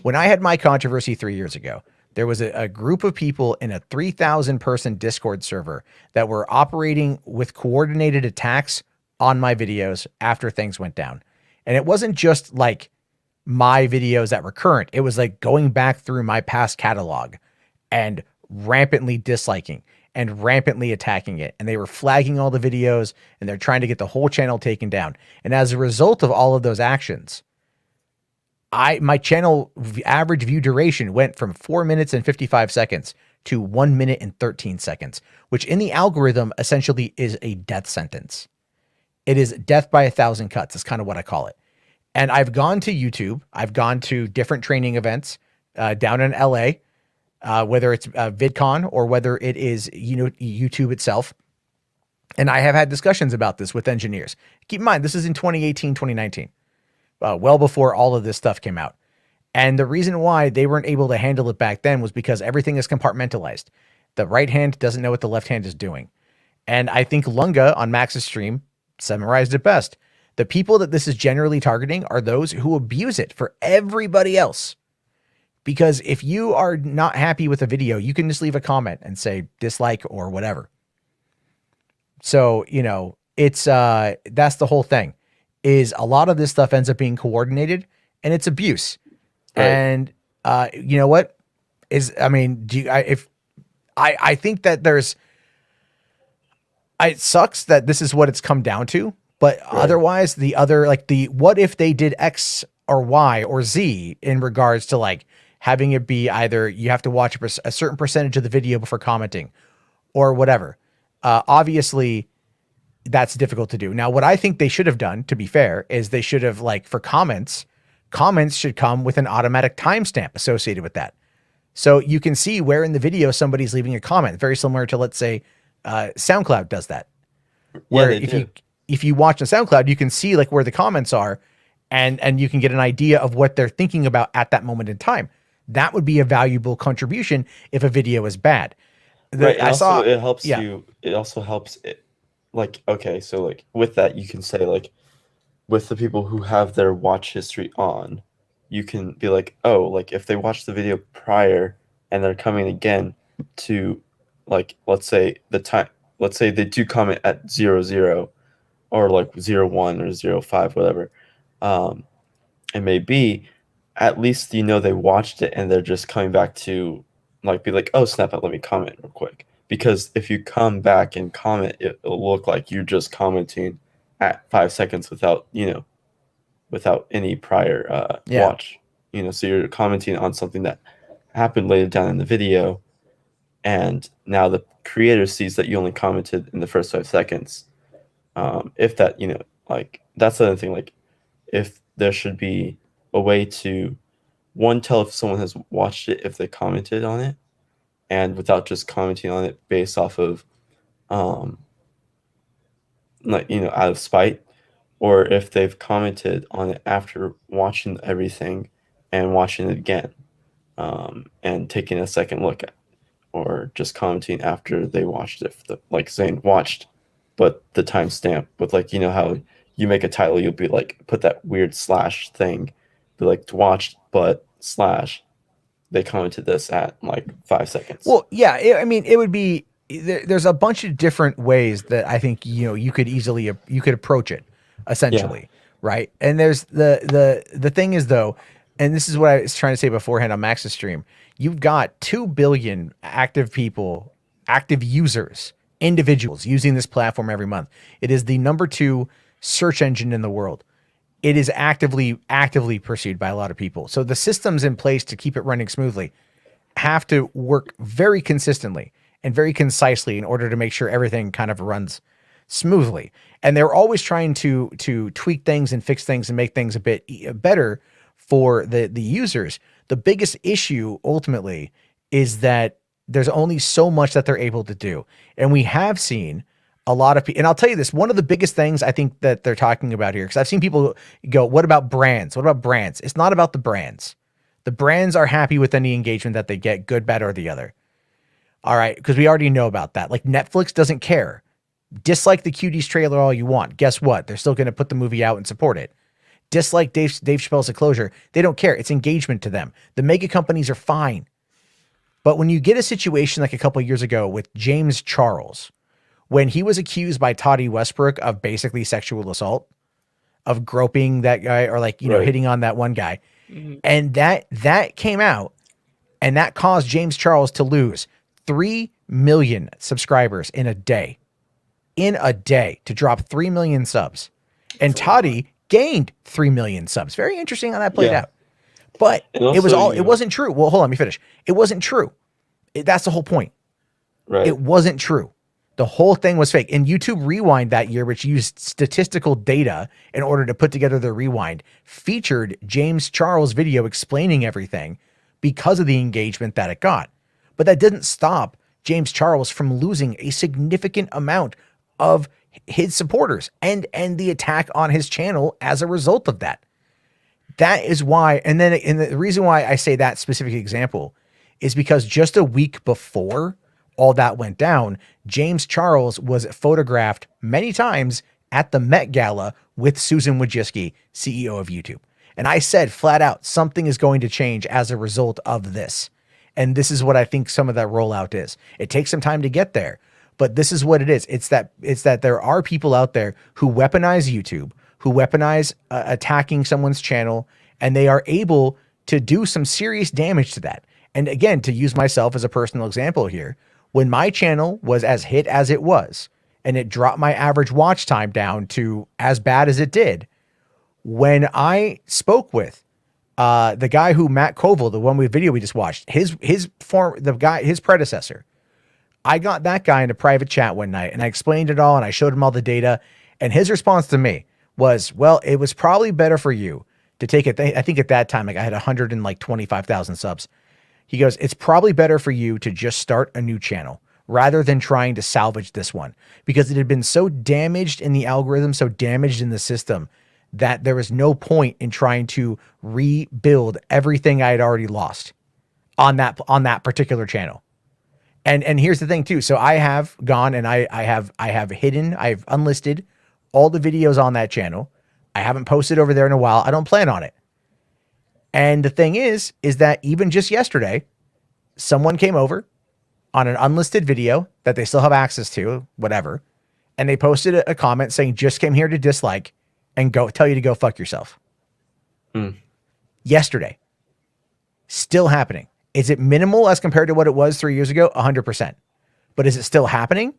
When I had my controversy 3 years ago, there was a group of people in a 3,000 person Discord server that were operating with coordinated attacks on my videos after things went down. And it wasn't just like my videos that were current. It was like going back through my past catalog and rampantly disliking and rampantly attacking it. And they were flagging all the videos, and they're trying to get the whole channel taken down. And as a result of all of those actions, my channel average view duration went from 4 minutes and 55 seconds to 1 minute and 13 seconds, which in the algorithm essentially is a death sentence. It is death by 1,000 cuts is kind of what I call it. And I've gone to YouTube. I've gone to different training events down in LA, whether it's VidCon or whether it is, YouTube itself. And I have had discussions about this with engineers. Keep in mind, this is in 2018, 2019, well before all of this stuff came out. And the reason why they weren't able to handle it back then was because everything is compartmentalized. The right hand doesn't know what the left hand is doing. And I think Lunga on Max's stream summarized it best. The people that this is generally targeting are those who abuse it for everybody else. Because if you are not happy with a video, you can just leave a comment and say dislike or whatever. So, you know, it's, that's the whole thing, is a lot of this stuff ends up being coordinated and it's abuse. Right. And, you know what is, I mean, I think that it sucks that this is what it's come down to, but otherwise what if they did X or Y or Z in regards to like having it be either you have to watch a certain percentage of the video before commenting or whatever. Obviously that's difficult to do. Now, what I think they should have done, to be fair, is they should have, like, for comments should come with an automatic timestamp associated with that. So you can see where in the video somebody's leaving a comment, very similar to, let's say, SoundCloud does that. Where if you watch on SoundCloud, you can see like where the comments are and you can get an idea of what they're thinking about at that moment in time. That would be a valuable contribution if a video is bad. It also helps it. Like, okay, so like with that, you can say like with the people who have their watch history on, you can be like, oh, like if they watched the video prior and they're coming again to like, let's say they do comment at 00 or like 01 or 05, whatever. It may be, at least, you know, they watched it and they're just coming back to like, be like, oh, snap it, let me comment real quick. Because if you come back and comment, it'll look like you're just commenting at 5 seconds without any prior watch. You know, so you're commenting on something that happened later down in the video, and now the creator sees that you only commented in the first 5 seconds. If that, you know, like that's the other thing. Like, if there should be a way to, one, tell if someone has watched it if they commented on it, and without just commenting on it based off of, like, you know, out of spite, or if they've commented on it after watching everything and watching it again, and taking a second look at it, or just commenting after they watched it, like saying watched, but the timestamp with, like, you know how you make a title, you'll be like, put that weird slash thing, be like watched, but slash, they commented this at like 5 seconds. Well, yeah, I mean, it would be, there's a bunch of different ways that I think, you know, you could approach it, essentially, right? And there's the thing is, though, and this is what I was trying to say beforehand on Max's stream, you've got 2 billion active people, active users, individuals using this platform every month. It is the #2 search engine in the world. It is actively pursued by a lot of people. So the systems in place to keep it running smoothly have to work very consistently and very concisely in order to make sure everything kind of runs smoothly. And they're always trying to tweak things and fix things and make things a bit better for the users. The biggest issue ultimately is that there's only so much that they're able to do. And we have seen a lot of people, and I'll tell you this, one of the biggest things I think that they're talking about here, because I've seen people go, what about brands? What about brands? It's not about the brands. The brands are happy with any engagement that they get, good, bad, or the other. All right, because we already know about that. Like, Netflix doesn't care. Dislike the Cuties trailer all you want. Guess what? They're still going to put the movie out and support it. Dislike Dave Chappelle's Disclosure. They don't care. It's engagement to them. The mega companies are fine. But when you get a situation like a couple of years ago with James Charles, when he was accused by Toddy Westbrook of basically sexual assault, of groping that guy, or like, you know, hitting on that one guy. Mm-hmm. And that came out, and that caused James Charles to lose 3 million subscribers in a day, to drop 3 million subs. And Toddy gained 3 million subs. Very interesting how that played out. But also, it wasn't true. Well, hold on, let me finish. It wasn't true. That's the whole point. Right. It wasn't true. The whole thing was fake. And YouTube Rewind that year, which used statistical data in order to put together the rewind, featured James Charles' video explaining everything because of the engagement that it got. But that didn't stop James Charles from losing a significant amount of his supporters and the attack on his channel as a result of that. That is why, and the reason why I say that specific example is because just a week before all that went down, James Charles was photographed many times at the Met Gala with Susan Wojcicki, CEO of YouTube. And I said flat out, something is going to change as a result of this. And this is what I think some of that rollout is. It takes some time to get there, but this is what it is. It's that there are people out there who weaponize YouTube, who weaponize attacking someone's channel, and they are able to do some serious damage to that. And again, to use myself as a personal example here, when my channel was as hit as it was, and it dropped my average watch time down to as bad as it did, when I spoke with the guy who Matt Koval, the one video we just watched, his predecessor, I got that guy in a private chat one night and I explained it all and I showed him all the data. And his response to me was, well, it was probably better for you to take it. I think at that time, like I had 125,000 subs. He goes, it's probably better for you to just start a new channel rather than trying to salvage this one, because it had been so damaged in the algorithm, so damaged in the system, that there was no point in trying to rebuild everything I had already lost on that particular channel. And here's the thing too. So I have gone and I have unlisted all the videos on that channel. I haven't posted over there in a while. I don't plan on it. And the thing is that even just yesterday, someone came over on an unlisted video that they still have access to, whatever, and they posted a comment saying, just came here to dislike and tell you to go fuck yourself. Yesterday. Still happening. Is it minimal as compared to what it was 3 years ago? 100%. But is it still happening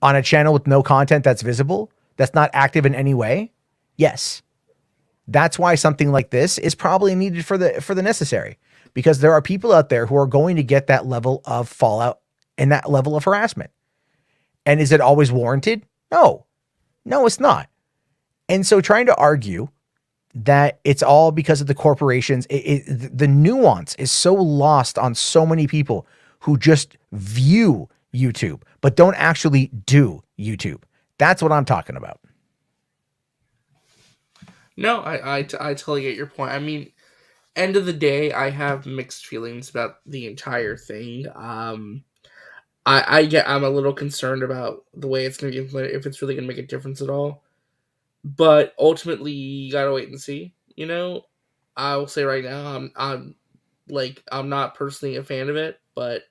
on a channel with no content that's visible, that's not active in any way? Yes. That's why something like this is probably needed for the necessary, because there are people out there who are going to get that level of fallout and that level of harassment. And is it always warranted? No, it's not. And so trying to argue that it's all because of the corporations, the nuance is so lost on so many people who just view YouTube, but don't actually do YouTube. That's what I'm talking about. No, I totally get your point. I mean, end of the day, I have mixed feelings about the entire thing. I'm a little concerned about the way it's going to be implemented, if it's really going to make a difference at all. But ultimately, you gotta wait and see. You know, I will say right now, I'm not personally a fan of it, but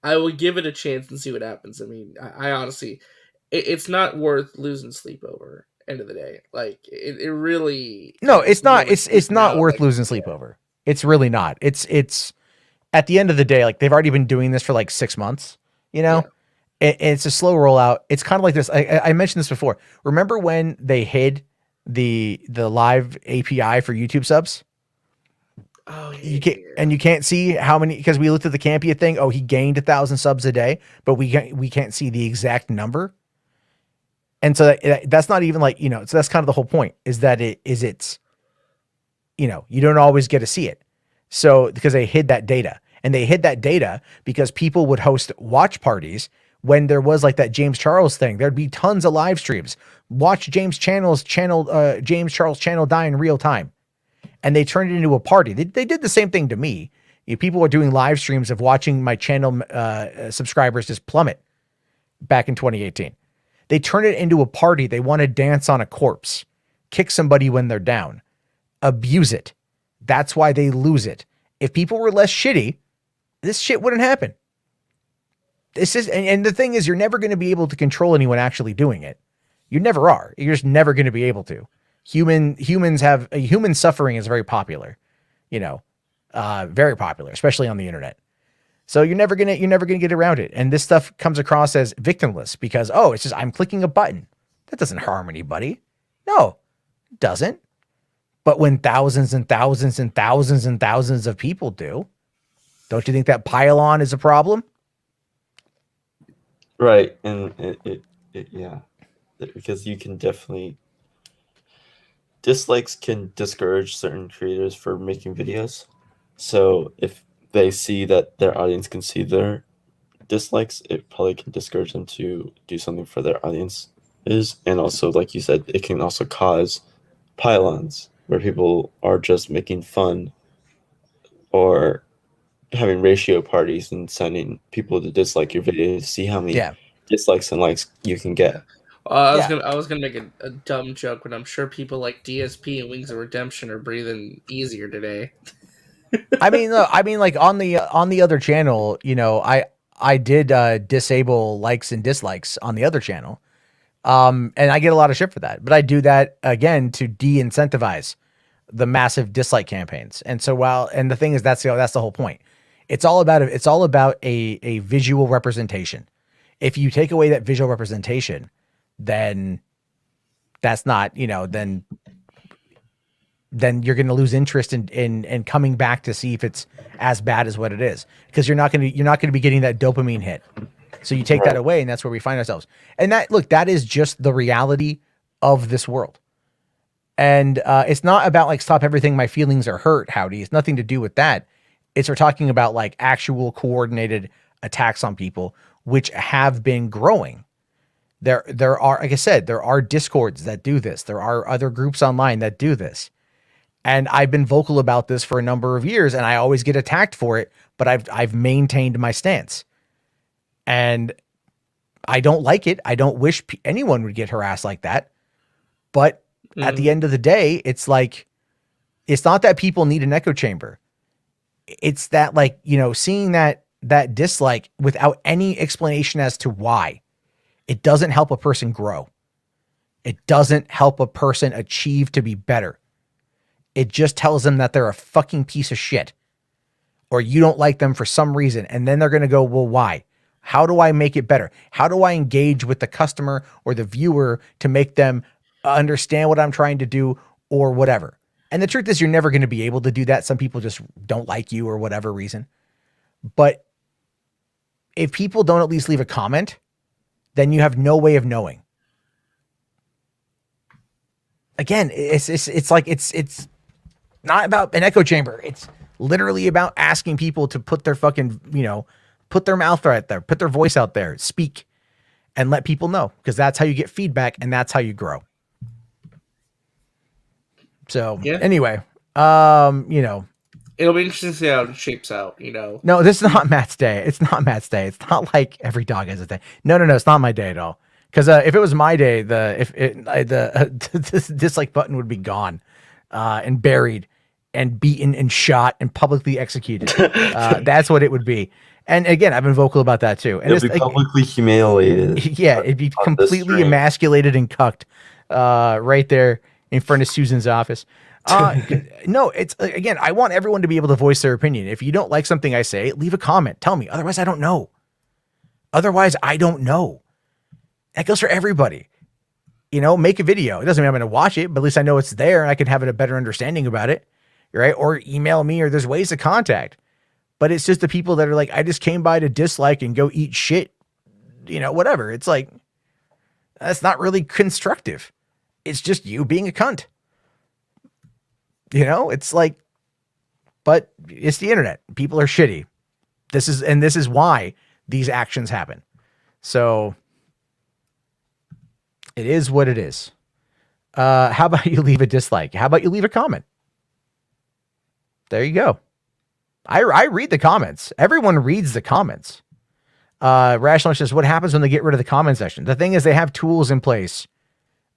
I will give it a chance and see what happens. I mean, I honestly, it's not worth losing sleep over. End of the day, like it really. No, it's not. It's not worth losing sleep over. It's really not. It's at the end of the day, like they've already been doing this for like 6 months. You know, it's a slow rollout. It's kind of like this. I mentioned this before. Remember when they hid the live API for YouTube subs? Oh, yeah. You can't see how many, because we looked at the Campea thing. Oh, he gained 1,000 subs a day, but we can't see the exact number. And so that's not even like, you know, so that's kind of the whole point, is that it's, you know, you don't always get to see it. So because they hid that data, and they hid that data because people would host watch parties when there was like that James Charles thing. There'd be tons of live streams. Watch James Charles channel die in real time. And they turned it into a party. They did the same thing to me. People were doing live streams of watching my channel subscribers just plummet back in 2018. They turn it into a party. They want to dance on a corpse, kick somebody when they're down, abuse it. That's why they lose it. If people were less shitty, this shit wouldn't happen. And the thing is, you're never going to be able to control anyone actually doing it. You never are. You're just never going to be able to. Human suffering is very popular, you know, very popular, especially on the internet. So you're never gonna get around it. And this stuff comes across as victimless because, oh, it's just, I'm clicking a button. That doesn't harm anybody. No, it doesn't. But when thousands and thousands and thousands and thousands of people do, don't you think that pile-on is a problem? Right. And yeah, because you can definitely, dislikes can discourage certain creators for making videos. So if they see that their audience can see their dislikes, it probably can discourage them to do something for their audience is. And also, like you said, it can also cause pile-ons where people are just making fun or having ratio parties and sending people to dislike your video to see how many dislikes and likes you can get. I was gonna make a dumb joke, but I'm sure people like DSP and Wings of Redemption are breathing easier today. I mean, look, like on the other channel, you know, I did disable likes and dislikes on the other channel, and I get a lot of shit for that. But I do that again to de-incentivize the massive dislike campaigns. And so and the thing is, that's the whole point. It's all about a visual representation. If you take away that visual representation, then that's not, you know, then you're going to lose interest in coming back to see if it's as bad as what it is, because you're not going to be getting that dopamine hit. So you take that away, and that's where we find ourselves. And that is just the reality of this world. And it's not about like, stop everything, my feelings are hurt, Howdy. It's nothing to do with that. We're talking about like actual coordinated attacks on people, which have been growing. There are, like I said, there are Discords that do this. There are other groups online that do this. And I've been vocal about this for a number of years, and I always get attacked for it, but I've maintained my stance. And I don't like it. I don't wish anyone would get harassed like that. But at the end of the day, it's like, it's not that people need an echo chamber. It's that, like, you know, seeing that dislike without any explanation as to why, it doesn't help a person grow. It doesn't help a person achieve to be better. It just tells them that they're a fucking piece of shit, or you don't like them for some reason. And then they're going to go, well, why? How do I make it better? How do I engage with the customer or the viewer to make them understand what I'm trying to do or whatever? And the truth is, you're never going to be able to do that. Some people just don't like you or whatever reason. But if people don't at least leave a comment, then you have no way of knowing. Again, it's like, it's not about an echo chamber. It's literally about asking people to put their fucking, you know, put their mouth right there, put their voice out there, speak, and let people know, because that's how you get feedback and that's how you grow. So anyway, you know, it'll be interesting to see how it shapes out, you know. No, this is not Matt's day. It's not Matt's day. It's not like every dog has a day. No, it's not my day at all. Because if it was my day, the dislike button would be gone, and buried, and beaten, and shot, and publicly executed. That's what it would be. And again, I've been vocal about that too. And it'd be publicly humiliated. Yeah, it'd be completely emasculated and cucked, right there in front of Susan's office. No, it's, again, I want everyone to be able to voice their opinion. If you don't like something I say, leave a comment. Tell me. Otherwise, I don't know. That goes for everybody. You know, make a video. It doesn't mean I'm going to watch it, but at least I know it's there and I can have a better understanding about it. Right. Or email me, or there's ways to contact. But it's just the people that are like, I just came by to dislike and go eat shit, you know, whatever. It's like, that's not really constructive. It's just you being a cunt. You know, it's like, but it's the internet. People are shitty. This is why these actions happen. So it is what it is. How about you leave a dislike? How about you leave a comment? There you go. I read the comments. Everyone reads the comments. Rational says, what happens when they get rid of the comment section? The thing is, they have tools in place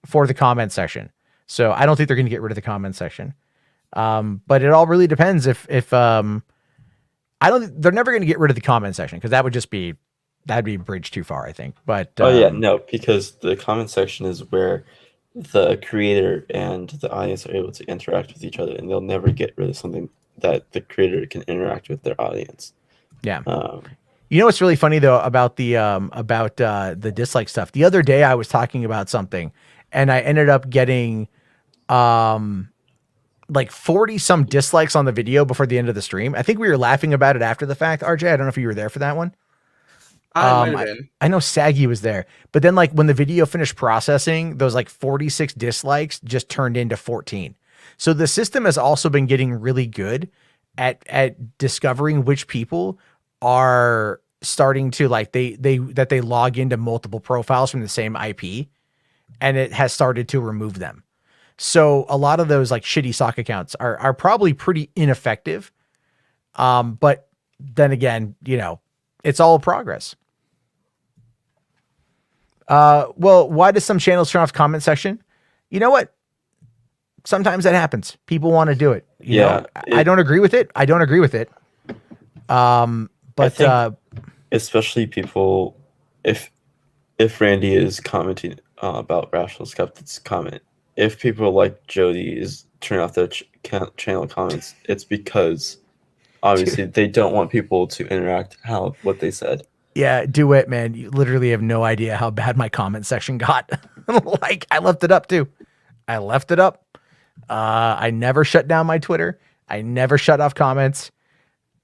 for the comment section. So I don't think they're going to get rid of the comment section. But it all really depends they're never going to get rid of the comment section, because that'd be a bridge too far, I think. But because the comment section is where the creator and the audience are able to interact with each other, and they'll never get rid of something that the creator can interact with their audience. Yeah. You know what's really funny though about the dislike stuff? The other day I was talking about something, and I ended up getting like 40 some dislikes on the video before the end of the stream. I think we were laughing about it after the fact. RJ, I don't know if you were there for that one. I know Saggy was there, but then like when the video finished processing, those like 46 dislikes just turned into 14. So the system has also been getting really good at discovering which people are starting to, like, they log into multiple profiles from the same IP, and it has started to remove them. So a lot of those like shitty sock accounts are probably pretty ineffective. But then again, it's all progress. Well, why does some channels turn off comment section? You know what? Sometimes that happens. People want to do it. I don't agree with it. But especially people, if Randy is commenting about Rational Skeptic's comment, if people like Jody is turning off their channel comments, it's because obviously they don't want people to interact what they said. Yeah, do it, man. You literally have no idea how bad my comment section got. Like, I left it up too. I left it up. I never shut down my Twitter. I never shut off comments.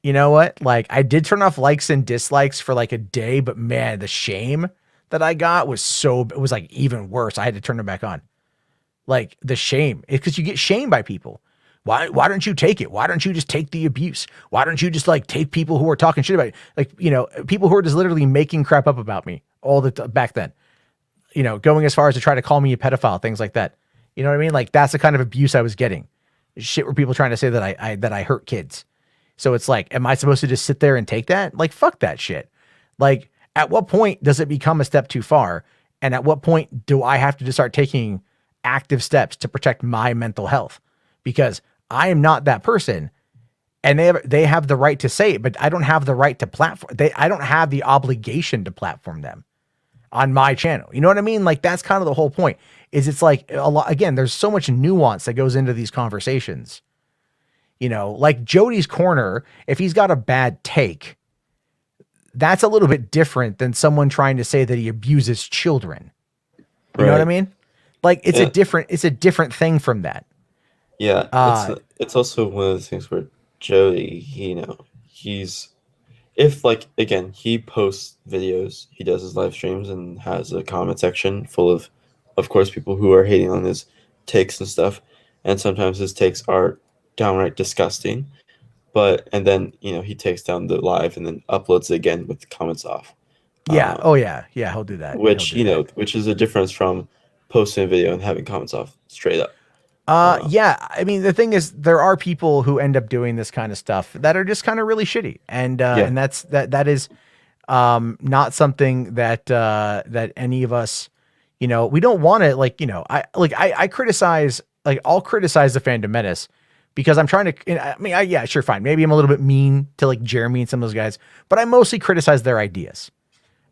You know what? Like, I did turn off likes and dislikes for like a day, but man, the shame that I got was like even worse. I had to turn it back on. Like, the shame. It's because you get shamed by people. Why don't you take it? Why don't you just take the abuse? Why don't you just like take people who are talking shit about you? Like, people who are just literally making crap up about me back then, going as far as to try to call me a pedophile, things like that. You know what I mean? Like, that's the kind of abuse I was getting. Shit where people trying to say that I hurt kids. So it's like, am I supposed to just sit there and take that? Like, fuck that shit. Like, at what point does it become a step too far? And at what point do I have to just start taking active steps to protect my mental health? Because I am not that person, and they have the right to say it, but I don't have the right to platform. I don't have the obligation to platform them on my channel. You know what I mean? Like, that's kind of the whole point. It's like a lot. Again, there's so much nuance that goes into these conversations. Like Jody's corner. If he's got a bad take, that's a little bit different than someone trying to say that he abuses children. You know what I mean? Like, it's a different thing from that. Yeah, it's also one of the things where Jody, he's, if like, again, he posts videos, he does his live streams and has a comment section full of course, people who are hating on his takes and stuff. And sometimes his takes are downright disgusting. And then, he takes down the live and then uploads it again with the comments off. Yeah. Yeah, he'll do that. Which is a difference from posting a video and having comments off straight up. Yeah. I mean, the thing is, there are people who end up doing this kind of stuff that are just kind of really shitty. And that is, not something that any of us, we don't want to I criticize, I'll criticize the Fandom Menace because I'm trying to, yeah, sure. Fine. Maybe I'm a little bit mean to like Jeremy and some of those guys, but I mostly criticize their ideas.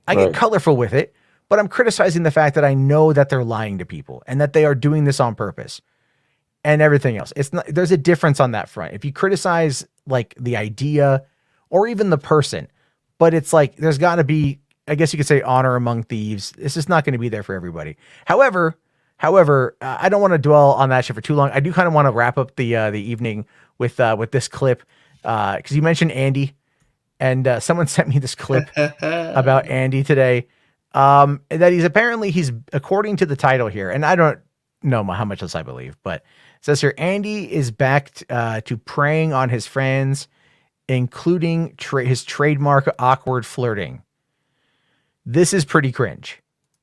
I get colorful with it, but I'm criticizing the fact that I know that they're lying to people and that they are doing this on purpose. And everything else. There's a difference on that front. If you criticize like the idea or even the person, but it's like, there's got to be, I guess you could say, honor among thieves. It's just not going to be there for everybody. However, I don't want to dwell on that shit for too long. I do kind of want to wrap up the evening with this clip. Cause you mentioned Andy and someone sent me this clip about Andy today. That he's according to the title here. And I don't know how much else I believe, but it says here, Andy is back to preying on his friends, including his trademark awkward flirting. This is pretty cringe.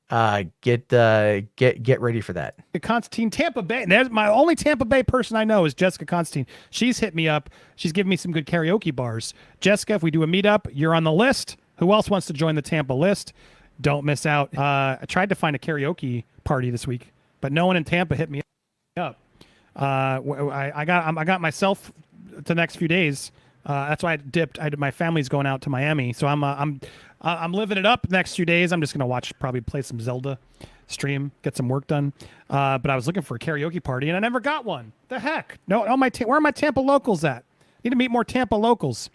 Get ready for that. Constantine, Tampa Bay. There's my only Tampa Bay person I know is Jessica Constantine. She's hit me up. She's given me some good karaoke bars. Jessica, if we do a meetup, you're on the list. Who else wants to join the Tampa list? Don't miss out. I tried to find a karaoke party this week, but no one in Tampa hit me up. I got myself the next few days. That's why I dipped. My family's going out to Miami, so I'm living it up next few days. I'm just gonna probably play some Zelda, stream, get some work done. But I was looking for a karaoke party and I never got one. The heck? No, where are my Tampa locals at? Need to meet more Tampa locals.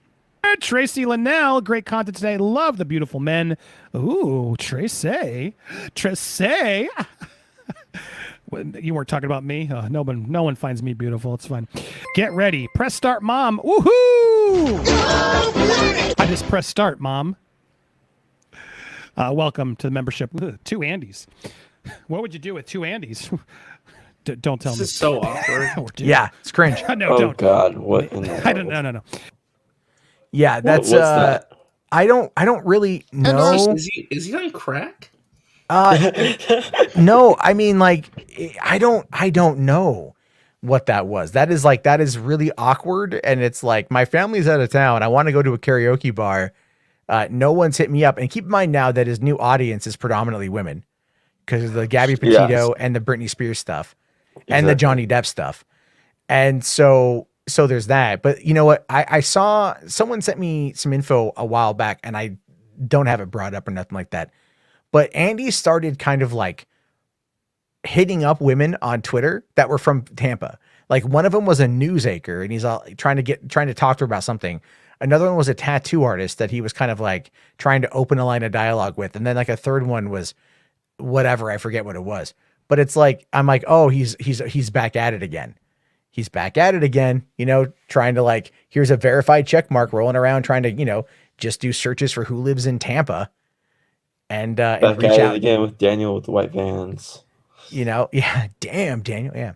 Tracy Linnell, great content today. Love the beautiful men. Ooh, Tracy. You weren't talking about me. No one finds me beautiful. It's fine. Get ready. Press start, mom. Woohoo! I just press start, mom. Welcome to the membership. 2 Andys. What would you do with 2 Andys? Don't tell me. This is so awkward. Yeah, it's cringe. No, don't. God, what? I don't. No. Yeah, that's what's that? I don't really know. Is he on crack? No, I mean, like, I don't know. what that was. That is really awkward. And it's like, my family's out of town. I want to go to a karaoke bar. No one's hit me up. And keep in mind now that his new audience is predominantly women because of the Gabby Petito and the Britney Spears stuff and the Johnny Depp stuff. And so there's that. But you know what? I saw someone sent me some info a while back, and I don't have it brought up or nothing like that. But Andy started kind of like hitting up women on Twitter that were from Tampa. Like one of them was a news anchor, and he's trying to talk to her about something. Another one was a tattoo artist that he was kind of like trying to open a line of dialogue with. And then like a third one was whatever, I forget what it was. But it's like, I'm like, oh, he's back at it again. He's back at it again, you know, trying to like, here's a verified check mark rolling around, trying to, you know, just do searches for who lives in Tampa and back reach at out it again with Daniel with the white vans. You know, yeah, damn Daniel, yeah.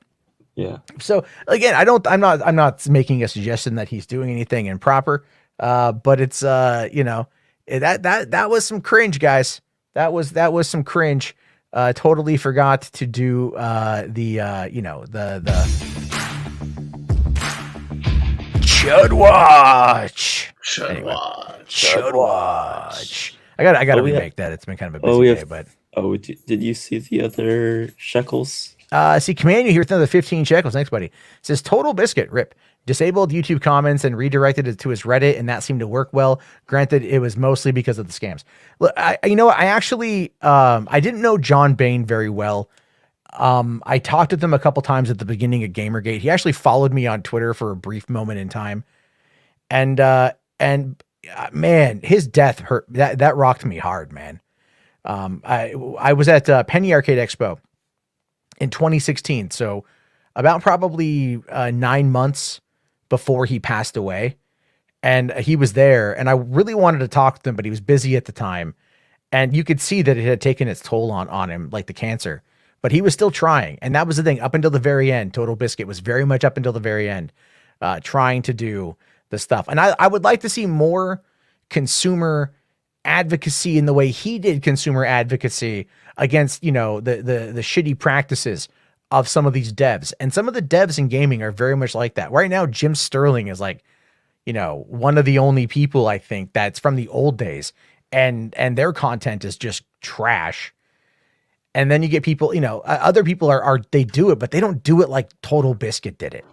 Yeah. So again, I'm not making a suggestion that he's doing anything improper, but it's you know, that was some cringe, guys. That was some cringe. Totally forgot to do the you know, the Chud watch. Chud watch. I gotta remake that. It's been kind of a busy day, but did you see the other shekels? See, Command you here with another 15 shekels. Thanks, buddy. It says Total Biscuit rip disabled YouTube comments and redirected it to his Reddit, and that seemed to work well. Granted, it was mostly because of the scams. Look, you know, I actually I didn't know John Bain very well. I talked with him a couple times at the beginning of Gamergate. He actually followed me on Twitter for a brief moment in time, and man, his death hurt. That rocked me hard, man. I was at Penny Arcade Expo in 2016, so about probably 9 months before he passed away, and he was there, and I really wanted to talk to him, but he was busy at the time, and you could see that it had taken its toll on him, like the cancer, but he was still trying, and that was the thing. Up until the very end, Total Biscuit was very much up until the very end, trying to do the stuff, and I would like to see more consumer advocacy in the way he did consumer advocacy against, you know, the shitty practices of some of these devs. And some of the devs in gaming are very much like that. Right now, Jim Sterling is like, you know, one of the only people I think that's from the old days, and their content is just trash. And then you get people, you know, other people they do it, but they don't do it like Total Biscuit did it.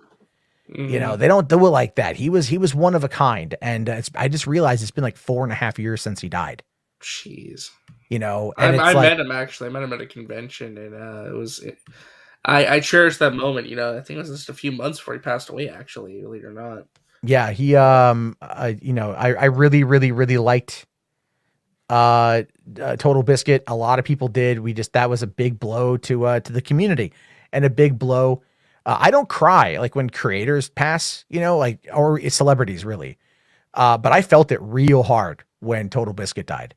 Mm-hmm. You know, they don't do it like that. He was one of a kind. And I just realized it's been like 4.5 years since he died. Jeez. You know, and I met him actually. I met him at a convention, and I cherished that moment. You know, I think it was just a few months before he passed away, actually, believe it or not. Yeah, he you know, I really, really, really liked Total Biscuit. A lot of people did. That was a big blow to the community, and a big blow. I don't cry like when creators pass, you know, like, or celebrities really. But I felt it real hard when Total Biscuit died.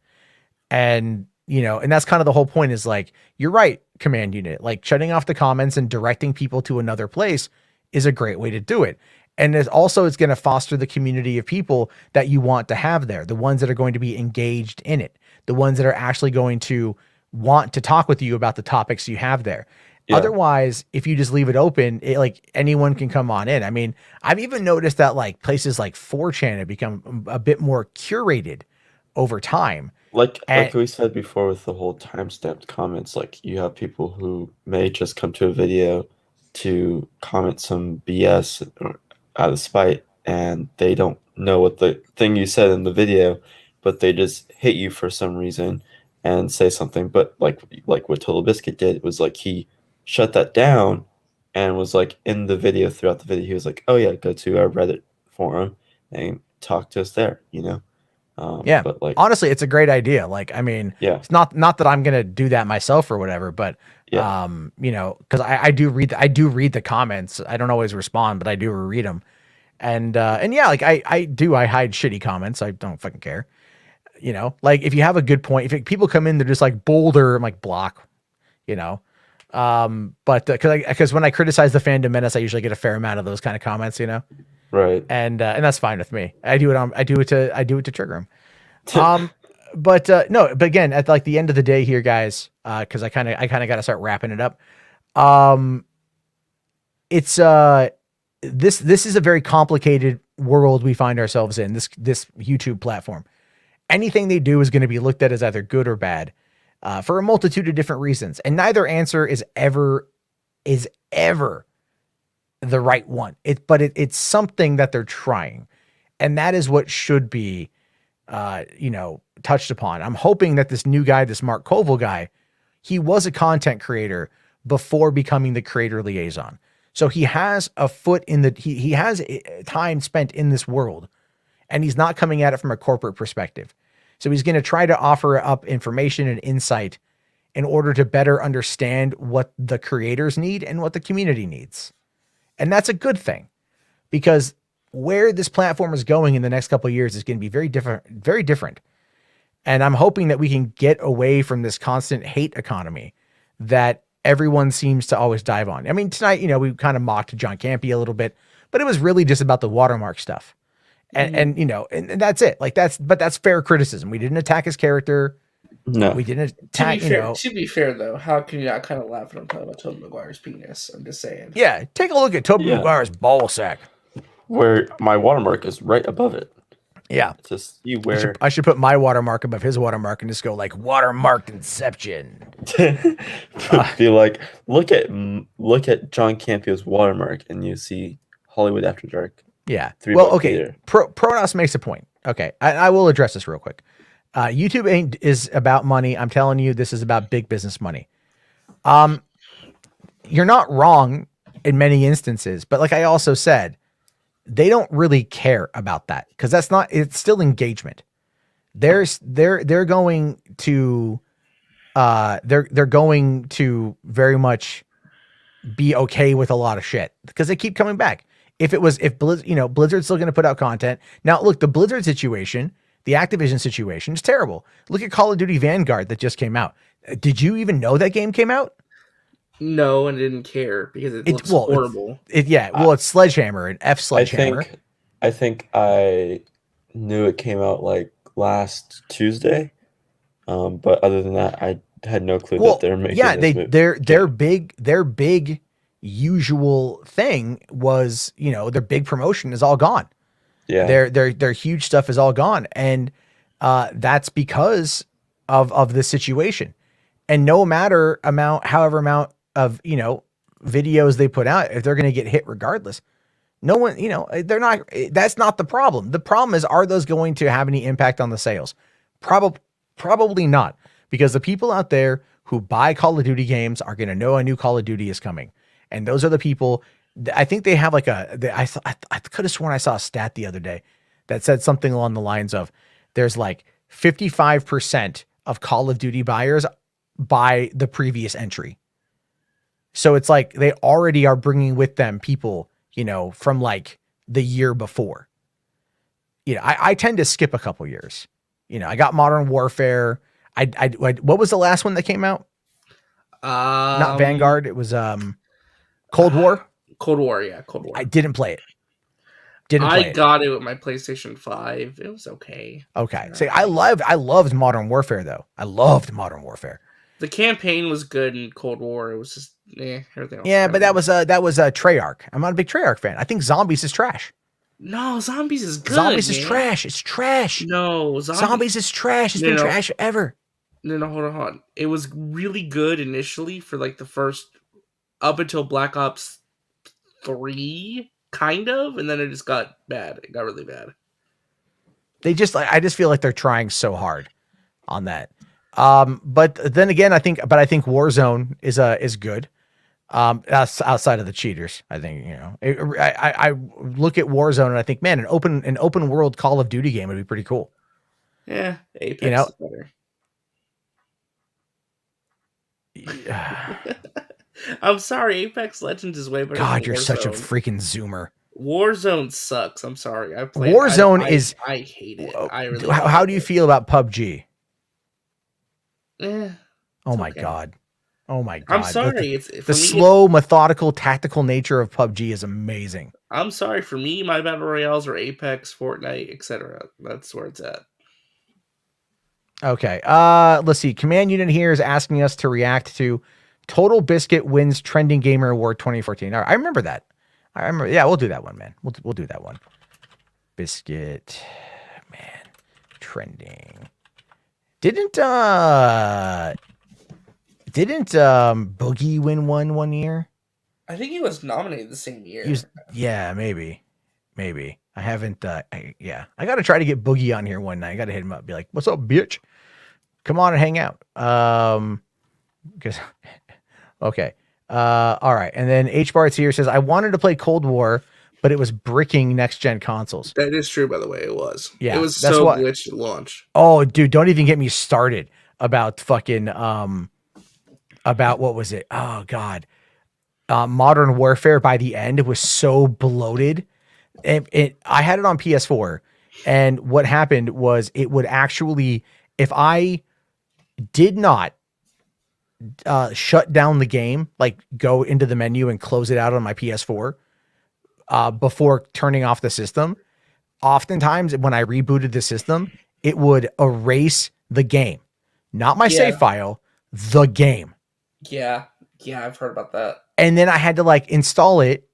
And, you know, and that's kind of the whole point is like, you're right, Command Unit, like shutting off the comments and directing people to another place is a great way to do it. And it's going to foster the community of people that you want to have there, the ones that are going to be engaged in it, the ones that are actually going to want to talk with you about the topics you have there. Yeah. Otherwise, if you just leave it open, like anyone can come on in. I mean, I've even noticed that like places like 4chan have become a bit more curated over time. Like we said before with the whole timestamped comments, like you have people who may just come to a video to comment some BS out of spite, and they don't know what the thing you said in the video, but they just hit you for some reason and say something. But like what Total Biscuit did, it was like he shut that down and was like in the video, throughout the video, he was like, oh yeah, go to our Reddit forum and talk to us there, you know? Yeah, but like, honestly, it's a great idea. Like, I mean, yeah, it's not that I'm going to do that myself or whatever, but, yeah. You know, cause I do read the comments. I don't always respond, but I do read them. And yeah, like I hide shitty comments. I don't fucking care. You know, like if you have a good point, if people come in, they're just like Boulder, I'm like block, you know? But cause when I criticize the Fandom Menace, I usually get a fair amount of those kind of comments, you know? Right. And that's fine with me. I do it to trigger them. But no, but again, at like the end of the day here, guys, cause I kind of got to start wrapping it up. it's this is a very complicated world we find ourselves in, this YouTube platform. Anything they do is going to be looked at as either good or bad, for a multitude of different reasons. And neither answer is ever the right one. It's something that they're trying. And that is what should be, touched upon. I'm hoping that this new guy, this Mark Koval guy, he was a content creator before becoming the creator liaison. So he has a foot in he has time spent in this world, and he's not coming at it from a corporate perspective. So he's going to try to offer up information and insight in order to better understand what the creators need and what the community needs. And that's a good thing, because where this platform is going in the next couple of years is going to be very different. And I'm hoping that we can get away from this constant hate economy that everyone seems to always dive on. I mean, tonight, we kind of mocked John Campea a little bit, but it was really just about the watermark stuff. And that's it. Like that's fair criticism. We didn't attack his character. No, we didn't attack, To be fair though, how can you not kind of laugh when I'm talking about Tobey Maguire's penis? I'm just saying. Yeah. Take a look at Tobey Maguire's ball sack, where my watermark is right above it. Yeah. It's just I should put my watermark above his watermark and just go like watermark inception. Be like, look at John Campea's watermark and you see Hollywood After Dark. Yeah. Well, okay. Pronos makes a point. Okay. I will address this real quick. YouTube is about money. I'm telling you, this is about big business money. You're not wrong in many instances, but like I also said, they don't really care about that, because it's still engagement. They're going to very much be okay with a lot of shit because they keep coming back. If Blizzard's still going to put out content. Now, look, the Blizzard situation, the Activision situation is terrible. Look at Call of Duty Vanguard that just came out. Did you even know that game came out? No, and didn't care because it looks horrible. It's Sledgehammer and Sledgehammer. I think I knew it came out like last Tuesday, but other than that, I had no clue that they're making. Yeah, their big usual thing was, their big promotion is all gone. Yeah, their huge stuff is all gone, and that's because of this situation. And no matter however amount of videos they put out, if they're going to get hit regardless, no one, they're not. That's not the problem. The problem is, are those going to have any impact on the sales? Probably not, because the people out there who buy Call of Duty games are going to know a new Call of Duty is coming, and those are the people. I think they have I could have sworn I saw a stat the other day that said something along the lines of there's like 55% of Call of Duty buyers buy the previous entry. So it's like they already are bringing with them people, from like the year before. I tend to skip a couple years. I got Modern Warfare. What was the last one that came out? Not Vanguard. It was Cold War. Cold War, yeah, Cold War. I didn't play it. I got it with my PlayStation 5. It was okay. Okay. See, I loved Modern Warfare though. I loved Modern Warfare. The campaign was good in Cold War. It was just everything else. Yeah, but that was a Treyarch. I'm not a big Treyarch fan. I think Zombies is trash. No, Zombies is good. Zombies is trash. It's trash. No, Zombies is trash. It's been trash ever. No, hold on. It was really good initially for like the first up until Black Ops 3, kind of, and then it just got bad. It got really bad. I just feel like they're trying so hard on that. But then again, I think Warzone is good. Outside of the cheaters, I think, I look at Warzone and I think, man, an open world Call of Duty game would be pretty cool. Yeah. Apex is better. I'm sorry, Apex Legends is way better. God, you're such a freaking zoomer. Warzone sucks. I'm sorry. I hate it. I really how do you feel about PUBG? Oh my okay. God. Oh my God. I'm sorry. The slow, methodical, tactical nature of PUBG is amazing. I'm sorry. For me, my battle royales are Apex, Fortnite, etc. That's where it's at. Okay. Let's see. Command Unit here is asking us to react to Total Biscuit wins Trending Gamer Award 2014. All right, I remember that. I remember. Yeah, we'll do that one, man. We'll do that one. Biscuit, man, trending. Didn't Boogie win one year? I think he was nominated the same year. Yeah, maybe. I haven't. I got to try to get Boogie on here one night. I got to hit him up, be like, "What's up, bitch? Come on and hang out." Because okay. All right. And then H Bart's here says, I wanted to play Cold War, but it was bricking next gen consoles. That is true, by the way. It was. Yeah, it was so glitched at launch. Oh, dude, don't even get me started about fucking about what was it? Oh God. Modern Warfare by the end was so bloated. I had it on PS4, and what happened was it would actually, if I did not shut down the game, like go into the menu and close it out on my PS4 before turning off the system, oftentimes when I rebooted the system, it would erase the game, not my save file, the game. Yeah, I've heard about that. And then I had to like install it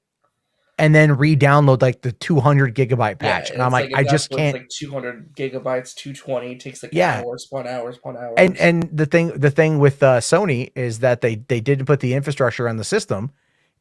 and then re-download like the 200 gigabyte patch. And I'm like, I just can't. Like 200 gigabytes, 220. It takes like hours. And the thing with Sony is that they didn't put the infrastructure on the system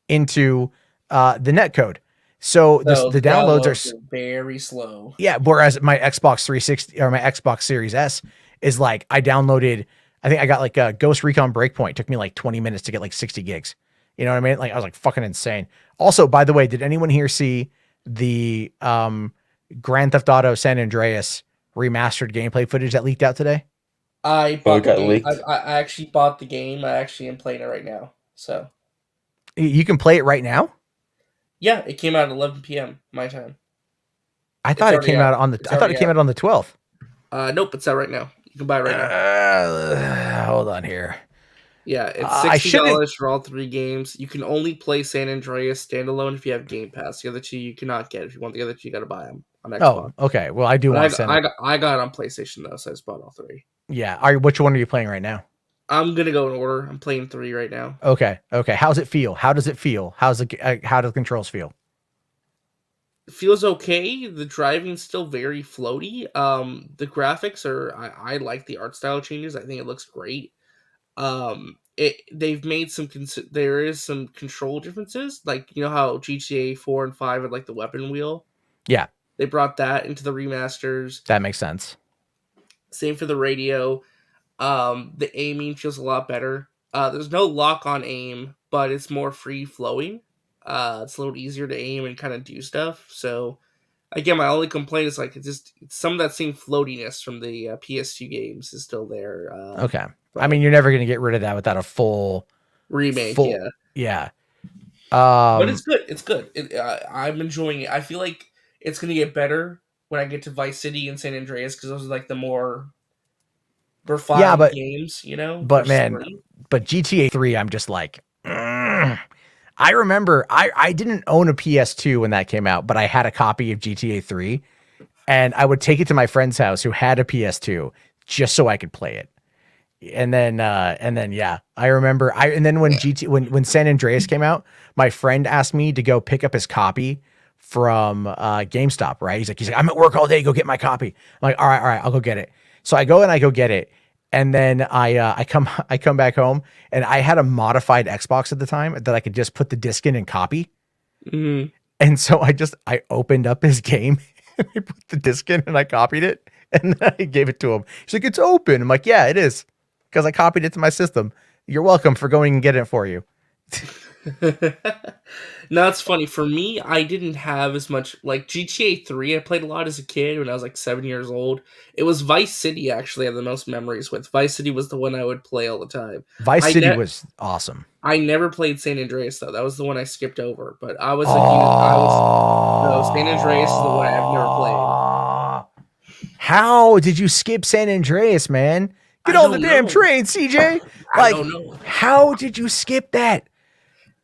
into the netcode. So the downloads are very slow. Yeah. Whereas my Xbox 360 or my Xbox Series S is like, I downloaded, I think I got like a Ghost Recon Breakpoint. It took me like 20 minutes to get like 60 gigs. You know what I mean? Like I was like fucking insane. Also, by the way, did anyone here see the Grand Theft Auto San Andreas remastered gameplay footage that leaked out today? I bought the game. I actually bought the game. I actually am playing it right now. So you can play it right now? Yeah, it came out at 11 p.m. my time. I thought it came out on the 12th. Nope, it's out right now. You can buy it right now. Hold on here. Yeah, it's $60 for all 3 games. You can only play San Andreas standalone if you have Game Pass. The other 2 you cannot get. If you want the other 2, you got to buy them on Xbox. Oh, okay. Well, I do want I got it on PlayStation though, so I just bought all 3. Yeah. Which one are you playing right now? I'm gonna go in order. I'm playing 3 right now. Okay. How's it feel? How does it feel? How do the controls feel? It feels okay. The driving's still very floaty. The graphics are. I like the art style changes. I think it looks great. They've made there is some control differences, like you know how GTA 4 and 5 had like the weapon wheel. Yeah, they brought that into the remasters. That makes sense. Same for the radio. The aiming feels a lot better. There's no lock on aim, but it's more free flowing. It's a little easier to aim and kind of do stuff. So again, my only complaint is like it's some of that same floatiness from the PS2 games is still there. Okay. I mean, you're never going to get rid of that without a full remake. Yeah. But it's good. It's good. I'm enjoying it. I feel like it's going to get better when I get to Vice City and San Andreas because those are like the more refined games, you know? But man, but GTA 3, I'm just like, I remember I didn't own a PS2 when that came out, but I had a copy of GTA 3 and I would take it to my friend's house who had a PS2 just so I could play it. And then yeah, I remember when San Andreas came out, my friend asked me to go pick up his copy from GameStop, right? He's like, I'm at work all day, go get my copy. I'm like, all right, I'll go get it. So I go and I go get it. And then I come back home and I had a modified Xbox at the time that I could just put the disc in and copy. Mm-hmm. And so I opened up his game and I put the disc in and I copied it and then I gave it to him. He's like, it's open. I'm like, yeah, it is. Because I copied it to my system. You're welcome for going and getting it for you. No, it's funny. For me, I didn't have as much like GTA 3. I played a lot as a kid when I was like 7 years old. It was Vice City actually I had the most memories with. Vice City was the one I would play all the time. Vice City was awesome. I never played San Andreas though. That was the one I skipped over. But I was San Andreas is the one I've never played. How did you skip San Andreas, man? Get on the damn train, CJ. Like, how did you skip that?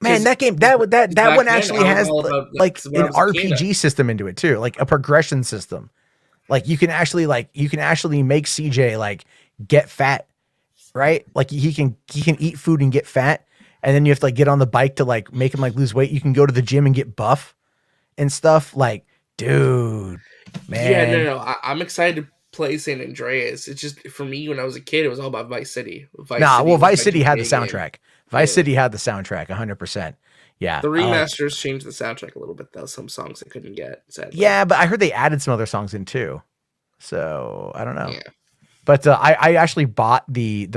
Man, that game, that one actually has like an RPG system into it too, like a progression system. Like you can actually make CJ like get fat, right? Like he can eat food and get fat. and then you have to like get on the bike to like make him like lose weight. You can go to the gym and get buff and stuff. Like, dude, man. Yeah, no. I'm excited to play San Andreas. It's just for me when I was a kid, it was all about Vice City. Vice City had the soundtrack. Vice City had the soundtrack 100%. Yeah. The remasters changed the soundtrack a little bit though. Some songs I couldn't get, sadly. Yeah, but I heard they added some other songs in too. So I don't know. Yeah. But I actually bought the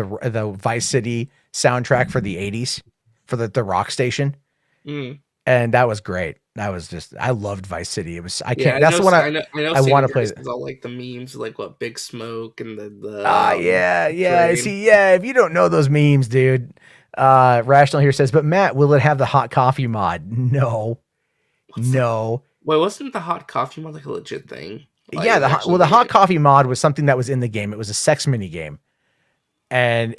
Vice City soundtrack for the 80s for the rock station. And that was great. That was just, I loved Vice City. It was, that's the one I want to play. It's all like the memes, like what Big Smoke and the yeah. See, if you don't know those memes, dude, Rational here says, but Matt, will it have the hot coffee mod? No. No. Wait, wasn't the hot coffee mod like a legit thing? Like, yeah, the hot coffee mod was something that was in the game. It was a sex mini game. And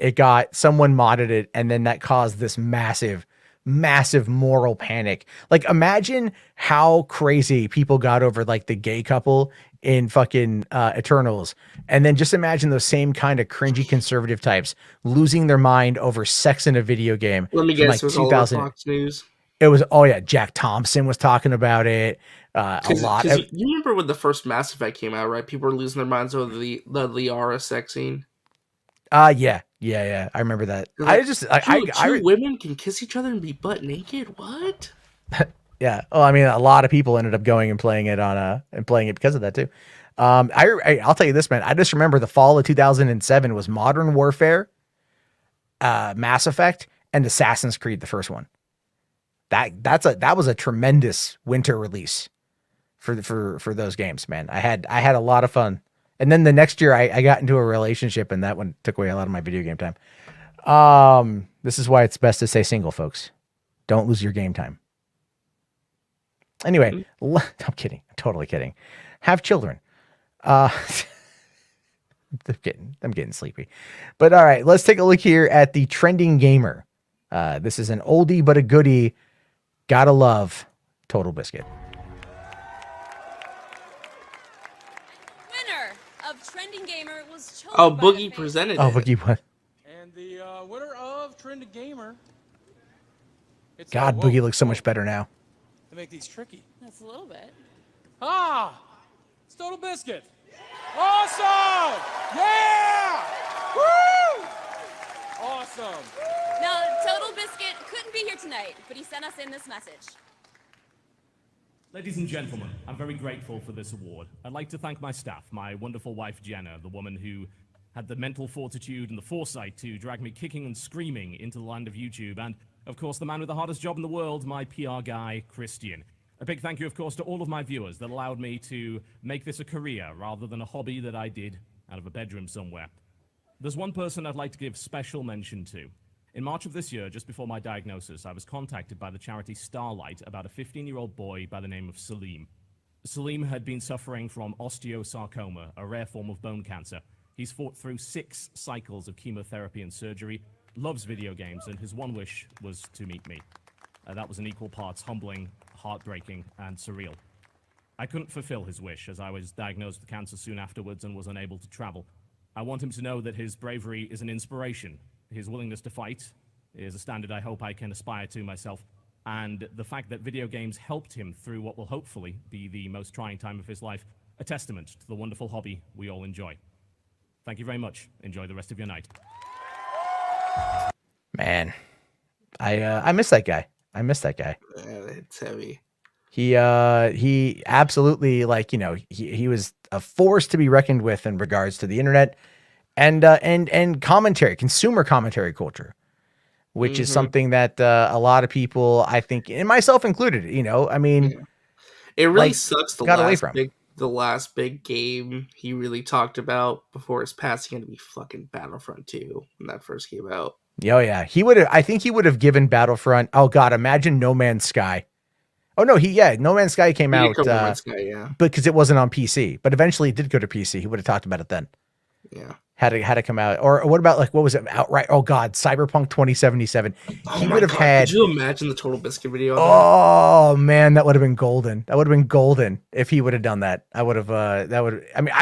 someone modded it, and then that caused this massive moral panic. Like, imagine how crazy people got over like the gay couple in fucking Eternals, and then just imagine those same kind of cringy conservative types losing their mind over sex in a video game. Let me guess, like, it was 2000. All Fox News. It was, Jack Thompson was talking about it a lot. You remember when the first Mass Effect came out, right? People were losing their minds over the Liara sex scene. Yeah. I remember that. Like, two women can kiss each other and be butt naked. What? Yeah. Oh, I mean, a lot of people ended up going and playing it because of that too. I'll tell you this, man. I just remember the fall of 2007 was Modern Warfare, Mass Effect, and Assassin's Creed, the first one. That was a tremendous winter release for those games, man. I had a lot of fun. And then the next year I got into a relationship, and that one took away a lot of my video game time. This is why it's best to stay single, folks. Don't lose your game time. Anyway, I'm kidding. I'm totally kidding. Have children. I'm getting sleepy. But all right, let's take a look here at the trending gamer. This is an oldie but a goodie. Gotta love Total Biscuit. Trending Gamer was Boogie presented. Boogie what? And the winner of Trending Gamer. God, Boogie looks so much better now. They make these tricky. That's a little bit. It's Total Biscuit. Awesome! Yeah! Woo! Awesome. Now, Total Biscuit couldn't be here tonight, but he sent us in this message. Ladies and gentlemen, I'm very grateful for this award. I'd like to thank my staff, my wonderful wife Jenna, the woman who had the mental fortitude and the foresight to drag me kicking and screaming into the land of YouTube, and of course the man with the hardest job in the world, my PR guy, Christian. A big thank you, of course, to all of my viewers that allowed me to make this a career rather than a hobby that I did out of a bedroom somewhere. There's one person I'd like to give special mention to. In March of this year, just before my diagnosis, I was contacted by the charity Starlight about a 15-year-old boy by the name of Salim. Salim had been suffering from osteosarcoma, a rare form of bone cancer. He's fought through 6 cycles of chemotherapy and surgery, loves video games, and his one wish was to meet me. That was in equal parts humbling, heartbreaking, and surreal. I couldn't fulfill his wish as I was diagnosed with cancer soon afterwards and was unable to travel. I want him to know that his bravery is an inspiration. His willingness to fight is a standard I hope I can aspire to myself, and the fact that video games helped him through what will hopefully be the most trying time of his life, a testament to the wonderful hobby we all enjoy. Thank you very much. Enjoy the rest of your night. Man, I miss that guy. It's heavy. He absolutely, like, you know, he was a force to be reckoned with in regards to the internet and commentary, consumer commentary culture, which is something that a lot of people, I think, and myself included, you know, I mean, it really sucks. The last big game he really talked about before his passing had to be fucking Battlefront 2 when that first came out. Oh yeah, I think he would have given Battlefront. Oh God, imagine No Man's Sky. Oh no, No Man's Sky came out because it wasn't on PC, but eventually it did go to PC. He would have talked about it then. Yeah. Had to come out. Or what about, like, what was it? Outright. Oh God, Cyberpunk 2077. He would have had. Could you imagine the Total Biscuit video? Oh man, that would have been golden. That would have been golden if he would have done that. I would have. I mean,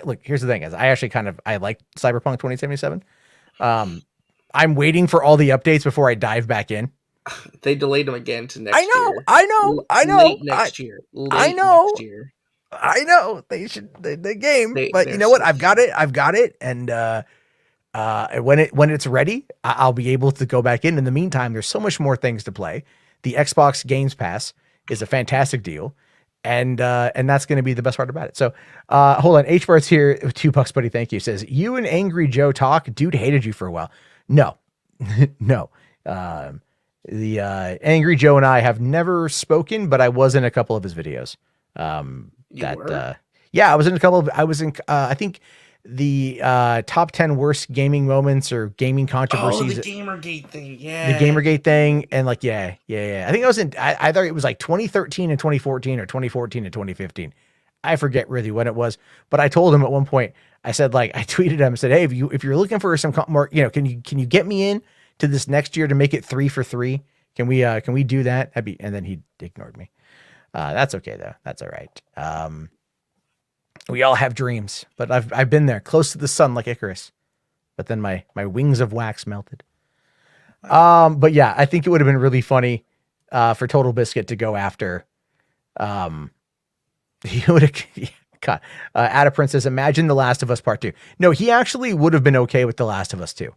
look. Here's the thing: is I liked Cyberpunk 2077. I'm waiting for all the updates before I dive back in. They delayed them again to next year. I know. Late next year. I know. I know. They should the game, but you know what? I've got it. And when it's ready, I'll be able to go back in. In the meantime, there's so much more things to play. The Xbox Games Pass is a fantastic deal. And that's going to be the best part about it. So, hold on. H-Bart's here. $2, buddy. Thank you. Says, you and Angry Joe talk. Dude hated you for a while. No, no. The Angry Joe and I have never spoken, but I was in a couple of his videos. Yeah, I was in a couple of, I think the top 10 worst gaming moments or gaming controversies. Oh, the Gamergate thing. Yeah. The Gamergate thing. And like, yeah. I think I was in either it was like 2013 and 2014 or 2014 and 2015. I forget really when it was, but I told him at one point, I said, like, I tweeted him and said, hey, if you're looking for some more, can you get me in to this next year to make it 3 for 3? Can we do that? And then he ignored me. That's okay though. That's all right. We all have dreams, but I've been there close to the sun like Icarus, but then my wings of wax melted. But yeah, I think it would have been really funny for Total Biscuit to go after. He would have got Ada Princess. Imagine The Last of Us Part 2. No, he actually would have been okay with The Last of Us 2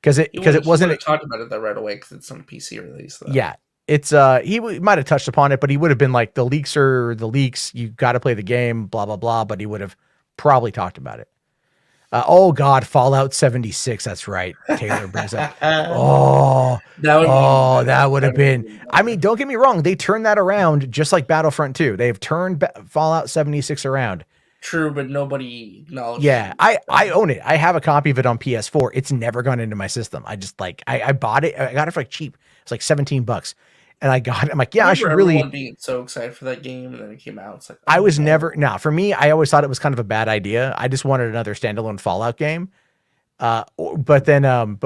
because it wasn't talked about it right away because it's on PC release. Though. Yeah. It's he might have touched upon it, but he would have been like, the leaks are the leaks. You got to play the game, blah, blah, blah. But he would have probably talked about it. Oh God, Fallout 76. That's right. Taylor brings up. That would have been. I mean, don't get me wrong. They turned that around just like Battlefront 2. They've turned Fallout 76 around. True, but nobody acknowledged. Yeah, I own it. I have a copy of it on PS4. It's never gone into my system. I just I bought it. I got it for like cheap. It's like $17. And I got it. I'm like, yeah, I should really being so excited for that game, and then it came out. It's like, I was never. Now, for me, I always thought it was kind of a bad idea. I just wanted another standalone Fallout game. But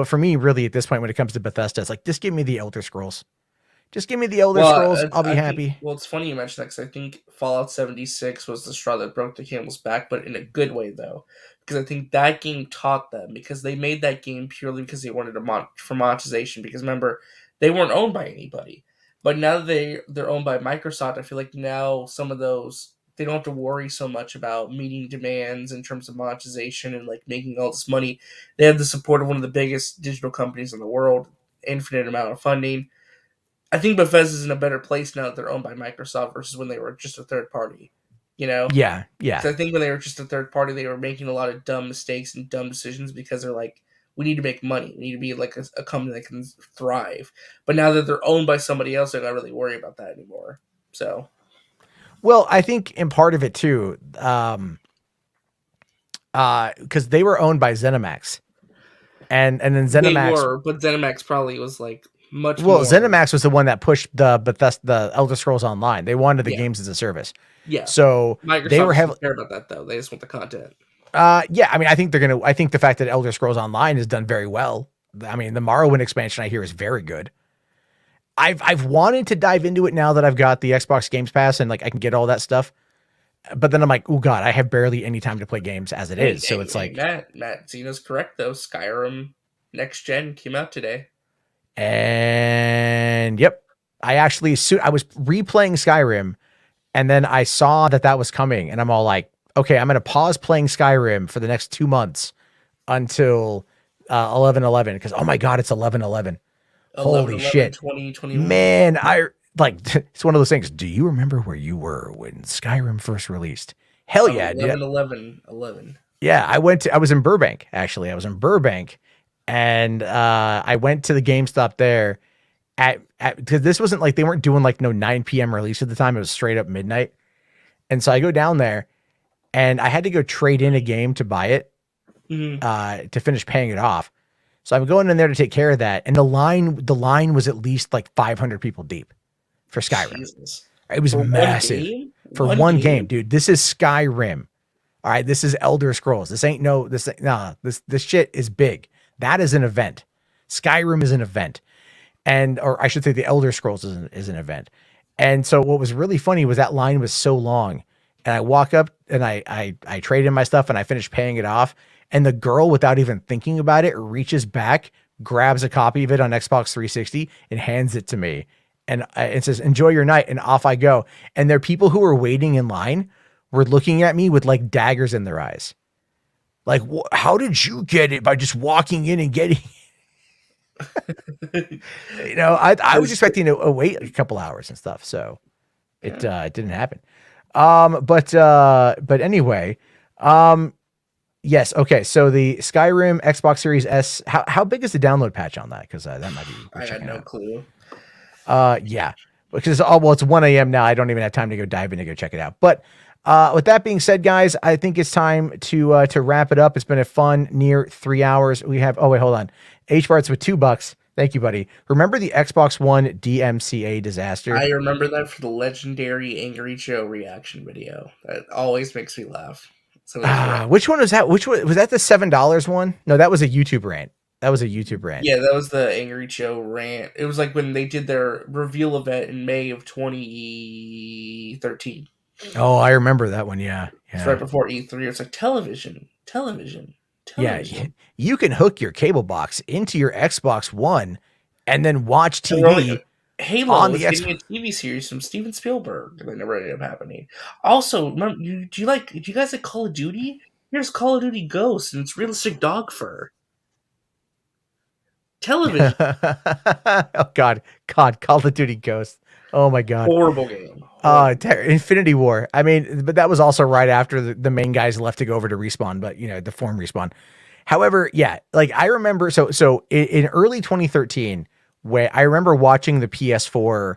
for me, really, at this point, when it comes to Bethesda, it's like, just give me the Elder Scrolls. Just give me the Elder Scrolls. I'll be happy. Well, it's funny you mentioned that because I think Fallout 76 was the straw that broke the camel's back, but in a good way though, because I think that game taught them, because they made that game purely because they wanted for monetization. Because remember, they weren't owned by anybody. But now that they're owned by Microsoft, I feel like now some of those, they don't have to worry so much about meeting demands in terms of monetization and like making all this money. They have the support of one of the biggest digital companies in the world, infinite amount of funding. I think Bethesda's in a better place now that they're owned by Microsoft versus when they were just a third party, Yeah. So I think when they were just a third party, they were making a lot of dumb mistakes and dumb decisions because they're like, we need to make money. We need to be like a company that can thrive. But now that they're owned by somebody else, they're not really worry about that anymore. So, well, I think in part of it too, because they were owned by ZeniMax, and then ZeniMax, but ZeniMax probably was like much. Well, more. ZeniMax was the one that pushed the Elder Scrolls Online. They wanted the games as a service. Yeah. So Microsoft they were heavily care about that though. They just want the content. Yeah, I mean, I think the fact that Elder Scrolls Online has done very well. I mean, the Morrowind expansion I hear is very good. I've wanted to dive into it now that I've got the Xbox Games Pass and like I can get all that stuff. But then I'm like, oh God, I have barely any time to play games as it is. So it's like Matt Zeno's correct though. Skyrim next gen came out today. And yep, I was replaying Skyrim, and then I saw that was coming, and I'm all like, okay, I'm going to pause playing Skyrim for the next 2 months until 11/11 because oh my God, it's 11/11. Holy shit. 2021. Man, it's one of those things. Do you remember where you were when Skyrim first released? Hell yeah, 11/11. Yeah, I was in Burbank, actually. I was in Burbank, and I went to the GameStop there because this wasn't like, they weren't doing like no 9 p.m. release at the time. It was straight up midnight. And so I go down there, and I had to go trade in a game to buy it, to finish paying it off. So I'm going in there to take care of that. And the line was at least like 500 people deep for Skyrim. Jesus. It was massive for one game, dude. This is Skyrim. All right. This is Elder Scrolls. This shit is big. That is an event. Skyrim is an event. Or I should say the Elder Scrolls is an event. And so what was really funny was that line was so long. And I walk up and I trade in my stuff and I finish paying it off. And the girl, without even thinking about it, reaches back, grabs a copy of it on Xbox 360 and hands it to me. And it says, enjoy your night. And off I go. And there are people who were waiting in line were looking at me with like daggers in their eyes. Like, how did you get it by just walking in and getting it? You know, I was expecting to wait a couple hours and stuff. So it didn't happen. But anyway, yes. Okay. So the Skyrim Xbox Series S, how big is the download patch on that? Cause that might be, I had no clue. Yeah, because it's 1 a.m. now. I don't even have time to go dive in and go check it out. But with that being said, guys, I think it's time to wrap it up. It's been a fun near 3 hours. We have, hold on. H-Barts with $2. Thank you, buddy. Remember the Xbox One DMCA disaster? I remember that for the legendary Angry Joe reaction video. That always makes me laugh. So which one was that? Which one was that? The $7 one? No, that was a YouTube rant. That was a YouTube rant. Yeah, that was the Angry Joe rant. It was like when they did their reveal event in May of 2013. Oh, I remember that one. Yeah. It's right before E3. It's like television. Yeah, you can hook your cable box into your Xbox One and then watch TV. Halo on was getting a TV series from Steven Spielberg. That never ended up happening. Also, remember, do you guys like Call of Duty? Here's Call of Duty Ghosts, and it's realistic dog fur. Television. Oh God, Call of Duty Ghosts. Oh my God, horrible game. Infinity War. I mean, but that was also right after the main guys left to go over to Respawn, but the form Respawn. However, yeah, like I remember, so in early 2013, where I remember watching the PS4,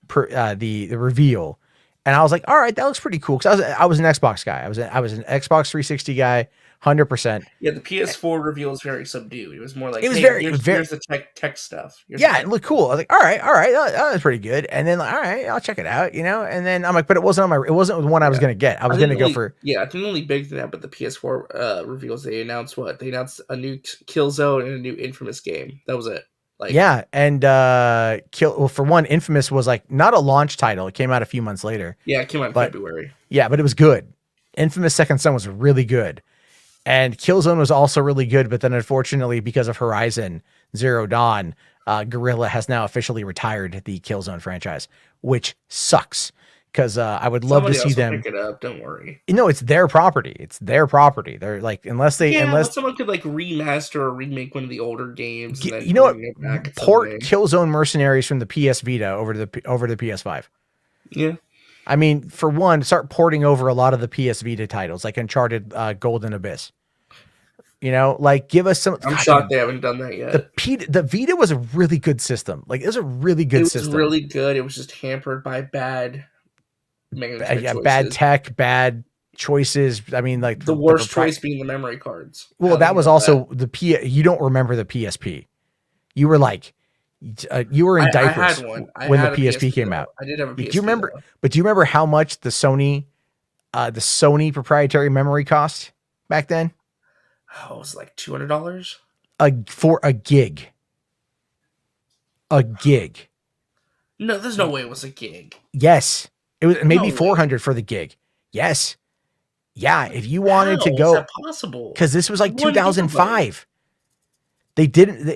the reveal, and I was like, all right, that looks pretty cool, because I was an Xbox guy. I was an Xbox 360 guy. 100%. Yeah, the PS4 reveal was very subdued. It was more like, here's the tech stuff. It looked cool. I was like, all right, that was pretty good. And then, all right, I'll check it out, And then I'm like, but it wasn't the one I was going to get. I was going to go for. Yeah, I think only big than that, but the PS4 reveals, they announced what? They announced a new Killzone and a new Infamous game. That was it. Yeah, and for one, Infamous was like not a launch title. It came out a few months later. Yeah, it came out in February. Yeah, but it was good. Infamous Second Son was really good. And Killzone was also really good, but then unfortunately, because of Horizon Zero Dawn, Guerrilla has now officially retired the Killzone franchise, which sucks. Because I would love to see them pick it up. Don't worry. It's their property. They're like, unless someone could like remaster or remake one of the older games. And then what? Port Killzone Mercenaries from the PS Vita over to the PS5. Yeah. I mean, for one, start porting over a lot of the PS Vita titles, like Uncharted Golden Abyss. Like give us some. I'm shocked they haven't done that yet. The Vita was a really good system. Like it was a really good system. It was really good. It was just hampered by bad choices. Bad tech, bad choices. I mean, like the worst choice being the memory cards. Well, that was also you don't remember the PSP. You were like. You were in diapers when the PSP came out. I did have a PSP. Do you remember? But do you remember how much the Sony proprietary memory cost back then? Oh, it was like $200 for a gig. A gig. No, there's no way it was a gig. Yes, it was maybe $400 for the gig. Yes, yeah. If you wanted to go, is that possible? Because this was like 2005. They didn't.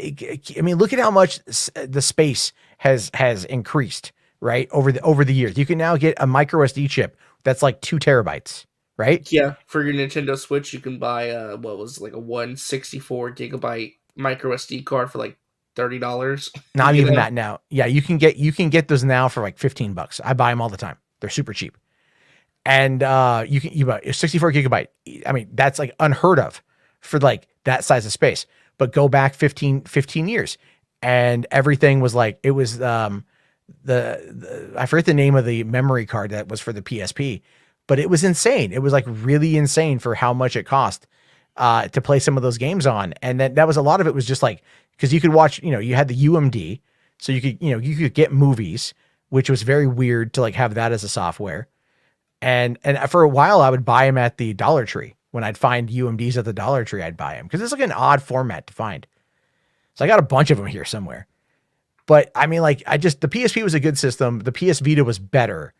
I mean, look at how much the space has increased, right? Over the years. You can now get a micro SD chip that's like 2 terabytes, right? Yeah, for your Nintendo Switch, you can buy what was like a 164 gigabyte micro SD card for like $30. Not even that now. Yeah, you can get those now for like $15. I buy them all the time. They're super cheap, and you buy a 64 gigabyte. I mean, that's like unheard of for like that size of space. But go back 15 years and everything was like, it was, I forget the name of the memory card that was for the PSP, but it was insane. It was like really insane for how much it cost, to play some of those games on. And then that was a lot of it was just like, cause you could watch, you had the UMD, so you could get movies, which was very weird to like have that as a software. And for a while I would buy them at the Dollar Tree. When I'd find UMDs at the Dollar Tree, I'd buy them because it's like an odd format to find. So I got a bunch of them here somewhere. But I mean, like the PSP was a good system. The PS Vita was better.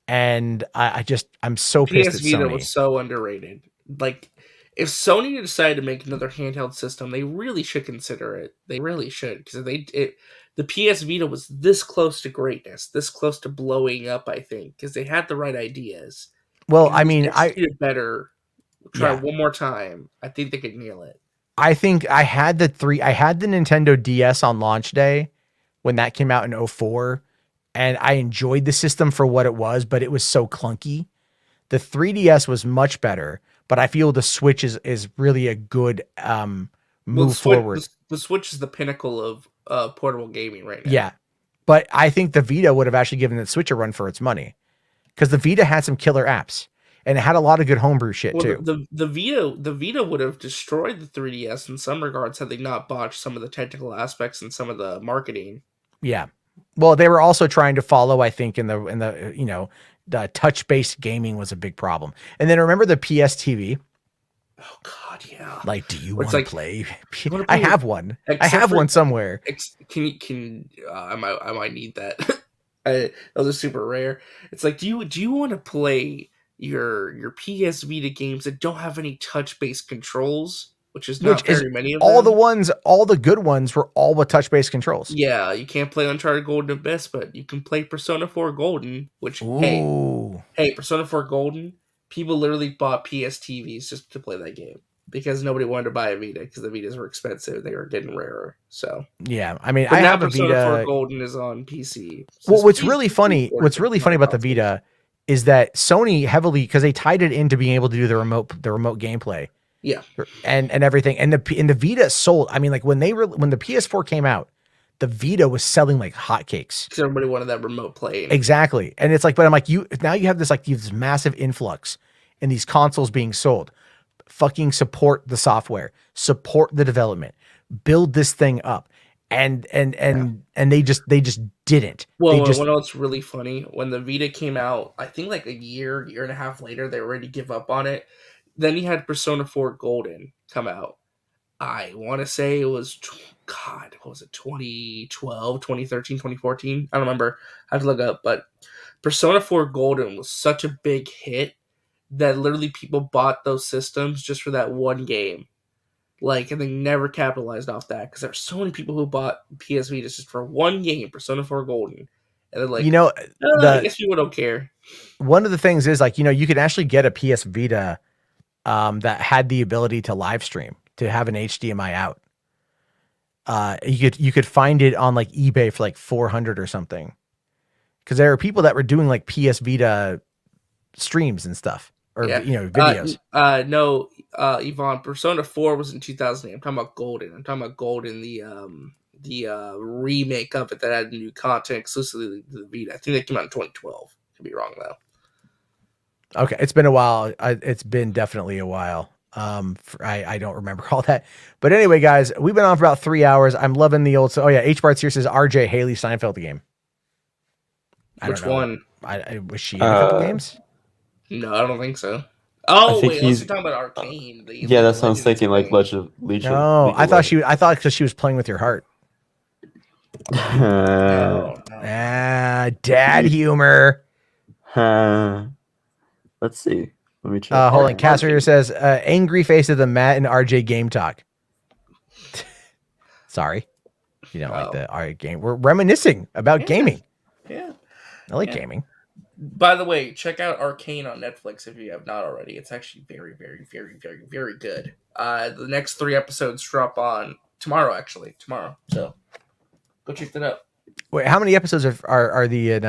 And I'm so pissed at Sony. PS Vita was so underrated. Like if Sony decided to make another handheld system, they really should consider it. They really should, because the PS Vita was this close to greatness, this close to blowing up. I think because they had the right ideas. Well, I mean, better. Try one more time. I think they could nail it. I think I had the Nintendo DS on launch day when that came out in 2004, and I enjoyed the system for what it was, but it was so clunky. The 3DS was much better, but I feel the Switch is really a good move forward. The Switch is the pinnacle of portable gaming right now. Yeah, but I think the Vita would have actually given the Switch a run for its money, because the Vita had some killer apps. And it had a lot of good homebrew shit too. The Vita would have destroyed the 3DS in some regards had they not botched some of the technical aspects and some of the marketing. Yeah, well, they were also trying to follow, I think, in the the touch-based gaming was a big problem. And then remember the PS TV? Oh God, yeah. Like, do you want to play? I I have one. I have one somewhere. I might need that. Those are super rare. It's like, do you want to play your PS Vita games that don't have any touch-based controls, which is not very many of them. All the good ones were all with touch-based controls. Yeah, you can't play Uncharted Golden Abyss, but you can play Persona 4 Golden, which hey, Persona 4 Golden, people literally bought PS TVs just to play that game because nobody wanted to buy a Vita because the Vitas were expensive. They were getting rarer. So yeah, I mean, I have a Vita. Persona 4 Golden is on PC. Well, what's really funny about the Vita is that Sony heavily, because they tied it into being able to do the remote gameplay, and everything, and the Vita sold. I mean, like when the PS4 came out, the Vita was selling like hotcakes because everybody wanted that remote play. Exactly, and it's like, but I'm like, now you have this massive influx in these consoles being sold. Fucking support the software, support the development, build this thing up. And they just didn't. Well, it's really funny, when the Vita came out, I think like a year and a half later, they were ready to give up on it. Then you had Persona 4 Golden come out. I want to say it was, God, what was it, 2012, 2013, 2014? I don't remember. I have to look up. But Persona 4 Golden was such a big hit that literally people bought those systems just for that one game. Like, and they never capitalized off that because there are so many people who bought PS Vita just for one game, Persona 4 Golden. And they're like, I guess people don't care. One of the things is, like, you could actually get a PS Vita that had the ability to live stream, to have an HDMI out. You could find it on like eBay for like $400 or something. Because there are people that were doing like PS Vita streams and stuff. Or videos. No, Yvonne, Persona 4 was in 2008. I'm talking about Golden. The remake of it that had new content exclusively to the Vita. I think that came out in 2012. Could be wrong though. Okay, it's been a while. It's been definitely a while. I don't remember all that. But anyway, guys, we've been on for about 3 hours. I'm loving the old. H-Bart here says RJ Haley Seinfeld game. Which one? Was she in a couple games? No, I don't think so. Oh, wait, you're talking about Arcane. That's what I was thinking, like Legion. No, I thought because she was playing with your heart. Dad humor. Let's see. Let me check. Hold on. Casper says, angry face of the Matt and RJ game talk. Sorry. You don't like the RJ game. We're reminiscing about gaming. Yeah. I like gaming. By the way, check out Arcane on Netflix if you have not already. It's actually very, very, very, very, very good. The next 3 episodes drop on tomorrow, actually. So go check that out. Wait, how many episodes are the in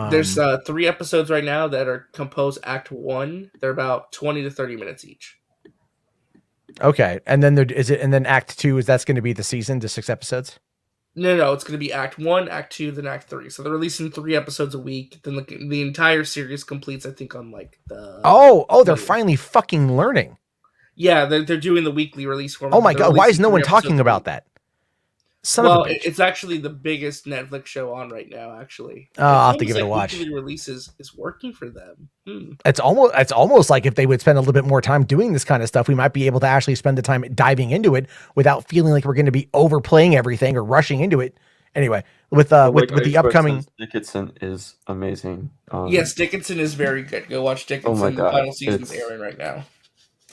There's 3 episodes right now that are composed Act 1. They're about 20 to 30 minutes each. Okay. And then Act 2, that's going to be the season, the 6 episodes? No, it's going to be Act 1, Act 2, then Act 3. So they're releasing 3 episodes a week. Then the entire series completes, I think, on like the... they're finally fucking learning. Yeah, they're doing the weekly release format. Oh my God, why is no one talking about that? It's actually the biggest Netflix show on right now, actually. I'll have to give it a watch. Weekly releases is working for them. It's almost like if they would spend a little bit more time doing this kind of stuff, we might be able to actually spend the time diving into it without feeling like we're going to be overplaying everything or rushing into it. Anyway, with the upcoming Dickinson is amazing. Yes, Dickinson is very good. Go watch Dickinson. The final season's airing right now.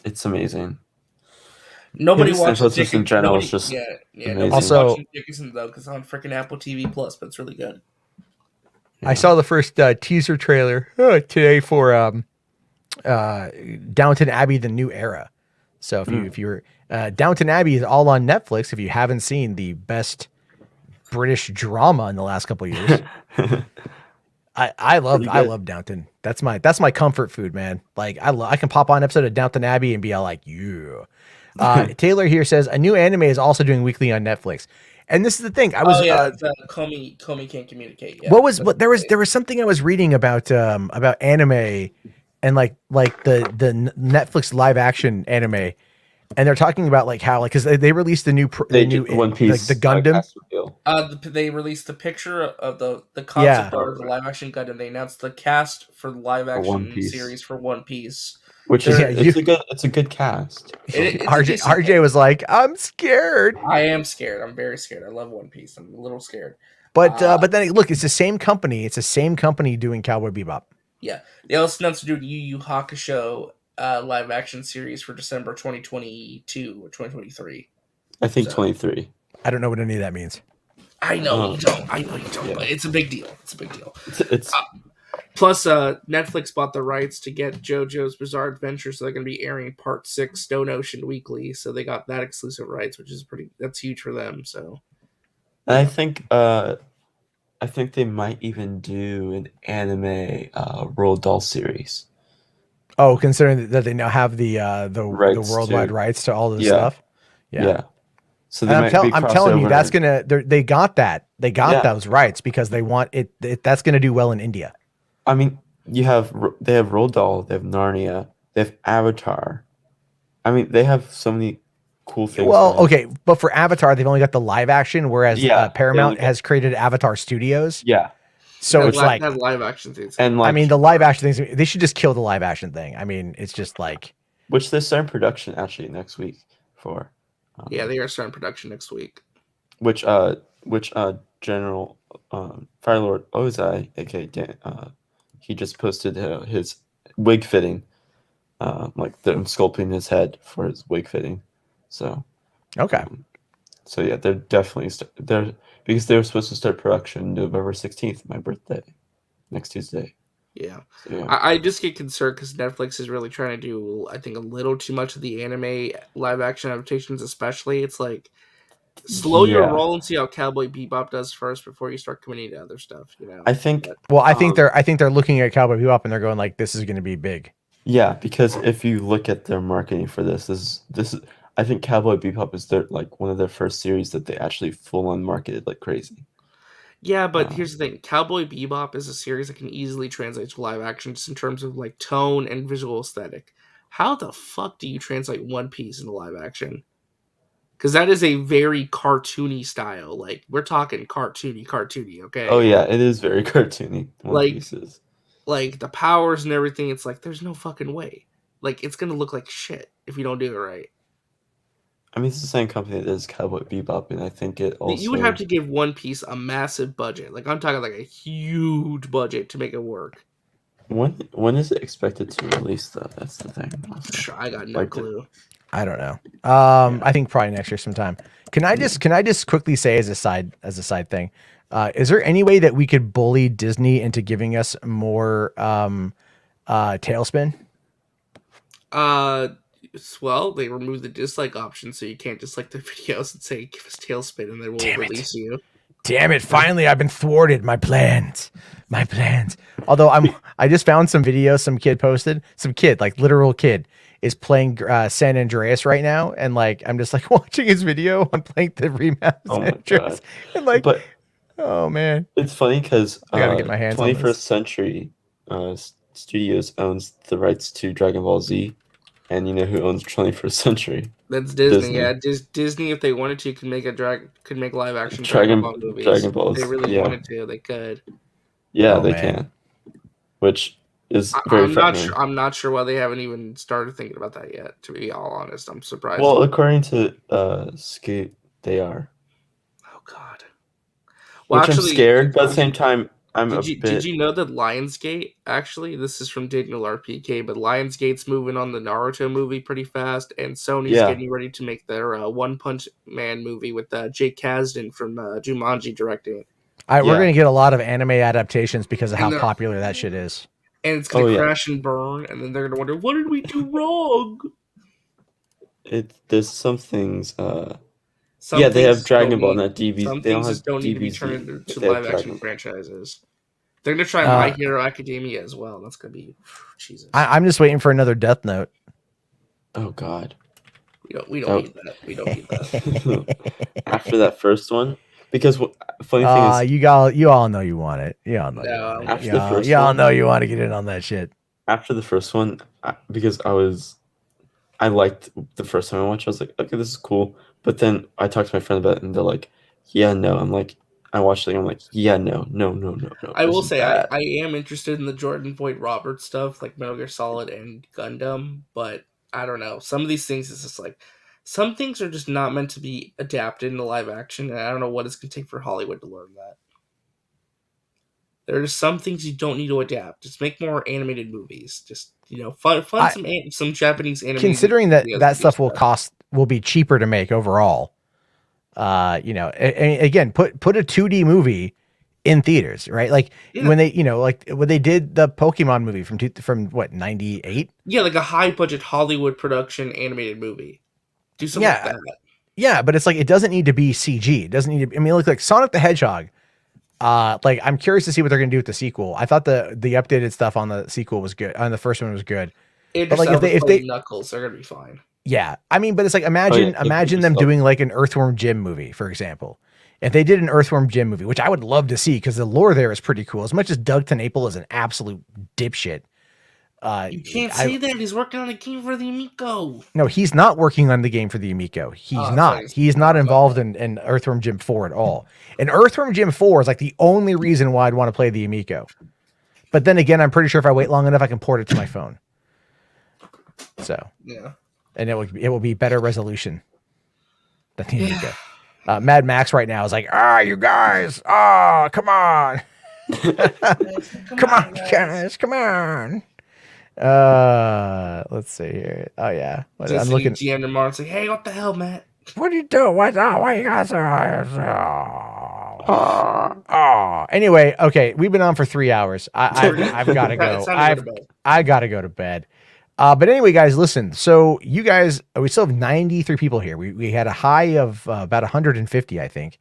It's amazing. Nobody watches Dickinson in general. It's just Nobody's watching Dickinson though, because on freaking Apple TV Plus, but it's really good. Yeah. I saw the first teaser trailer today for Downton Abbey: The New Era. So if you're Downton Abbey is all on Netflix. If you haven't seen the best British drama in the last couple of years, I love Downton. That's my comfort food, man. Like I can pop on an episode of Downton Abbey and be all like, yeah. Taylor here says a new anime is also doing weekly on Netflix, and this is the thing. I was Comey can't communicate. Yeah. But there was something I was reading about anime and like the Netflix live action anime, and they're talking about like how because they released the new One Piece like the Gundam. They released the picture of the concept art of the live action Gundam. They announced the cast for the live action series for One Piece. Which is it's a good cast. RJ was like, I'm scared. I am scared. I'm very scared. I love One Piece. I'm a little scared. But then look, it's the same company. It's the same company doing Cowboy Bebop. Yeah. They also announced to do Yu Yu Hakusho live action series for December 2022 or 2023. I think 23. I don't know what any of that means. I know you don't. Yeah. But it's a big deal. It's plus, Netflix bought the rights to get JoJo's Bizarre Adventure, so they're going to be airing Part 6 Stone Ocean weekly. So they got that exclusive rights, which is that's huge for them. So, and I think they might even do an anime Roald Dahl series. Oh, considering that they now have the worldwide rights to all this stuff. Yeah. So I'm telling you, that's they got those rights because they want it. That's gonna do well in India. I mean, they have Roald Dahl, they have Narnia, they have Avatar. I mean, they have so many cool things. Well, okay, but for Avatar, they've only got the live action, whereas Paramount has created Avatar Studios. Yeah. So it's like live action things. And I mean, the live action things, they should just kill the live action thing. I mean, it's just like which they're starting production actually next week for. They are starting production next week. Which General Firelord Ozai, aka Dan, he just posted his wig fitting, like them sculpting his head for his wig fitting. So, okay. So yeah, they're definitely because they were supposed to start production November 16th, my birthday, next Tuesday. Yeah. So, yeah. I just get concerned because Netflix is really trying to do, I think, a little too much of the anime live action adaptations, especially. It's like slow your roll and see how Cowboy Bebop does first before you start committing to other stuff. You know. I think. I think they're looking at Cowboy Bebop and they're going like, this is going to be big. Yeah, because if you look at their marketing for this is. I think Cowboy Bebop is one of their first series that they actually full on marketed like crazy. Yeah, but here's the thing: Cowboy Bebop is a series that can easily translate to live action, just in terms of like tone and visual aesthetic. How the fuck do you translate One Piece into live action? Because that is a very cartoony style. Like we're talking cartoony. Okay. Oh yeah, it is very cartoony. One Piece is. Like the powers and everything. It's like there's no fucking way. Like it's gonna look like shit if you don't do it right. I mean, it's the same company that does Cowboy Bebop, and I think it also... You would have to give One Piece a massive budget. Like, I'm talking like a huge budget to make it work. When is it expected to release, though? That's the thing. I got no clue. I don't know. I think probably next year sometime. Can I just quickly say as a side thing, is there any way that we could bully Disney into giving us more Tailspin? Well, they removed the dislike option, so you can't dislike the videos and say give us Tailspin, and then we'll release you. Damn it! Finally, I've been thwarted. My plans. Although I just found some videos some kid posted. Some kid, like literal kid, is playing San Andreas right now, and like I'm just like watching his video on playing the remaster San Andreas, and like, oh man, it's funny because I gotta get my hands on 21st Century Studios owns the rights to Dragon Ball Z. And you know who owns 21st Century? That's Disney. Yeah, Disney, if they wanted to, could make live action Dragon Ball movies. Dragon Balls. If they really wanted to, they could. Yeah, they can. Which is very frightening. I'm not sure why they haven't even started thinking about that yet. To be all honest, I'm surprised. Well, according to Skate, they are. Oh God. Well, which actually, I'm scared, but at the same time, Did you know that Lionsgate, actually, this is from Digital RPK, but Lionsgate's moving on the Naruto movie pretty fast, and Sony's getting ready to make their One Punch Man movie with Jake Kasdan from Jumanji directing it. We're going to get a lot of anime adaptations because of how popular that shit is. And it's going to crash and burn, and then they're going to wonder, what did we do wrong? There's some things... they have Dragon Ball, not DBZ. Some things don't need to be turned into live-action franchises. They're going to try My Hero Academia as well. That's going to be... Jesus. I'm just waiting for another Death Note. Oh, God. We don't need that. We don't need that. After that first one... Because funny thing is... You all know you want it. You all know you all know you want to get in on that shit. After the first one, because I liked the first time I watched, I was like, okay, this is cool. But then I talked to my friend about it, and they're like, yeah, no. I'm like, I watched it, and I'm like, yeah, no. I will say, I am interested in the Jordan Voight Roberts stuff, like Metal Gear Solid and Gundam, but I don't know. Some of these things, it's just like, some things are just not meant to be adapted into live action, and I don't know what it's going to take for Hollywood to learn that. There are some things you don't need to adapt. Just make more animated movies. Just, fund some Japanese animated considering that stuff will be cheaper to make overall. Again, put a 2D movie in theaters, right? Like when they, when they did the Pokemon movie from what, 98? Yeah, like a high budget Hollywood production animated movie. Do something like that. Yeah, but it's like, it doesn't need to be CG. It doesn't need to, look like Sonic the Hedgehog. I'm curious to see what they're going to do with the sequel. I thought the updated stuff on the sequel was good. On the first one was good. But like if they Knuckles, they're going to be fine. Yeah. but it's like, imagine them doing like an Earthworm Jim movie, for example. If they did an Earthworm Jim movie, which I would love to see because the lore there is pretty cool. As much as Doug TenNapel is an absolute dipshit. You can't say that. He's working on a game for the Amico. No, he's not working on the game for the Amico. He's not. He's not involved in Earthworm Jim 4 at all. And Earthworm Jim 4 is like the only reason why I'd want to play the Amico. But then again, I'm pretty sure if I wait long enough, I can port it to my phone. So yeah, and it will be better resolution than the Amico. Mad Max right now is like, you guys, come on, come on, guys, come on. Let's see here. Oh yeah, I'm looking. GM tomorrow. It's like, hey, what the hell, Matt? What are you doing? Why you guys Anyway, okay, we've been on for 3 hours. I've got to go. I got to go to bed. But anyway, guys, listen. So you guys, we still have 93 people here. We had a high of about 150, I think,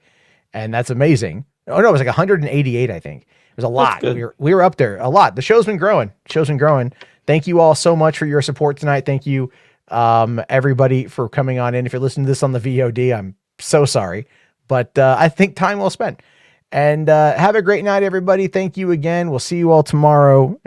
and that's amazing. Oh no, it was like 188, I think. It was a lot. We were up there a lot. The show's been growing. Thank you all so much for your support tonight. Thank you, everybody, for coming on in. If you're listening to this on the VOD, I'm so sorry, but I think time well spent. And have a great night, everybody. Thank you again. We'll see you all tomorrow.